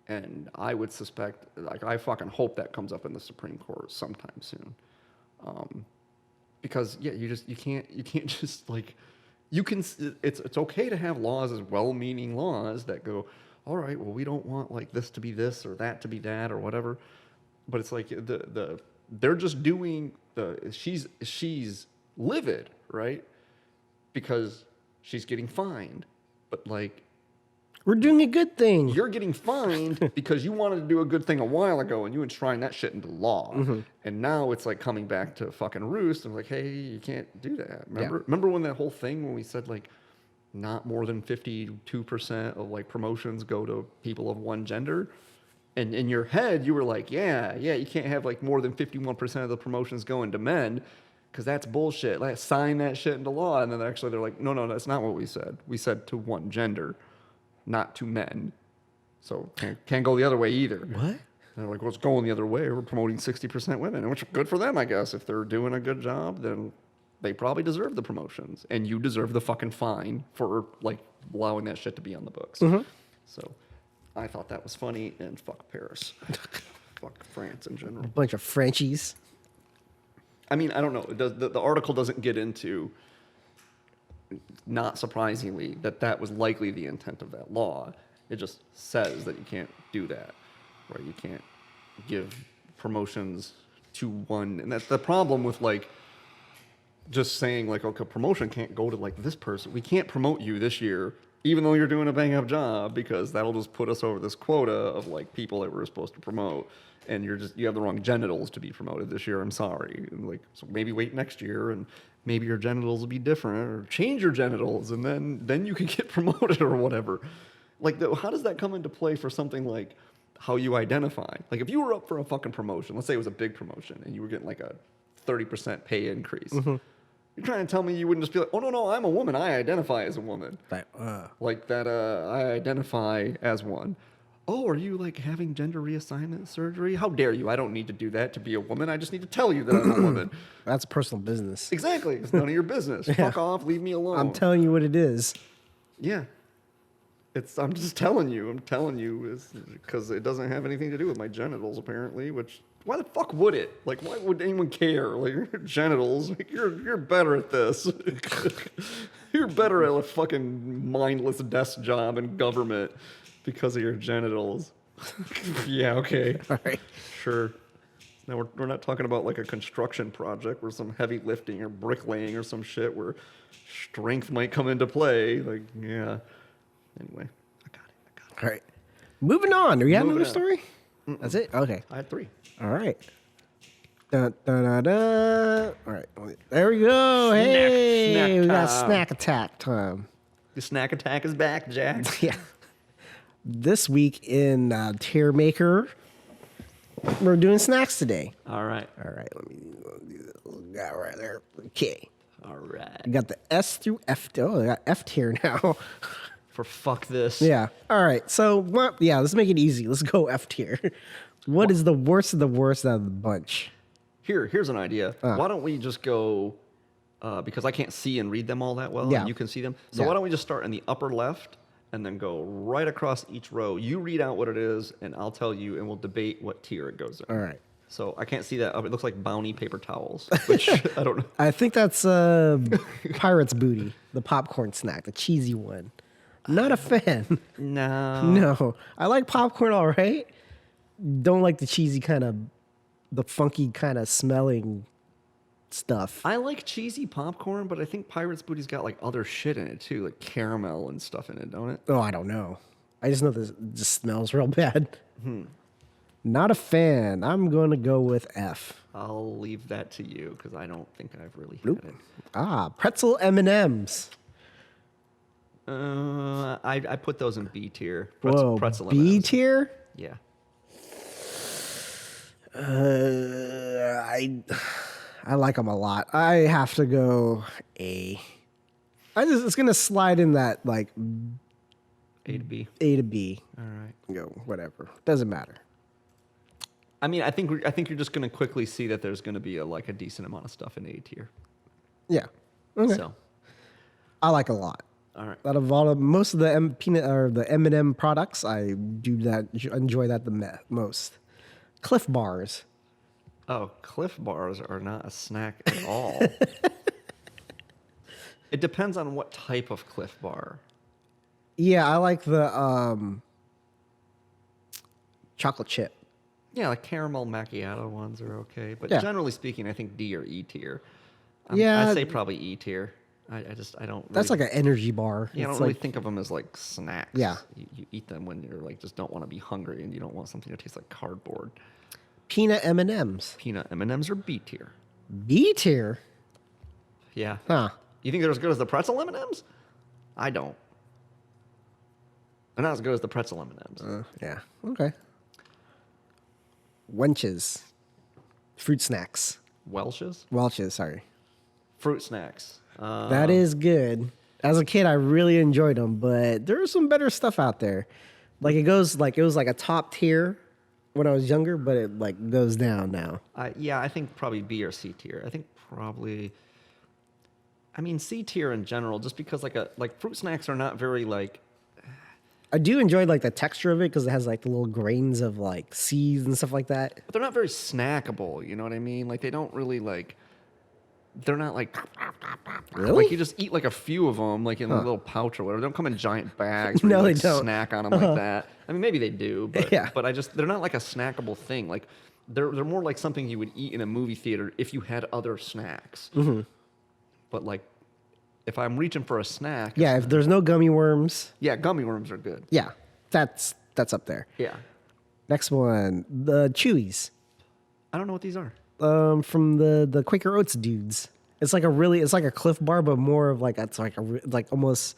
B: And I would suspect, like, I fucking hope that comes up in the Supreme Court sometime soon. Because yeah, you can't just like, you can, it's okay to have laws as well-meaning laws that go, all right, well, we don't want like this to be this or that to be that or whatever. But it's like they're just doing she's livid, right? Because she's getting fined. But like,
A: We're doing a good thing.
B: you're getting fined because you wanted to do a good thing a while ago and you enshrined that shit into law. And now it's like coming back to fucking roost and like, hey, you can't do that. Remember when that whole thing when we said like not more than 52% of like promotions go to people of one gender? And in your head, you were like, yeah, you can't have like more than 51% of the promotions going to men because that's bullshit. Like, sign that shit into law. And then actually they're like, no, that's not what we said. We said to one gender, not to men. So can't go the other way either.
A: What?
B: And they're like, well, it's going the other way. We're promoting 60% women, which is good for them, I guess. If they're doing a good job, then they probably deserve the promotions. And you deserve the fucking fine for like allowing that shit to be on the books. So I thought that was funny, and fuck Paris. Fuck France in general.
A: A bunch of Frenchies.
B: I mean, I don't know. The article doesn't get into, not surprisingly, that was likely the intent of that law. It just says that you can't do that, right? You can't give promotions to one. And that's the problem with, like, just saying, like, okay, promotion can't go to, like, this person. We can't promote you this year, even though you're doing a bang-up job, because that'll just put us over this quota of, like, people that we're supposed to promote. And you have the wrong genitals to be promoted this year. I'm sorry. And like, so maybe wait next year, and maybe your genitals will be different, or change your genitals, and then you can get promoted or whatever. Like, how does that come into play for something like how you identify? Like, if you were up for a fucking promotion, let's say it was a big promotion, and you were getting like a 30% pay increase. You're trying to tell me you wouldn't just be like, oh no, I'm a woman. I identify as a woman. Like that. I identify as one. Oh, are you like having gender reassignment surgery? How dare you? I don't need to do that to be a woman. I just need to tell you that I'm a woman.
A: That's personal business.
B: Exactly. It's none of your business. Fuck off. Leave me alone.
A: I'm telling you what it is.
B: Yeah. I'm just telling you. I'm telling you because it doesn't have anything to do with my genitals, apparently, which, why the fuck would it? Like, why would anyone care? Like, your genitals, like, you're better at this. You're better at a fucking mindless desk job in government because of your genitals. Yeah, okay.
A: All right.
B: Sure. Now we're not talking about like a construction project where some heavy lifting or bricklaying or some shit where strength might come into play. Like, yeah. Anyway, I got it.
A: All right. Moving on. Do you have
B: Moving
A: another story? That's it? Okay.
B: I had 3.
A: All right. Dun, dun, dun, dun. All right. There we go. Hey,
B: snack
A: we got
B: time.
A: snack attack time.
B: The snack attack is back, Jack.
A: Yeah. This week in Tier Maker, we're doing snacks today.
B: All right.
A: All right. Let me do this little guy right there. Okay.
B: All right.
A: I got the S through F. Oh, I got F tier now.
B: For fuck this.
A: Yeah. All right. So, let's make it easy. Let's go F tier. What is the worst of the worst out of the bunch?
B: Here's an idea. Why don't we just go, because I can't see and read them all that well,
A: Yeah.
B: and you can see them. So
A: Yeah.
B: why don't we just start in the upper left and then go right across each row. You read out what it is, and I'll tell you, and we'll debate what tier it goes in.
A: All right.
B: So I can't see that. It looks like Bounty paper towels, which I don't know.
A: I think that's Pirate's Booty, the popcorn snack, the cheesy one. Not a fan.
B: No.
A: No. I like popcorn all right. Don't like the cheesy kind of, the funky kind of smelling stuff.
B: I like cheesy popcorn, but I think Pirate's Booty's got like other shit in it too, like caramel and stuff in it, don't it?
A: Oh, I don't know. I just know this just smells real bad. Not a fan. I'm going to go with F.
B: I'll leave that to you because I don't think I've really
A: Nope.
B: had it.
A: Pretzel M&Ms.
B: I put those in B tier.
A: Whoa,
B: Pretzel
A: B
B: M&Ms.
A: tier?
B: Yeah.
A: I like them a lot. I have to go A. It's going to slide in that like
B: A to B.
A: A to B.
B: All right.
A: Go whatever. Doesn't matter.
B: I mean, I think you're just gonna quickly see that there's gonna be a decent amount of stuff in A tier.
A: Yeah. Okay.
B: So,
A: I like a lot.
B: all right.
A: Out of most of the peanut or the M&M products, I do that enjoy that the most. Cliff Bars.
B: Oh, Cliff Bars are not a snack at all. It depends on what type of Cliff Bar.
A: Yeah, I like the chocolate chip.
B: Yeah, like caramel macchiato ones are okay, but
A: Yeah.
B: generally speaking, I think D or E tier.
A: Yeah.
B: I'd say probably E tier. I don't.
A: That's
B: really,
A: like an energy bar.
B: Yeah, I don't
A: It's
B: really
A: like,
B: think of them as like snacks.
A: Yeah.
B: You eat them when you're like just don't want to be hungry and you don't want something that tastes like cardboard.
A: peanut M&Ms.
B: Peanut M&Ms are B tier.
A: B tier.
B: Yeah.
A: Huh.
B: You think they're as good as the pretzel M&Ms? I don't. They're not as good as the pretzel M&Ms.
A: Yeah. Okay. Wenches. Fruit snacks.
B: Welch's?
A: Welch's, sorry.
B: Fruit snacks.
A: That is good. As a kid, I really enjoyed them, but there's some better stuff out there. Like it was like a top tier when I was younger, but it like goes down now.
B: Yeah, I think probably B or C tier. I think probably. I mean C tier in general, just because like fruit snacks are not very like.
A: I do enjoy like the texture of it because it has like the little grains of like seeds and stuff like that.
B: But they're not very snackable. You know what I mean? Like they don't really like. They're not like.
A: Really?
B: Like you just eat like a few of them, like in a little pouch or whatever. They don't come in giant bags. Where
A: No,
B: you,
A: they
B: like,
A: don't.
B: snack on them like that. I mean, maybe they do, but
A: Yeah.
B: but they're not like a snackable thing. Like they're more like something you would eat in a movie theater if you had other snacks. Mm-hmm. But like, if I'm reaching for a snack,
A: Yeah, if there's no gummy worms,
B: yeah, gummy worms are good.
A: yeah, that's up there.
B: Yeah,
A: Next one, the Chewies,
B: I don't know what these are.
A: from the Quaker Oats dudes. It's like a Cliff Bar, but more of like like almost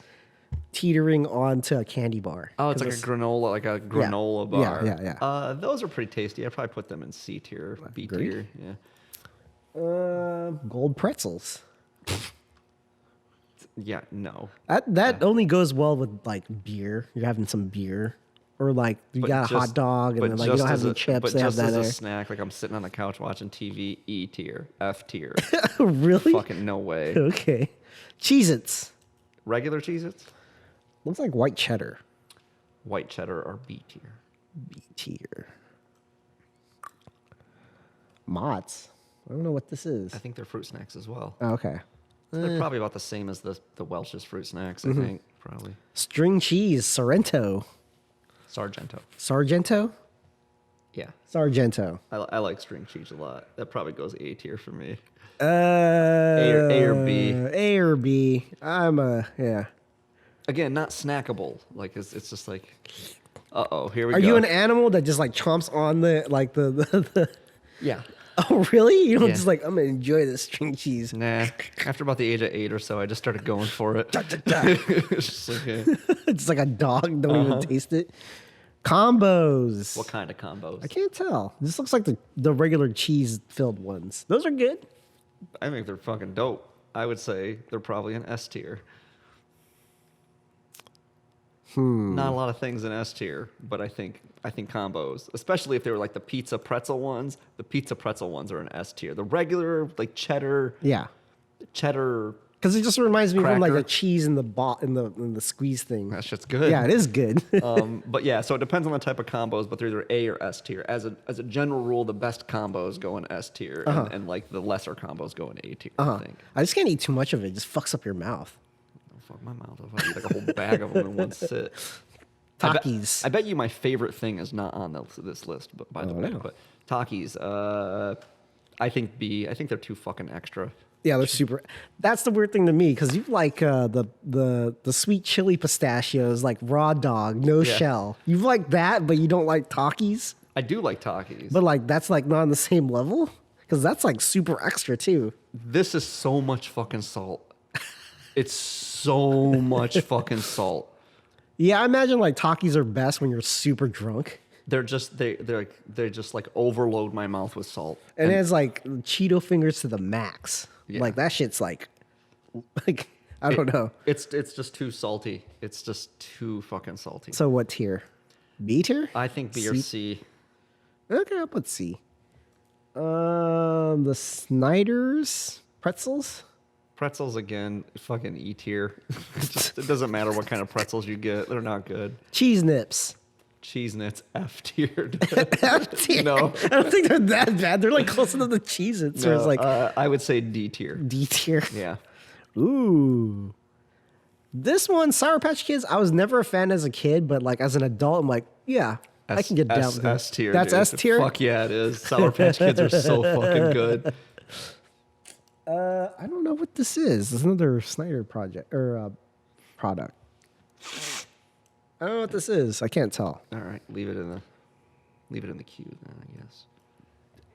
A: teetering onto a candy bar.
B: Oh, it's like a granola bar.
A: Yeah.
B: Those are pretty tasty. I'd probably put them in C tier, B tier. Yeah.
A: Gold pretzels.
B: Yeah, no.
A: That only goes well with like beer. You're having some beer, or like you
B: But
A: got a
B: just-
A: hot dog, and
B: but
A: then like you
B: just
A: don't have
B: as
A: any
B: a-
A: chips.
B: But
A: They have
B: just
A: that
B: as a
A: there.
B: snack, like I'm sitting on the couch watching TV, E tier, F tier.
A: Really?
B: Fucking no way.
A: Okay. Cheez-Its.
B: Regular Cheez-Its?
A: Looks like white cheddar.
B: White cheddar or B tier.
A: B tier. Mott's. I don't know what this is.
B: I think they're fruit snacks as well.
A: Oh, okay.
B: They're probably about the same as the Welch's fruit snacks, I think. Probably.
A: String cheese. Sorrento.
B: Sargento.
A: Sargento?
B: Yeah.
A: Sargento.
B: I like string cheese a lot. That probably goes A tier for me.
A: A
B: or B.
A: A or B. Yeah.
B: Again, not snackable. Like it's just like, here we
A: Are
B: go.
A: you an animal that just like chomps on the
B: Yeah.
A: Oh, really? You don't
B: Yeah.
A: just like, I'm going to enjoy this string cheese.
B: Nah. After about the age of 8 or so, I just started going for it. It's just like,
A: It's like a dog. Don't even taste it. Combos.
B: what kind of combos?
A: I can't tell. This looks like the regular cheese-filled ones. Those are good.
B: I think they're fucking dope. I would say they're probably an S tier. Not a lot of things in S tier, but I think combos, especially if they were like the pizza pretzel ones. The pizza pretzel ones are an S tier. The regular like cheddar,
A: Yeah. Because it just reminds me of like
B: Cracker.
A: the cheese in the squeeze thing.
B: that shit's good.
A: Yeah, it is good.
B: But yeah, so it depends on the type of combos, but they're either A or S tier. As a general rule, the best combos go in S tier, and like the lesser combos go in A tier. I think.
A: I just can't eat too much of it. It just fucks up your mouth.
B: Fuck my mouth. If I eat like a whole bag of them in one sit.
A: Takis.
B: I bet you my favorite thing is not on this list, but by the way,
A: no.
B: but Takis, I think B. I think they're too fucking extra.
A: Yeah, they're super. That's the weird thing to me because you like the sweet chili pistachios, like raw dog, no
B: Yeah.
A: shell. You like that, but you don't like Takis.
B: I do like Takis.
A: But like that's like not on the same level because that's like super extra too.
B: This is so much fucking salt. It's so much fucking salt.
A: Yeah, I imagine like Takis are best when you're super drunk,
B: They're just they just like overload my mouth with salt.
A: and it's like Cheeto fingers to the max.
B: Yeah.
A: Like that shit's like I don't know.
B: It's just too salty. It's just too fucking salty.
A: So what tier? B tier?
B: I think B or C.
A: Okay, I'll put C. The Snyder's pretzels.
B: Pretzels again, fucking E tier. It doesn't matter what kind of pretzels you get; they're not good.
A: Cheese nips.
B: Cheese Nits F tier.
A: F tier.
B: No.
A: I don't think they're that bad. They're like close enough to Cheez Its.
B: No,
A: It's like
B: I would say D tier.
A: D tier.
B: Yeah.
A: Ooh. This one, Sour Patch Kids, I was never a fan as a kid, but like as an adult, I'm like, yeah, I can get down with that.
B: S tier.
A: That's
B: dude.
A: S tier?
B: Fuck yeah, it is. Sour Patch Kids are so fucking good.
A: I don't know what this is. It's another Snyder project or product. I don't know what this is. I can't tell.
B: All right, leave it in the queue then, I guess.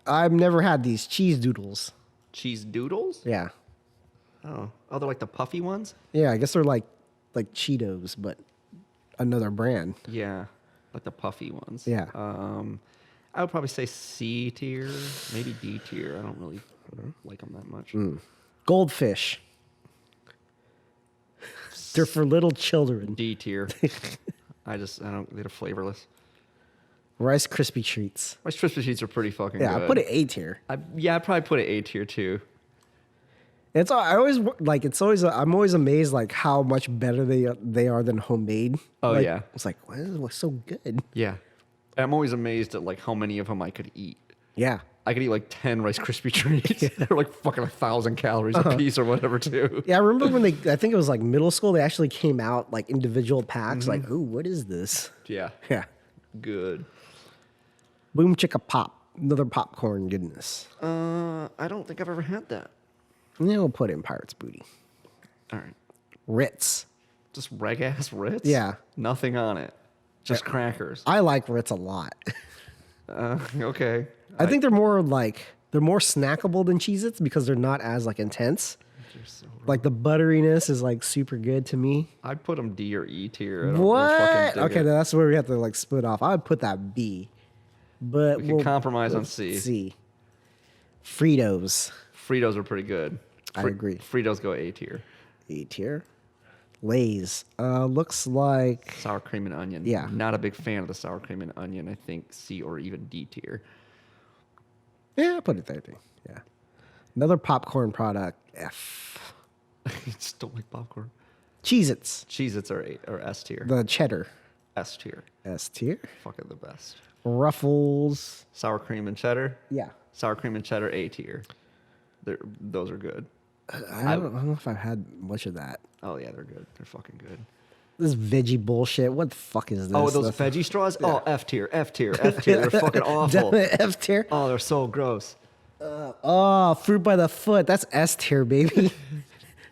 A: I've never had these cheese doodles.
B: Cheese doodles?
A: Yeah.
B: Oh, they're like the puffy ones?
A: Yeah, I guess they're like Cheetos, but another brand.
B: Yeah, like the puffy ones.
A: Yeah.
B: I would probably say C tier, maybe D tier. I don't really like them that much.
A: Goldfish. They're for little children.
B: D tier. They're flavorless.
A: Rice Krispie treats.
B: Rice Krispie treats are pretty fucking
A: Yeah,
B: good.
A: I put it A tier.
B: I'd probably put it A tier too.
A: I'm always amazed like how much better they are than homemade.
B: Oh,
A: Like,
B: yeah.
A: It's like, what's so good?
B: Yeah. I'm always amazed at like how many of them I could eat.
A: Yeah.
B: I could eat like 10 Rice Krispie treats. They're like fucking 1,000 calories a piece or whatever too.
A: Yeah, I remember when I think it was like middle school, they actually came out like individual packs. Like, ooh, what is this?
B: Yeah.
A: Yeah.
B: Good.
A: Boom Chicka Pop. Another popcorn goodness.
B: I don't think I've ever had that.
A: And then we'll put in Pirate's Booty.
B: All right.
A: Ritz.
B: Just reg ass Ritz?
A: Yeah.
B: Nothing on it. Just crackers.
A: I like Ritz a lot.
B: Okay.
A: I think they're more snackable than Cheez-Its because they're not as like intense. Like the butteriness is like super good to me.
B: I'd put them D or E tier. I don't
A: What?
B: fucking dig
A: Okay,
B: it.
A: then that's where we have to like split off. I would put that B. But
B: We can compromise on C.
A: C. Fritos.
B: Fritos are pretty good.
A: I agree.
B: Fritos go A tier.
A: A tier. Lay's. Looks like
B: Sour cream and onion.
A: Yeah.
B: Not a big fan of the sour cream and onion. I think C or even D tier.
A: yeah, I'll put it there. Yeah. Another popcorn product. F.
B: I just don't like popcorn.
A: Cheez-Its.
B: Cheez-Its are S tier.
A: The cheddar.
B: S tier.
A: S tier.
B: Fucking the best.
A: Ruffles.
B: Sour cream and cheddar.
A: Yeah.
B: Sour cream and cheddar A tier. Those are good.
A: I don't know if I've had much of that.
B: Oh yeah, they're good. They're fucking good.
A: This veggie bullshit. What the fuck is this?
B: Oh, those veggie straws? Yeah. Oh, F tier, F tier, F tier. They're fucking awful.
A: Definitely F tier.
B: Oh, they're so gross.
A: Oh, fruit by the foot. That's S tier, baby.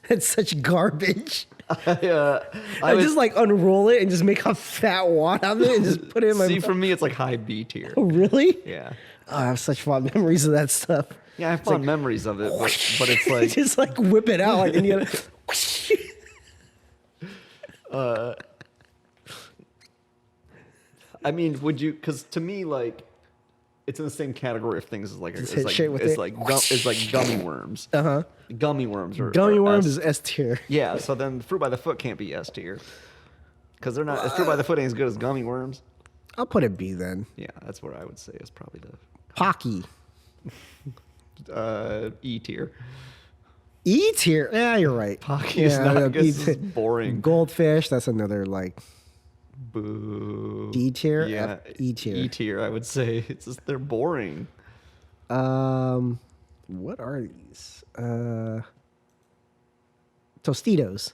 A: It's such garbage. I just like unroll it and just make a fat wad of it and just put it in my
B: See, for me, it's like high B tier.
A: Oh, really?
B: Yeah.
A: Oh, I have such fond memories of that stuff.
B: Yeah, I have fond memories of it, but it's like
A: just like whip it out like and you
B: I mean, would you? Because to me, like, it's in the same category of things as like
A: Just hit shit with it.
B: it's like gummy worms. Gummy worms are
A: Gummy worms
B: S.
A: is S tier.
B: Yeah, so then fruit by the foot can't be S tier because they're not. Fruit by the foot ain't as good as gummy worms.
A: I'll put it B then.
B: Yeah, that's what I would say is probably
A: Pocky.
B: the E tier.
A: E tier. Yeah, you're right.
B: Pocky is not. I guess it's boring.
A: Goldfish. That's another like
B: Boo.
A: D tier.
B: Yeah,
A: E tier.
B: E tier. I would say it's just they're boring.
A: What are these? Tostitos.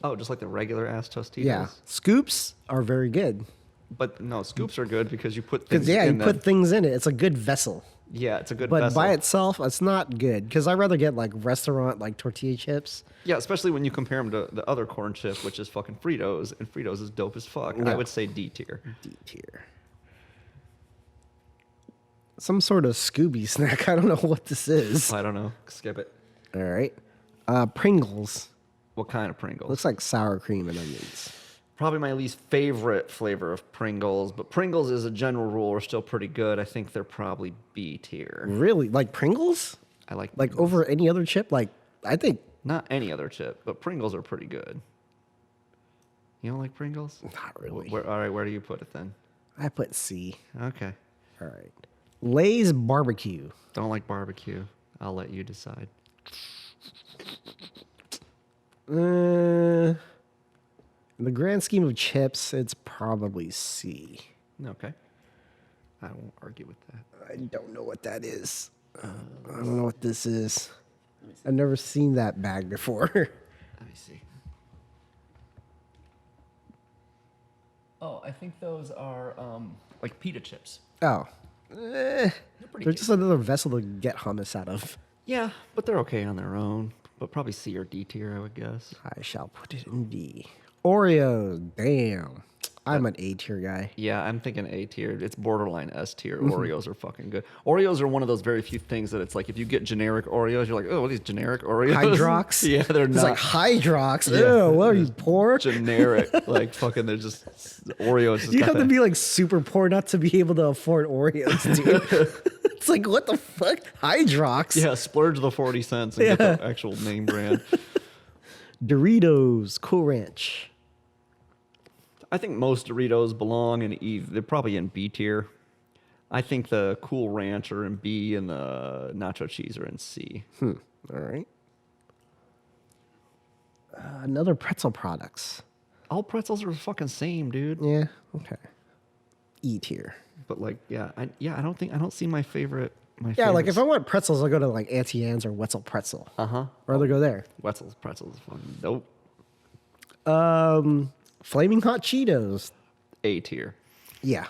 B: Oh, just like the regular ass Tostitos.
A: Yeah. Scoops are very good.
B: But no, scoops are good because you put things.
A: Because yeah, you
B: in them.
A: put things in it. It's a good vessel.
B: Yeah, it's a good
A: But
B: vessel.
A: by itself, it's not good. Because I'd rather get like restaurant like tortilla chips.
B: Yeah, especially when you compare them to the other corn chip, which is fucking Fritos, and Fritos is dope as fuck.
A: Yeah.
B: I would say D tier.
A: D tier. Some sort of Scooby snack. I don't know what this is.
B: I don't know. Skip it.
A: All right. Pringles.
B: What kind of Pringles?
A: Looks like sour cream and onions.
B: Probably my least favorite flavor of Pringles, but Pringles as a general rule are still pretty good. I think they're probably B tier.
A: Really? Like Pringles?
B: I like
A: Like over any other chip? Like I think
B: Not any other chip, but Pringles are pretty good. You don't like Pringles?
A: Not really.
B: All right, where do you put it then?
A: I put C.
B: Okay.
A: All right. Lay's barbecue.
B: Don't like barbecue. I'll let you decide.
A: In the grand scheme of chips, it's probably C.
B: Okay. I won't argue with that.
A: I don't know what that is. I don't know what this is. I've never seen that bag before.
B: Let me see. Oh, I think those are like pita chips.
A: Oh.
B: They're
A: They're just another vessel to get hummus out of.
B: Yeah, but they're okay on their own. But probably C or D tier, I would guess.
A: I shall put it in D. Oreos. Damn. I'm an A tier guy.
B: Yeah, I'm thinking A tier. It's borderline S tier. Oreos are fucking good. Oreos are one of those very few things that it's like if you get generic Oreos, you're like, oh, what are these generic Oreos?
A: Hydrox?
B: Yeah, they're
A: It's
B: not.
A: like Hydrox.
B: Yeah.
A: Ew, what are you, poor?
B: Generic. Like fucking, they're just Oreos. Just
A: You
B: got
A: have to
B: that-
A: be like super poor not to be able to afford Oreos, dude. It's like, what the fuck? Hydrox?
B: Yeah, splurge the 40 cents and get the actual name brand.
A: Doritos, Cool Ranch.
B: I think most Doritos belong in E. They're probably in B tier. I think the Cool Ranch are in B and the nacho cheese are in C.
A: All right. Another pretzel products.
B: All pretzels are the fucking same, dude.
A: Yeah. Okay. E tier.
B: But like, I don't see my favorite.
A: Yeah, like if I want pretzels, I'll go to like Auntie Anne's or Wetzel Pretzel.
B: Uh-huh.
A: Or I'll go there.
B: Wetzel's pretzels, fucking dope.
A: Flaming Hot Cheetos.
B: A tier.
A: Yeah.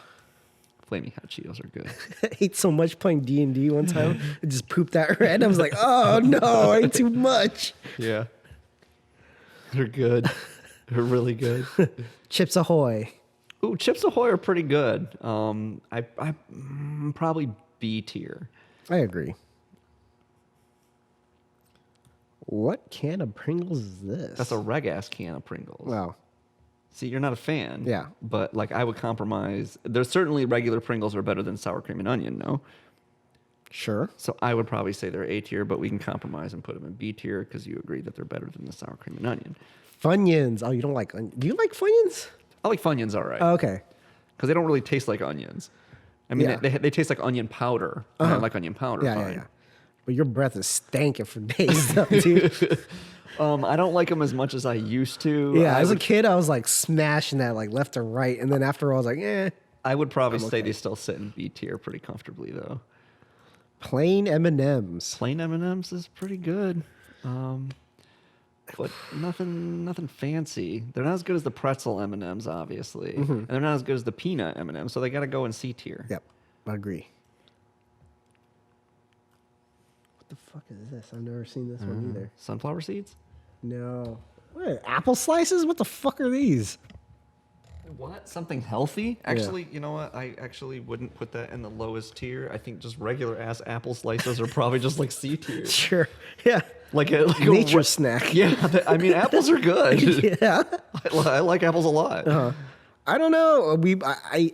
B: Flaming Hot Cheetos are good.
A: I ate so much playing D&D one time. I just pooped that red. I was like, oh no, I ate too much.
B: Yeah. They're good. They're really good.
A: Chips Ahoy.
B: Ooh, Chips Ahoy are pretty good. I probably B tier.
A: I agree. What can of Pringles is this?
B: That's a reg ass can of Pringles.
A: Wow.
B: See, you're not a fan.
A: Yeah.
B: But like, I would compromise. There's certainly regular Pringles are better than sour cream and onion, no?
A: Sure.
B: So I would probably say they're A tier, but we can compromise and put them in B tier because you agree that they're better than the sour cream and onion.
A: Funyuns. Oh, you don't like onion? Do you like Funyuns?
B: I like Funyuns, all right.
A: Oh, okay.
B: Because they don't really taste like onions. I mean,
A: Yeah.
B: they taste like onion powder. I like onion powder.
A: Yeah,
B: fine.
A: yeah, yeah. But your breath is stanking for days, though, dude.
B: I don't like them as much as I used to.
A: Yeah, as a kid, I was like smashing that like left or right, and then after I was like, eh.
B: I would probably say they still sit in B tier pretty comfortably, though.
A: Plain M&Ms.
B: Plain M&Ms is pretty good, but nothing fancy. They're not as good as the pretzel M&Ms, obviously, and they're not as good as the peanut M&Ms. So they got to go in C tier.
A: Yep, I agree. What the fuck is this? I've never seen this one either.
B: Sunflower seeds.
A: No. What? Apple slices? What the fuck are these?
B: What? Something healthy? Actually, you know what? I actually wouldn't put that in the lowest tier. I think just regular ass apple slices are probably just like C tier.
A: Sure. Yeah.
B: Like a
A: Nature snack.
B: Yeah, I mean apples are good.
A: Yeah.
B: I like apples a lot.
A: I don't know. I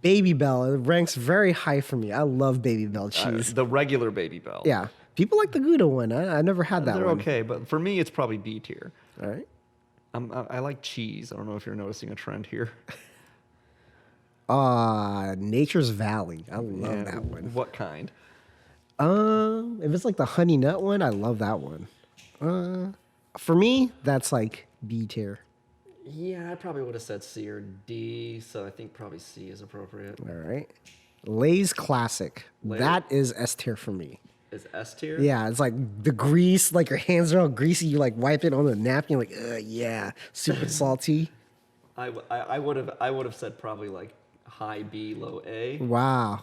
A: Baby Bell, it ranks very high for me. I love Baby Bell cheese.
B: The regular Baby Bell.
A: Yeah. People like the Gouda one. I never had that
B: They're
A: one.
B: okay, but for me, it's probably B tier.
A: All right.
B: I like cheese. I don't know if you're noticing a trend here.
A: Nature's Valley. I love that one.
B: What kind?
A: If it's like the honey nut one, I love that one. For me, that's like B tier.
B: Yeah, I probably would have said C or D, so I think probably C is appropriate.
A: All right. Lay's Classic.
B: Lay's?
A: That is S tier for me.
B: Is S tier?
A: Yeah, it's like the grease, like your hands are all greasy. You like wipe it on the napkin, like, yeah, super salty.
B: I would have said probably like high B, low A.
A: Wow.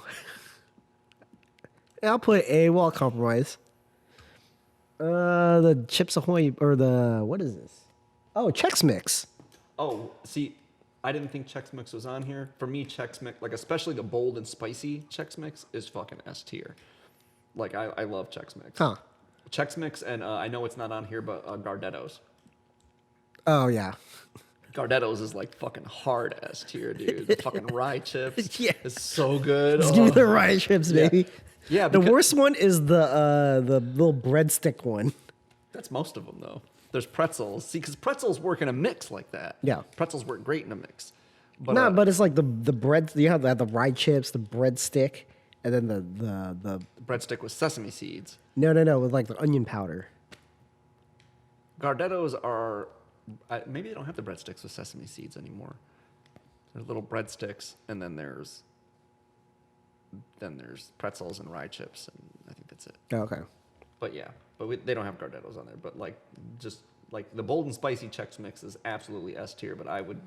A: I'll put A. Well, I'll compromise. The Chips Ahoy or the what is this? Oh, Chex Mix.
B: Oh, see, I didn't think Chex Mix was on here. For me, Chex Mix, like especially the bold and spicy Chex Mix, is fucking S tier. Like I love Chex Mix.
A: Huh.
B: Chex Mix, and I know it's not on here, but Gardettos.
A: Oh yeah.
B: Gardettos is like fucking hard S tier, dude. The fucking rye chips.
A: Yeah.
B: It's so good.
A: Just give me the rye chips, baby.
B: Yeah,
A: The
B: because-
A: worst one is the little breadstick one.
B: That's most of them, though. There's pretzels. See, because pretzels work in a mix like that.
A: Yeah.
B: Pretzels work great in a mix. But,
A: No, but it's like the bread. You have the rye chips, the breadstick, and then the
B: breadstick with sesame seeds.
A: no with like the onion powder.
B: Gardettos are maybe they don't have the breadsticks with sesame seeds anymore. There's little breadsticks, and then there's pretzels and rye chips, and I think that's it.
A: Oh, okay.
B: But yeah, they don't have Gardettos on there. But just like the bold and spicy Chex Mix is absolutely S tier, but I would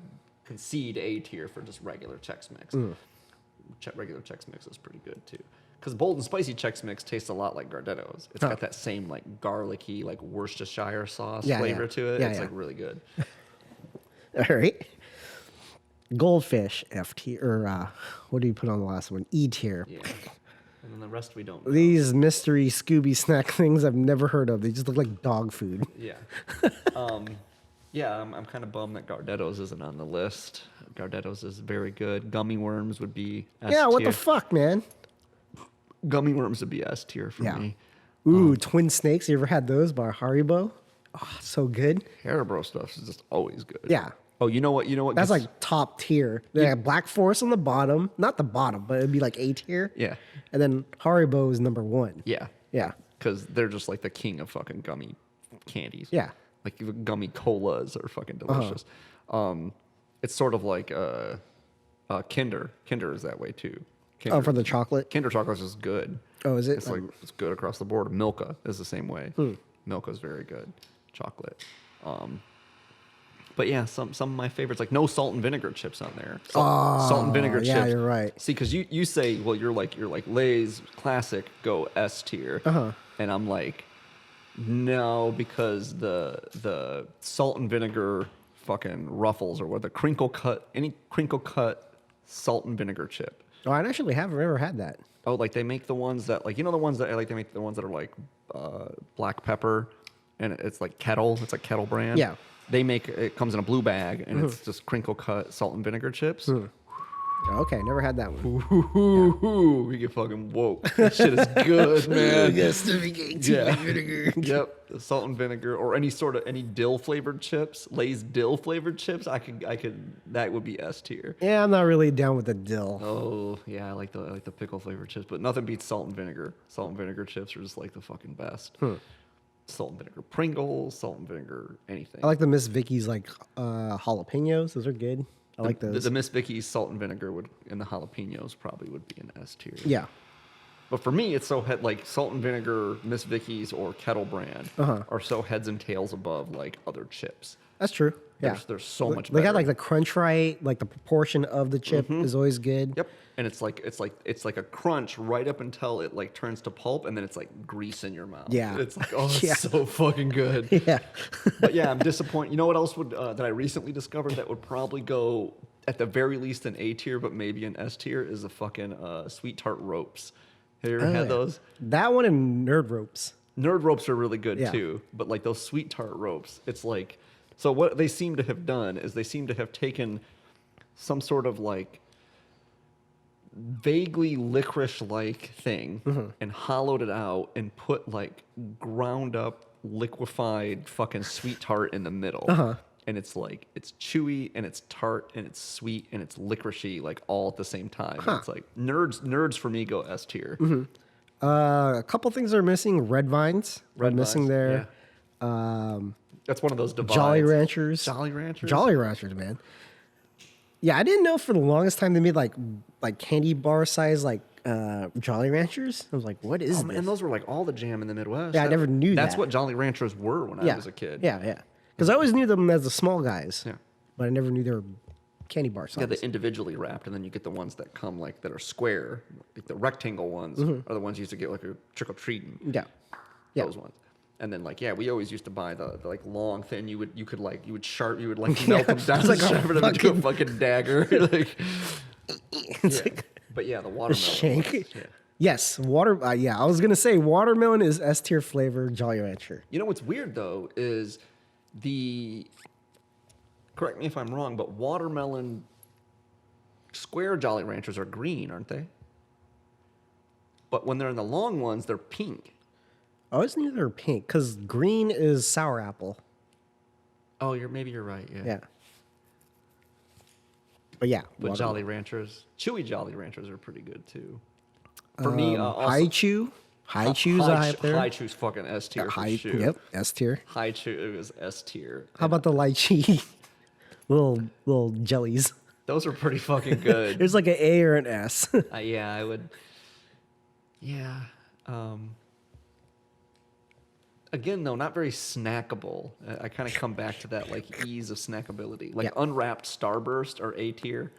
B: concede A tier for just regular Chex Mix. Regular Chex Mix is pretty good too. Because bold and spicy Chex Mix tastes a lot like Gardettos. It's got that same like garlicky, like Worcestershire sauce flavor to it. It's like really good.
A: All right. Goldfish, F tier. Or what do you put on the last one? E tier.
B: Yeah. And then the rest we don't know.
A: These mystery Scooby snack things I've never heard of. They just look like dog food.
B: Yeah. I'm kind of bummed that Gardettos isn't on the list. Gardettos is very good. Gummy worms would be S tier.
A: Yeah, what the fuck, man?
B: Gummy worms would be S tier for me.
A: Ooh, twin snakes. You ever had those by Haribo? Oh, so good.
B: Haribo stuff is just always good.
A: Yeah.
B: Oh, you know what?
A: That's like top tier. They have Black Forest on the bottom. Not the bottom, but it'd be like A tier.
B: Yeah.
A: And then Haribo is number 1.
B: Yeah.
A: Yeah.
B: Because they're just like the king of fucking gummy candies.
A: Yeah.
B: Like even gummy colas are fucking delicious. It's sort of like Kinder. Kinder is that way too. Kinder,
A: Oh, for the chocolate?
B: Kinder chocolate is good.
A: Oh, is it?
B: It's like it's good across the board. Milka is the same way. Milka is very good. Chocolate. But yeah, some of my favorites, like no salt and vinegar chips on there. Salt and vinegar chips.
A: Yeah, you're right.
B: See, because you say, well, you're like Lay's classic go S tier, and I'm like, no, because the salt and vinegar fucking Ruffles or what any crinkle cut salt and vinegar chip.
A: Oh, I actually haven't ever had that.
B: Oh, like they make the ones that like the ones that they make the ones that are like black pepper, and it's like Kettle. It's like Kettle brand.
A: Yeah.
B: It comes in a blue bag, and it's just crinkle cut salt and vinegar chips.
A: Okay, never had that one.
B: Ooh, we get fucking woke. That shit is good, man.
A: Vinegar.
B: Yep, the salt and vinegar, or any dill flavored chips, Lay's dill flavored chips. I could. That would be S tier.
A: Yeah, I'm not really down with the dill.
B: Oh yeah, I like the pickle flavored chips, but nothing beats salt and vinegar. Salt and vinegar chips are just like the fucking best. Salt and vinegar Pringles, salt and vinegar anything.
A: I like the Miss Vicky's like jalapenos. Those are good. I like those.
B: The Miss Vicky's salt and vinegar and the jalapenos probably would be an S tier.
A: Yeah.
B: But for me, it's so like salt and vinegar, Miss Vicky's or Kettle brand are so heads and tails above like other chips.
A: That's true. Yeah.
B: There's so much
A: They
B: better.
A: got like the crunch right, like the proportion of the chip is always good.
B: Yep. And it's like a crunch right up until it like turns to pulp, and then it's like grease in your mouth.
A: Yeah.
B: It's like, oh, it's
A: Yeah.
B: so fucking good.
A: Yeah.
B: But yeah, I'm disappointed. You know what else that I recently discovered that would probably go at the very least an A tier, but maybe an S tier is the fucking sweet tart ropes. Have you ever had those?
A: That one and Nerd Ropes.
B: Nerd ropes are really good
A: Yeah.
B: too, but like those sweet tart ropes, it's like, so what they seem to have done is they seem to have taken some sort of like vaguely licorice-like thing and hollowed it out and put like ground up liquefied fucking sweet tart in the middle. And it's like, it's chewy and it's tart and it's sweet and it's licoricey like all at the same time. And it's like nerds for me go S tier.
A: A couple things are missing. Red Vines.
B: Red
A: missing
B: Vines,
A: there.
B: yeah. That's one of those divides.
A: Jolly Ranchers.
B: Jolly Ranchers?
A: Jolly Ranchers, man. Yeah, I didn't know for the longest time they made like candy bar size like Jolly Ranchers. I was like, what is this?
B: And those were like all the jam in the Midwest.
A: Yeah, I never knew
B: That's
A: that.
B: what Jolly Ranchers were when I was a kid.
A: Yeah. Because I always knew them as the small guys.
B: Yeah.
A: But I never knew they were candy bar size.
B: Yeah, they're individually wrapped, and then you get the ones that come like that are square. Like the rectangle ones are the ones you used to get like a trick or treating.
A: Yeah.
B: Those ones. And then like we always used to buy the like long thin. You would melt them down
A: It's like a
B: sharpen them into a fucking dagger. Like,
A: It's like
B: but yeah, the
A: a
B: watermelon.
A: shank.
B: ones, yeah.
A: Yes, I was gonna say watermelon is S tier flavor Jolly Rancher.
B: You know what's weird though is correct me if I'm wrong, but watermelon square Jolly Ranchers are green, aren't they? But when they're in the long ones, they're pink.
A: Oh, it's neither pink because green is sour apple.
B: Oh, maybe you're right. Yeah.
A: Yeah. But yeah,
B: But
A: watermelon.
B: Jolly Ranchers, chewy Jolly Ranchers are pretty good too. For me, also
A: Haichu. Haichu's high up there.
B: Haichu's fucking S tier for sure.
A: Yep, S tier.
B: Haichu is S tier.
A: How about the lychee? little jellies.
B: Those are pretty fucking good.
A: There's like an A or an S.
B: Yeah, I would. Yeah. Again, though, not very snackable. I kind of come back to that like ease of snackability. Like
A: Yeah.
B: unwrapped Starburst are A tier.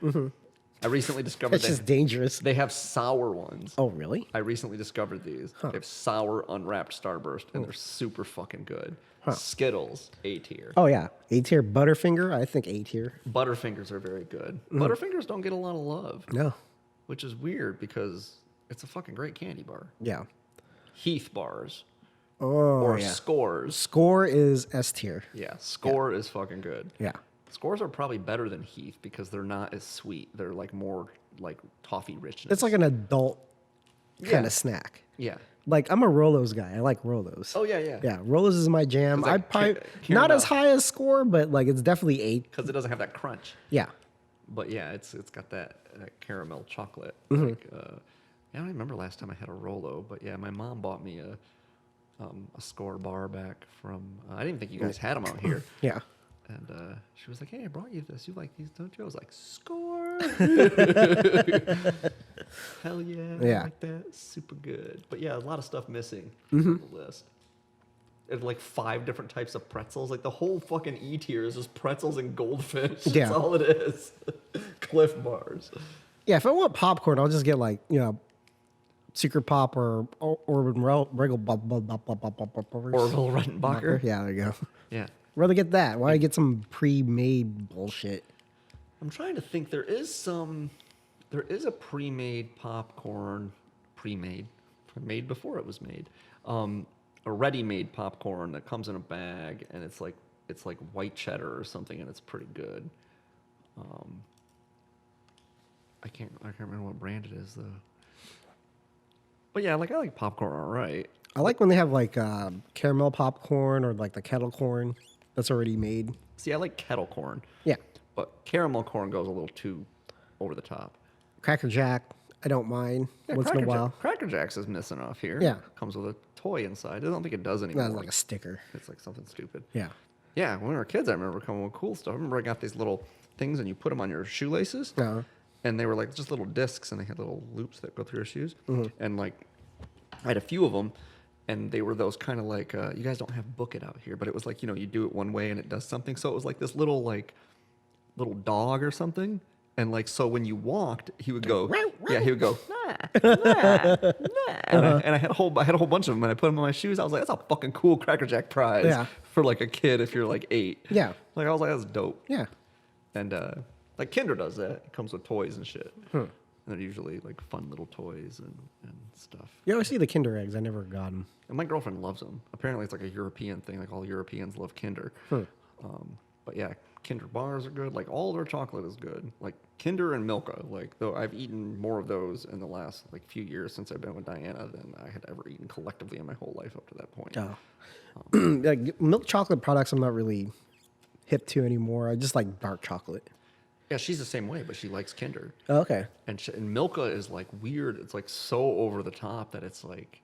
B: I recently discovered
A: That's just dangerous.
B: they have sour ones.
A: Oh, really?
B: I recently discovered these. They have sour unwrapped Starburst, and they're super fucking good. Skittles, A tier.
A: Oh, yeah. A tier. Butterfinger, I think A tier.
B: Butterfingers are very good. Butterfingers don't get a lot of love,
A: No.
B: which is weird because it's a fucking great candy bar.
A: Yeah.
B: Heath bars
A: Oh,
B: or
A: yeah.
B: Scores.
A: Score is S tier.
B: Yeah, Score is fucking good.
A: Yeah.
B: Scores are probably better than Heath because they're not as sweet. They're like more like toffee richness.
A: It's like an adult kind
B: Yeah.
A: of snack.
B: Yeah.
A: Like, I'm a Rolos guy. I like Rolos.
B: Oh yeah, yeah.
A: Yeah, Rolos is my jam.
B: 'Cause, like,
A: I'd probably
B: caramel.
A: not as high as Score, but like it's definitely 8.
B: Because it doesn't have that crunch.
A: Yeah.
B: But yeah, it's got that caramel chocolate.
A: Mm-hmm.
B: Like, I don't remember last time I had a Rolo, but yeah, my mom bought me a Score bar back from. I didn't think you guys had them out here.
A: Yeah.
B: And she was like, "Hey, I brought you this. You like these, don't you?" I was like, "Score." Hell yeah.
A: Yeah.
B: I like that. Super good. But yeah, a lot of stuff missing from the list. There's like 5 different types of pretzels. Like the whole fucking E tier is just pretzels and goldfish.
A: Yeah.
B: That's all it is. Cliff bars.
A: Yeah, if I want popcorn, I'll just get like, Secret Pop or Orville
B: Orville Redenbacher.
A: Yeah, there you go.
B: Yeah.
A: Rather get that. Why get some pre-made bullshit?
B: I'm trying to think. There is a pre-made popcorn, made before it was made. A ready-made popcorn that comes in a bag, and it's like white cheddar or something, and it's pretty good. I can't remember what brand it is though. But yeah, I like popcorn all right.
A: I like when they have like caramel popcorn or like the kettle corn that's already made.
B: See, I like kettle corn,
A: Yeah.
B: but caramel corn goes a little too over the top.
A: Cracker Jack, I don't mind once in a while.
B: Cracker Jacks is missing off here.
A: Yeah.
B: Comes with a toy inside. I don't think it does anymore.
A: That's like a sticker.
B: It's like something stupid.
A: Yeah.
B: Yeah, when we were kids, I remember coming with cool stuff. I remember I got these little things and you put them on your shoelaces.
A: Uh-huh.
B: And they were like just little discs and they had little loops that go through your shoes. And like, I had a few of them and they were those kind of like, you guys don't have Book It out here, but it was like, you do it one way and it does something. So it was like this little dog or something. And like, so when you walked, he would go, yeah, he would go, nah, nah, nah. And I had a whole bunch of them and I put them on my shoes. I was like, that's a fucking cool Cracker Jack prize
A: Yeah.
B: for like a kid if you're like 8.
A: Yeah.
B: Like I was like, that's dope.
A: Yeah.
B: And like Kinder does that. It comes with toys and shit. And they're usually like fun little toys and stuff.
A: You always see the Kinder eggs. I never got them.
B: And my girlfriend loves them. Apparently it's like a European thing. Like all Europeans love Kinder. But yeah, Kinder bars are good. Like all their chocolate is good. Like Kinder and Milka. Like though I've eaten more of those in the last like few years since I've been with Diana than I had ever eaten collectively in my whole life up to that point.
A: Oh. Like, milk chocolate products I'm not really hip to anymore. I just like dark chocolate.
B: Yeah, she's the same way, but she likes Kinder.
A: Oh, okay.
B: And Milka is like weird. It's like so over the top that it's like,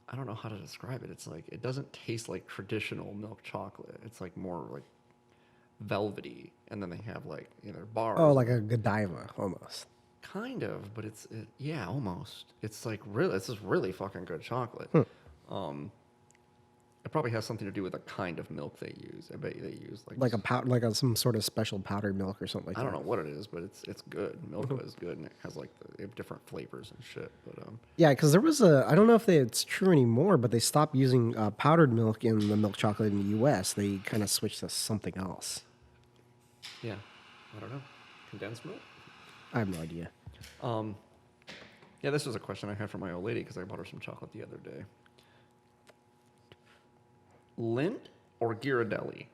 B: I don't know how to describe it. It's like, it doesn't taste like traditional milk chocolate. It's like more like velvety. And then they have like, bars.
A: Oh, like a Godiva almost.
B: Kind of, but yeah, almost. It's like really, it's just really fucking good chocolate. It probably has something to do with the kind of milk they use. I bet you they use
A: Like a powder, like some sort of special powdered milk or something like that.
B: I don't know what it is, but it's good. Milka is good, and it has like they have different flavors and shit. But
A: Yeah, because there was I don't know if it's true anymore, but they stopped using powdered milk in the milk chocolate in the U.S. They kind of switched to something else.
B: yeah, I don't know. Condensed milk.
A: I have no idea.
B: Yeah, this was a question I had from my old lady because I bought her some chocolate the other day. Lindt or Ghirardelli?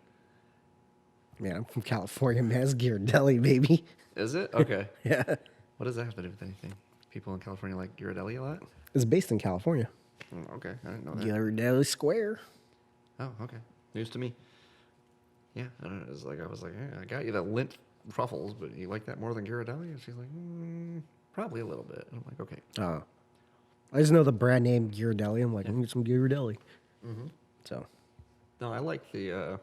A: Man, I'm from California, man. It's Ghirardelli, baby.
B: Is it? Okay.
A: Yeah.
B: What does that have to do with anything? People in California like Ghirardelli a lot?
A: It's based in California.
B: Okay, I didn't know that.
A: Ghirardelli Square.
B: Oh, okay. News to me. Yeah, I don't know. It's like I was like, yeah, I got you the lint truffles, but you like that more than Ghirardelli? And she's like, probably a little bit. And I'm like, okay.
A: Oh. I just know the brand name Ghirardelli. I'm like, I need some Ghirardelli. So.
B: No, I like the.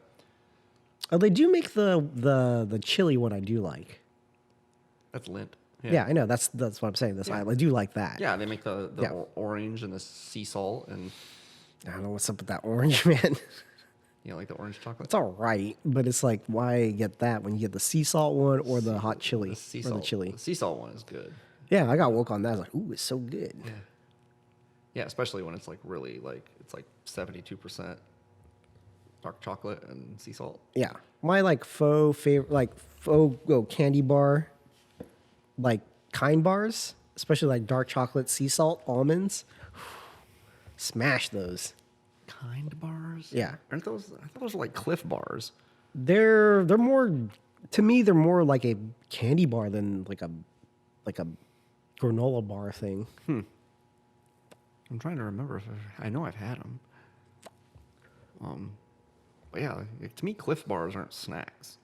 A: Oh, they do make the chili one I do like.
B: That's lint.
A: Yeah, I know. That's what I'm saying. I do like that.
B: Yeah, they make the
A: Yeah.
B: orange and the sea salt, and
A: I don't know what's up with that orange, man.
B: you know, like the orange chocolate.
A: It's all right, but it's like, why get that when you get the sea salt one or the hot chili
B: The sea
A: or
B: salt.
A: the chili?
B: The sea salt one is good.
A: Yeah, I got woke on that. I was like, ooh, it's so good.
B: Yeah. Yeah, especially when it's like really like it's like 72% dark chocolate and sea salt.
A: Yeah, my like faux candy bar, like kind bars, especially like dark chocolate, sea salt, almonds. Smash those.
B: Kind bars?
A: Yeah.
B: Aren't those? I thought those were like Cliff bars.
A: They're more, to me, they're more like a candy bar than like a granola bar thing.
B: I'm trying to remember if I know I've had them. But yeah, to me, Cliff bars aren't snacks.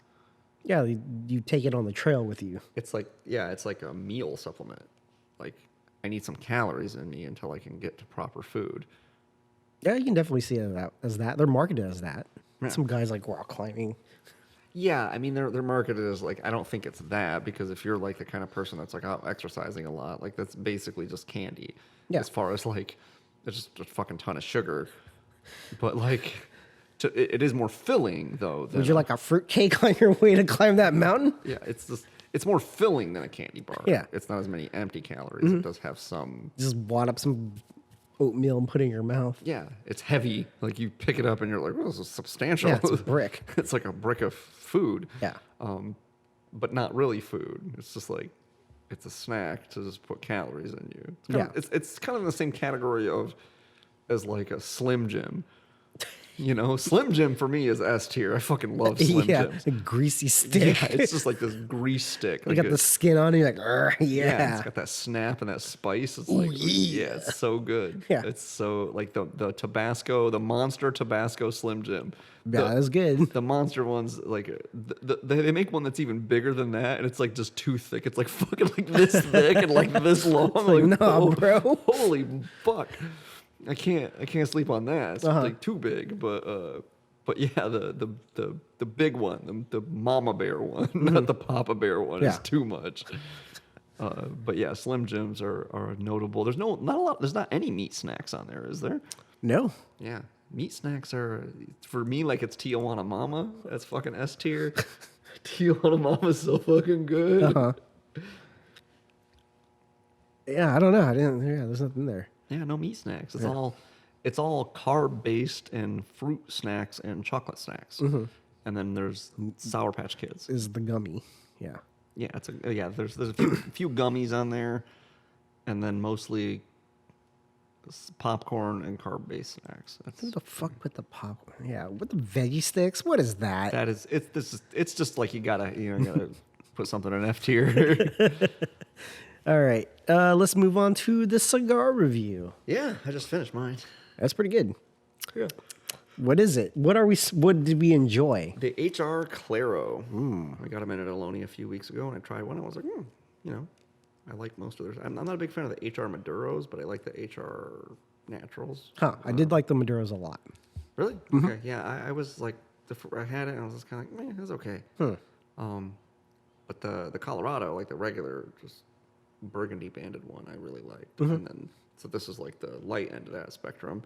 A: Yeah, you take it on the trail with you.
B: It's like it's like a meal supplement. Like I need some calories in me until I can get to proper food.
A: Yeah, you can definitely see it as that. They're marketed as that.
B: Yeah.
A: Some guys like rock climbing.
B: Yeah, I mean they're marketed as like I don't think it's that because if you're like the kind of person that's like out exercising a lot, like that's basically just candy.
A: Yeah.
B: As far as like there's just a fucking ton of sugar, but like it is more filling though.
A: Would you like a fruit cake on your way to climb that mountain?
B: Yeah, it's more filling than a candy bar.
A: Yeah.
B: It's not as many empty calories. It does have some.
A: Just wad up some oatmeal and put it in your mouth.
B: Yeah, it's heavy. Like you pick it up and you're like, "Oh, this is substantial."
A: Yeah, it's a brick.
B: It's like a brick of food.
A: Yeah.
B: But not really food. It's just like it's a snack to just put calories in you. It's kind of in the same category as like a Slim Jim. You know, Slim Jim for me is S tier. I fucking love Slim Jims.
A: A greasy stick.
B: Yeah, it's just like this grease stick.
A: You
B: Like
A: got the skin on it, you're like, "Urgh, yeah.
B: it's got that snap and that spice. It's like, yeah, it's so good.
A: Yeah.
B: It's so like the Tabasco, the Monster Tabasco Slim Jim.
A: Yeah, that was good.
B: The monster ones, like they make one that's even bigger than that, and it's like just too thick. It's like fucking like this thick and like this long.
A: like, nah,
B: oh,
A: bro.
B: Holy fuck! I can't sleep on that. It's like too big. But yeah, the big one, the Mama Bear one, not the Papa Bear one, is too much. But yeah, Slim Jims are notable. There's not any meat snacks on there, is there?
A: No.
B: Yeah. Meat snacks are, for me, like it's Tijuana Mama. That's fucking S tier. Tijuana Mama's so fucking good.
A: Yeah, I don't know. There's nothing there.
B: Yeah, no meat snacks. It's all carb based and fruit snacks and chocolate snacks. And then there's Sour Patch Kids.
A: Is the gummy. Yeah.
B: Yeah, there's a few gummies on there, and then mostly popcorn and carb based snacks.
A: Who the fuck put the popcorn? Yeah, with the veggie sticks? What is that?
B: It's just like you gotta put something in F tier.
A: All right, let's move on to the cigar review.
B: Yeah, I just finished mine.
A: That's pretty good.
B: Yeah.
A: What is it? What did we enjoy?
B: The HR Claro. I got them in at Aloni a few weeks ago, and I tried one. And I was like, I like most of theirs. I'm not a big fan of the HR Maduros, but I like the HR Naturals.
A: Huh? I did like the Maduros a lot.
B: Really? Okay. Yeah, I was like, I had it, and I was just kind of like, man, it's okay. But the Colorado, like the regular, just burgundy banded one, I really liked. And then, so this is like the light end of that spectrum.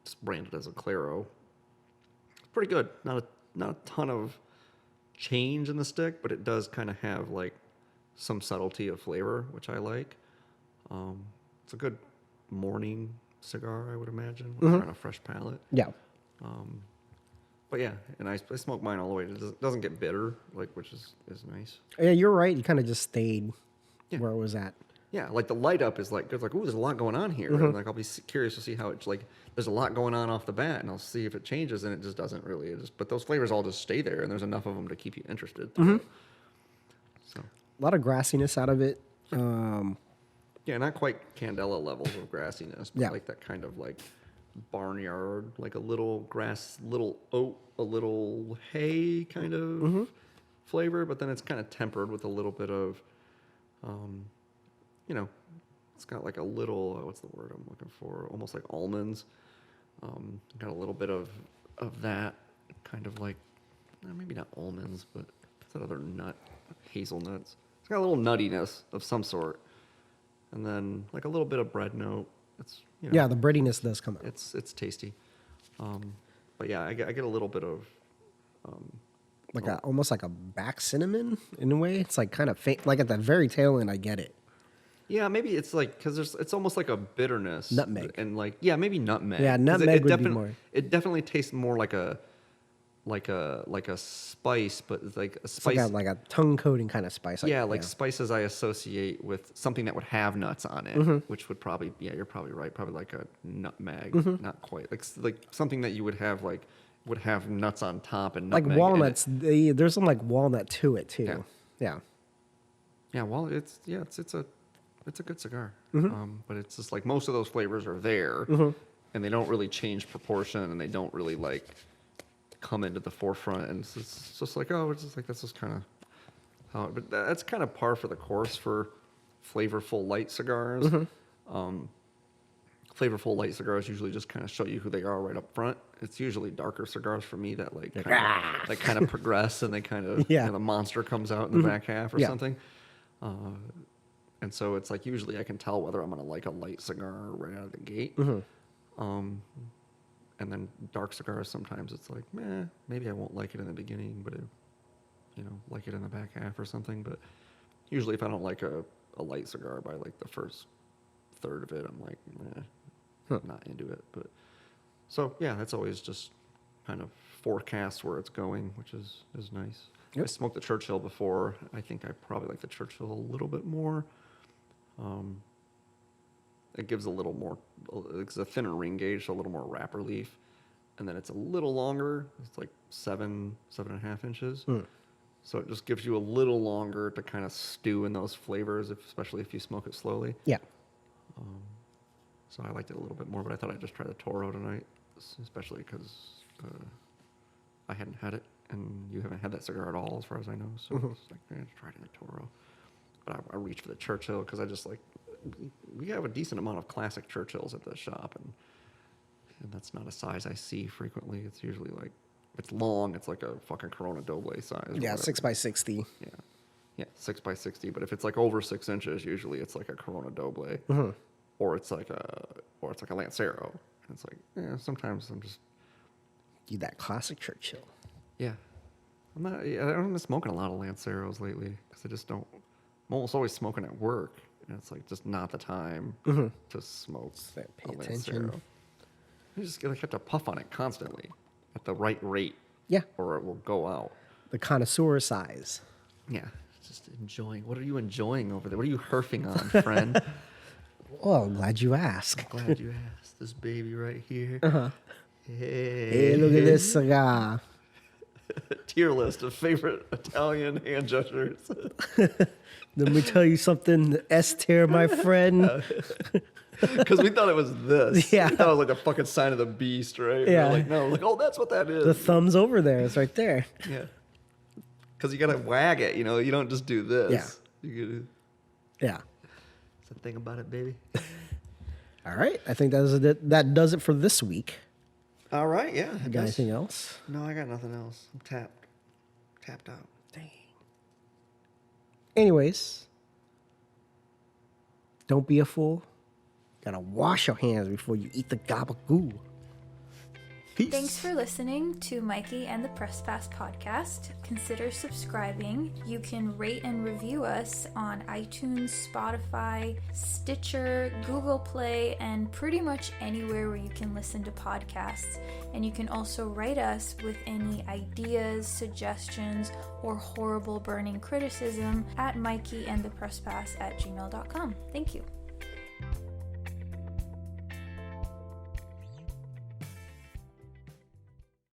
B: Just branded as a Claro. It's pretty good. Not a ton of change in the stick, but it does kind of have like some subtlety of flavor, which I like. It's a good morning cigar, I would imagine, on a fresh palate.
A: Yeah.
B: But yeah, and I smoke mine all the way. It doesn't get bitter, like which is nice.
A: Yeah, you're right. You kind of just stayed where it was at.
B: Yeah, like the light up is like, it's like, ooh, there's a lot going on here. And like, I'll be curious to see how it's like, there's a lot going on off the bat, and I'll see if it changes, and it just doesn't really. But those flavors all just stay there, and there's enough of them to keep you interested. So
A: A lot of grassiness out of it.
B: Yeah, not quite Candela levels of grassiness, but
A: Yeah.
B: like that kind of like barnyard, like a little grass, little oat, a little hay kind of flavor, but then it's kind of tempered with a little bit of, you know, it's got like a little, what's the word I'm looking for? Almost like almonds. Got a little bit of that, kind of like, maybe not almonds, but what's that other nut? Hazelnuts. It's got a little nuttiness of some sort. And then like a little bit of bread note. It's, you know,
A: Yeah, the breadiness does come out.
B: it's tasty. But yeah, I get a little bit of,
A: Like almost like a back cinnamon in a way. It's like kind of faint. Like at the very tail end, I get it.
B: yeah, maybe it's like, because it's almost like a bitterness.
A: Nutmeg.
B: And like, yeah, maybe nutmeg.
A: Yeah,
B: 'Cause
A: nutmeg would be more.
B: It definitely tastes more like a spice, but it's like a
A: It's
B: spice.
A: like a tongue coating kind of spice.
B: Yeah, spices I associate with something that would have nuts on it, which would probably, yeah, you're probably right, probably like a nutmeg, not quite, like something that you would have would have nuts on top and
A: like
B: nutmeg in
A: walnuts.
B: it.
A: There's some like walnut to it too.
B: Yeah.
A: Yeah.
B: Yeah, well, it's a good cigar, but it's just like most of those flavors are there, and they don't really change proportion, and they don't really like come into the forefront, and it's just like, oh, it's just like, that's just kind of how, but that's kind of par for the course for flavorful light cigars. Flavorful light cigars usually just kind of show you who they are right up front. It's usually darker cigars for me that like kind of progress, and they kind of,
A: Yeah.
B: you know, the monster comes out in the back half or
A: Yeah.
B: something. And so it's like usually I can tell whether I'm gonna like a light cigar right out of the gate. And then dark cigars, sometimes it's like, maybe I won't like it in the beginning, but like it in the back half or something. But usually if I don't like a light cigar by like the first third of it, I'm like, not into it. But so yeah, that's always just kind of forecast where it's going, which is nice.
A: Yep.
B: I smoked the Churchill before. I think I probably like the Churchill a little bit more. It gives a little more, it's a thinner ring gauge, so a little more wrapper leaf. And then it's a little longer. It's like 7.5 inches. So it just gives you a little longer to kind of stew in those flavors, especially if you smoke it slowly.
A: Yeah.
B: So I liked it a little bit more, but I thought I'd just try the Toro tonight, especially because I hadn't had it, and you haven't had that cigar at all, as far as I know. So it's like, try it in the Toro. But I reached for the Churchill because I just like, we have a decent amount of classic Churchills at the shop, and that's not a size I see frequently. It's usually like, it's long. It's like a fucking Corona Doble size.
A: Yeah, 6x60.
B: Yeah, 6x60. But if it's like over 6 inches, usually it's like a Corona Doble, or it's like a Lancero. And it's like, sometimes I'm just,
A: Need that classic Churchill.
B: yeah, I haven't been smoking a lot of Lanceros lately because I just don't. I'm almost always smoking at work, and it's like just not the time to smoke
A: Pay
B: a
A: attention.
B: Lancero. You just have to puff on it constantly at the right rate,
A: Yeah.
B: or it will go out.
A: The connoisseur size.
B: Yeah, just enjoying. What are you enjoying over there? What are you herfing on, friend?
A: Well, I'm glad you asked.
B: Glad you asked. This baby right here.
A: Hey, look at this cigar.
B: Tier list of favorite Italian hand gestures.
A: Let me tell you something, S tier, my friend.
B: Because we thought it was this.
A: Yeah.
B: We thought it was like the fucking sign of the beast, right?
A: Yeah.
B: We're like, no, like, oh, that's what that is.
A: The thumb's over there. It's right there.
B: Yeah. Because you got to wag it, you know? You don't just do this.
A: Yeah.
B: You
A: Yeah.
B: gotta, that's the thing about it, baby.
A: All right. I think that does it for this week.
B: All right, yeah.
A: You got anything else?
B: No, I got nothing else. I'm tapped out.
A: Dang. Anyways, don't be a fool. Gotta wash your hands before you eat the gabagoo. Peace.
C: Thanks for listening to Mikey and the Press Pass podcast. Consider subscribing. You can rate and review us on iTunes, Spotify, Stitcher, Google Play, and pretty much anywhere where you can listen to podcasts. And you can also write us with any ideas, suggestions, or horrible burning criticism at mikeyandthepresspass@gmail.com. Thank you.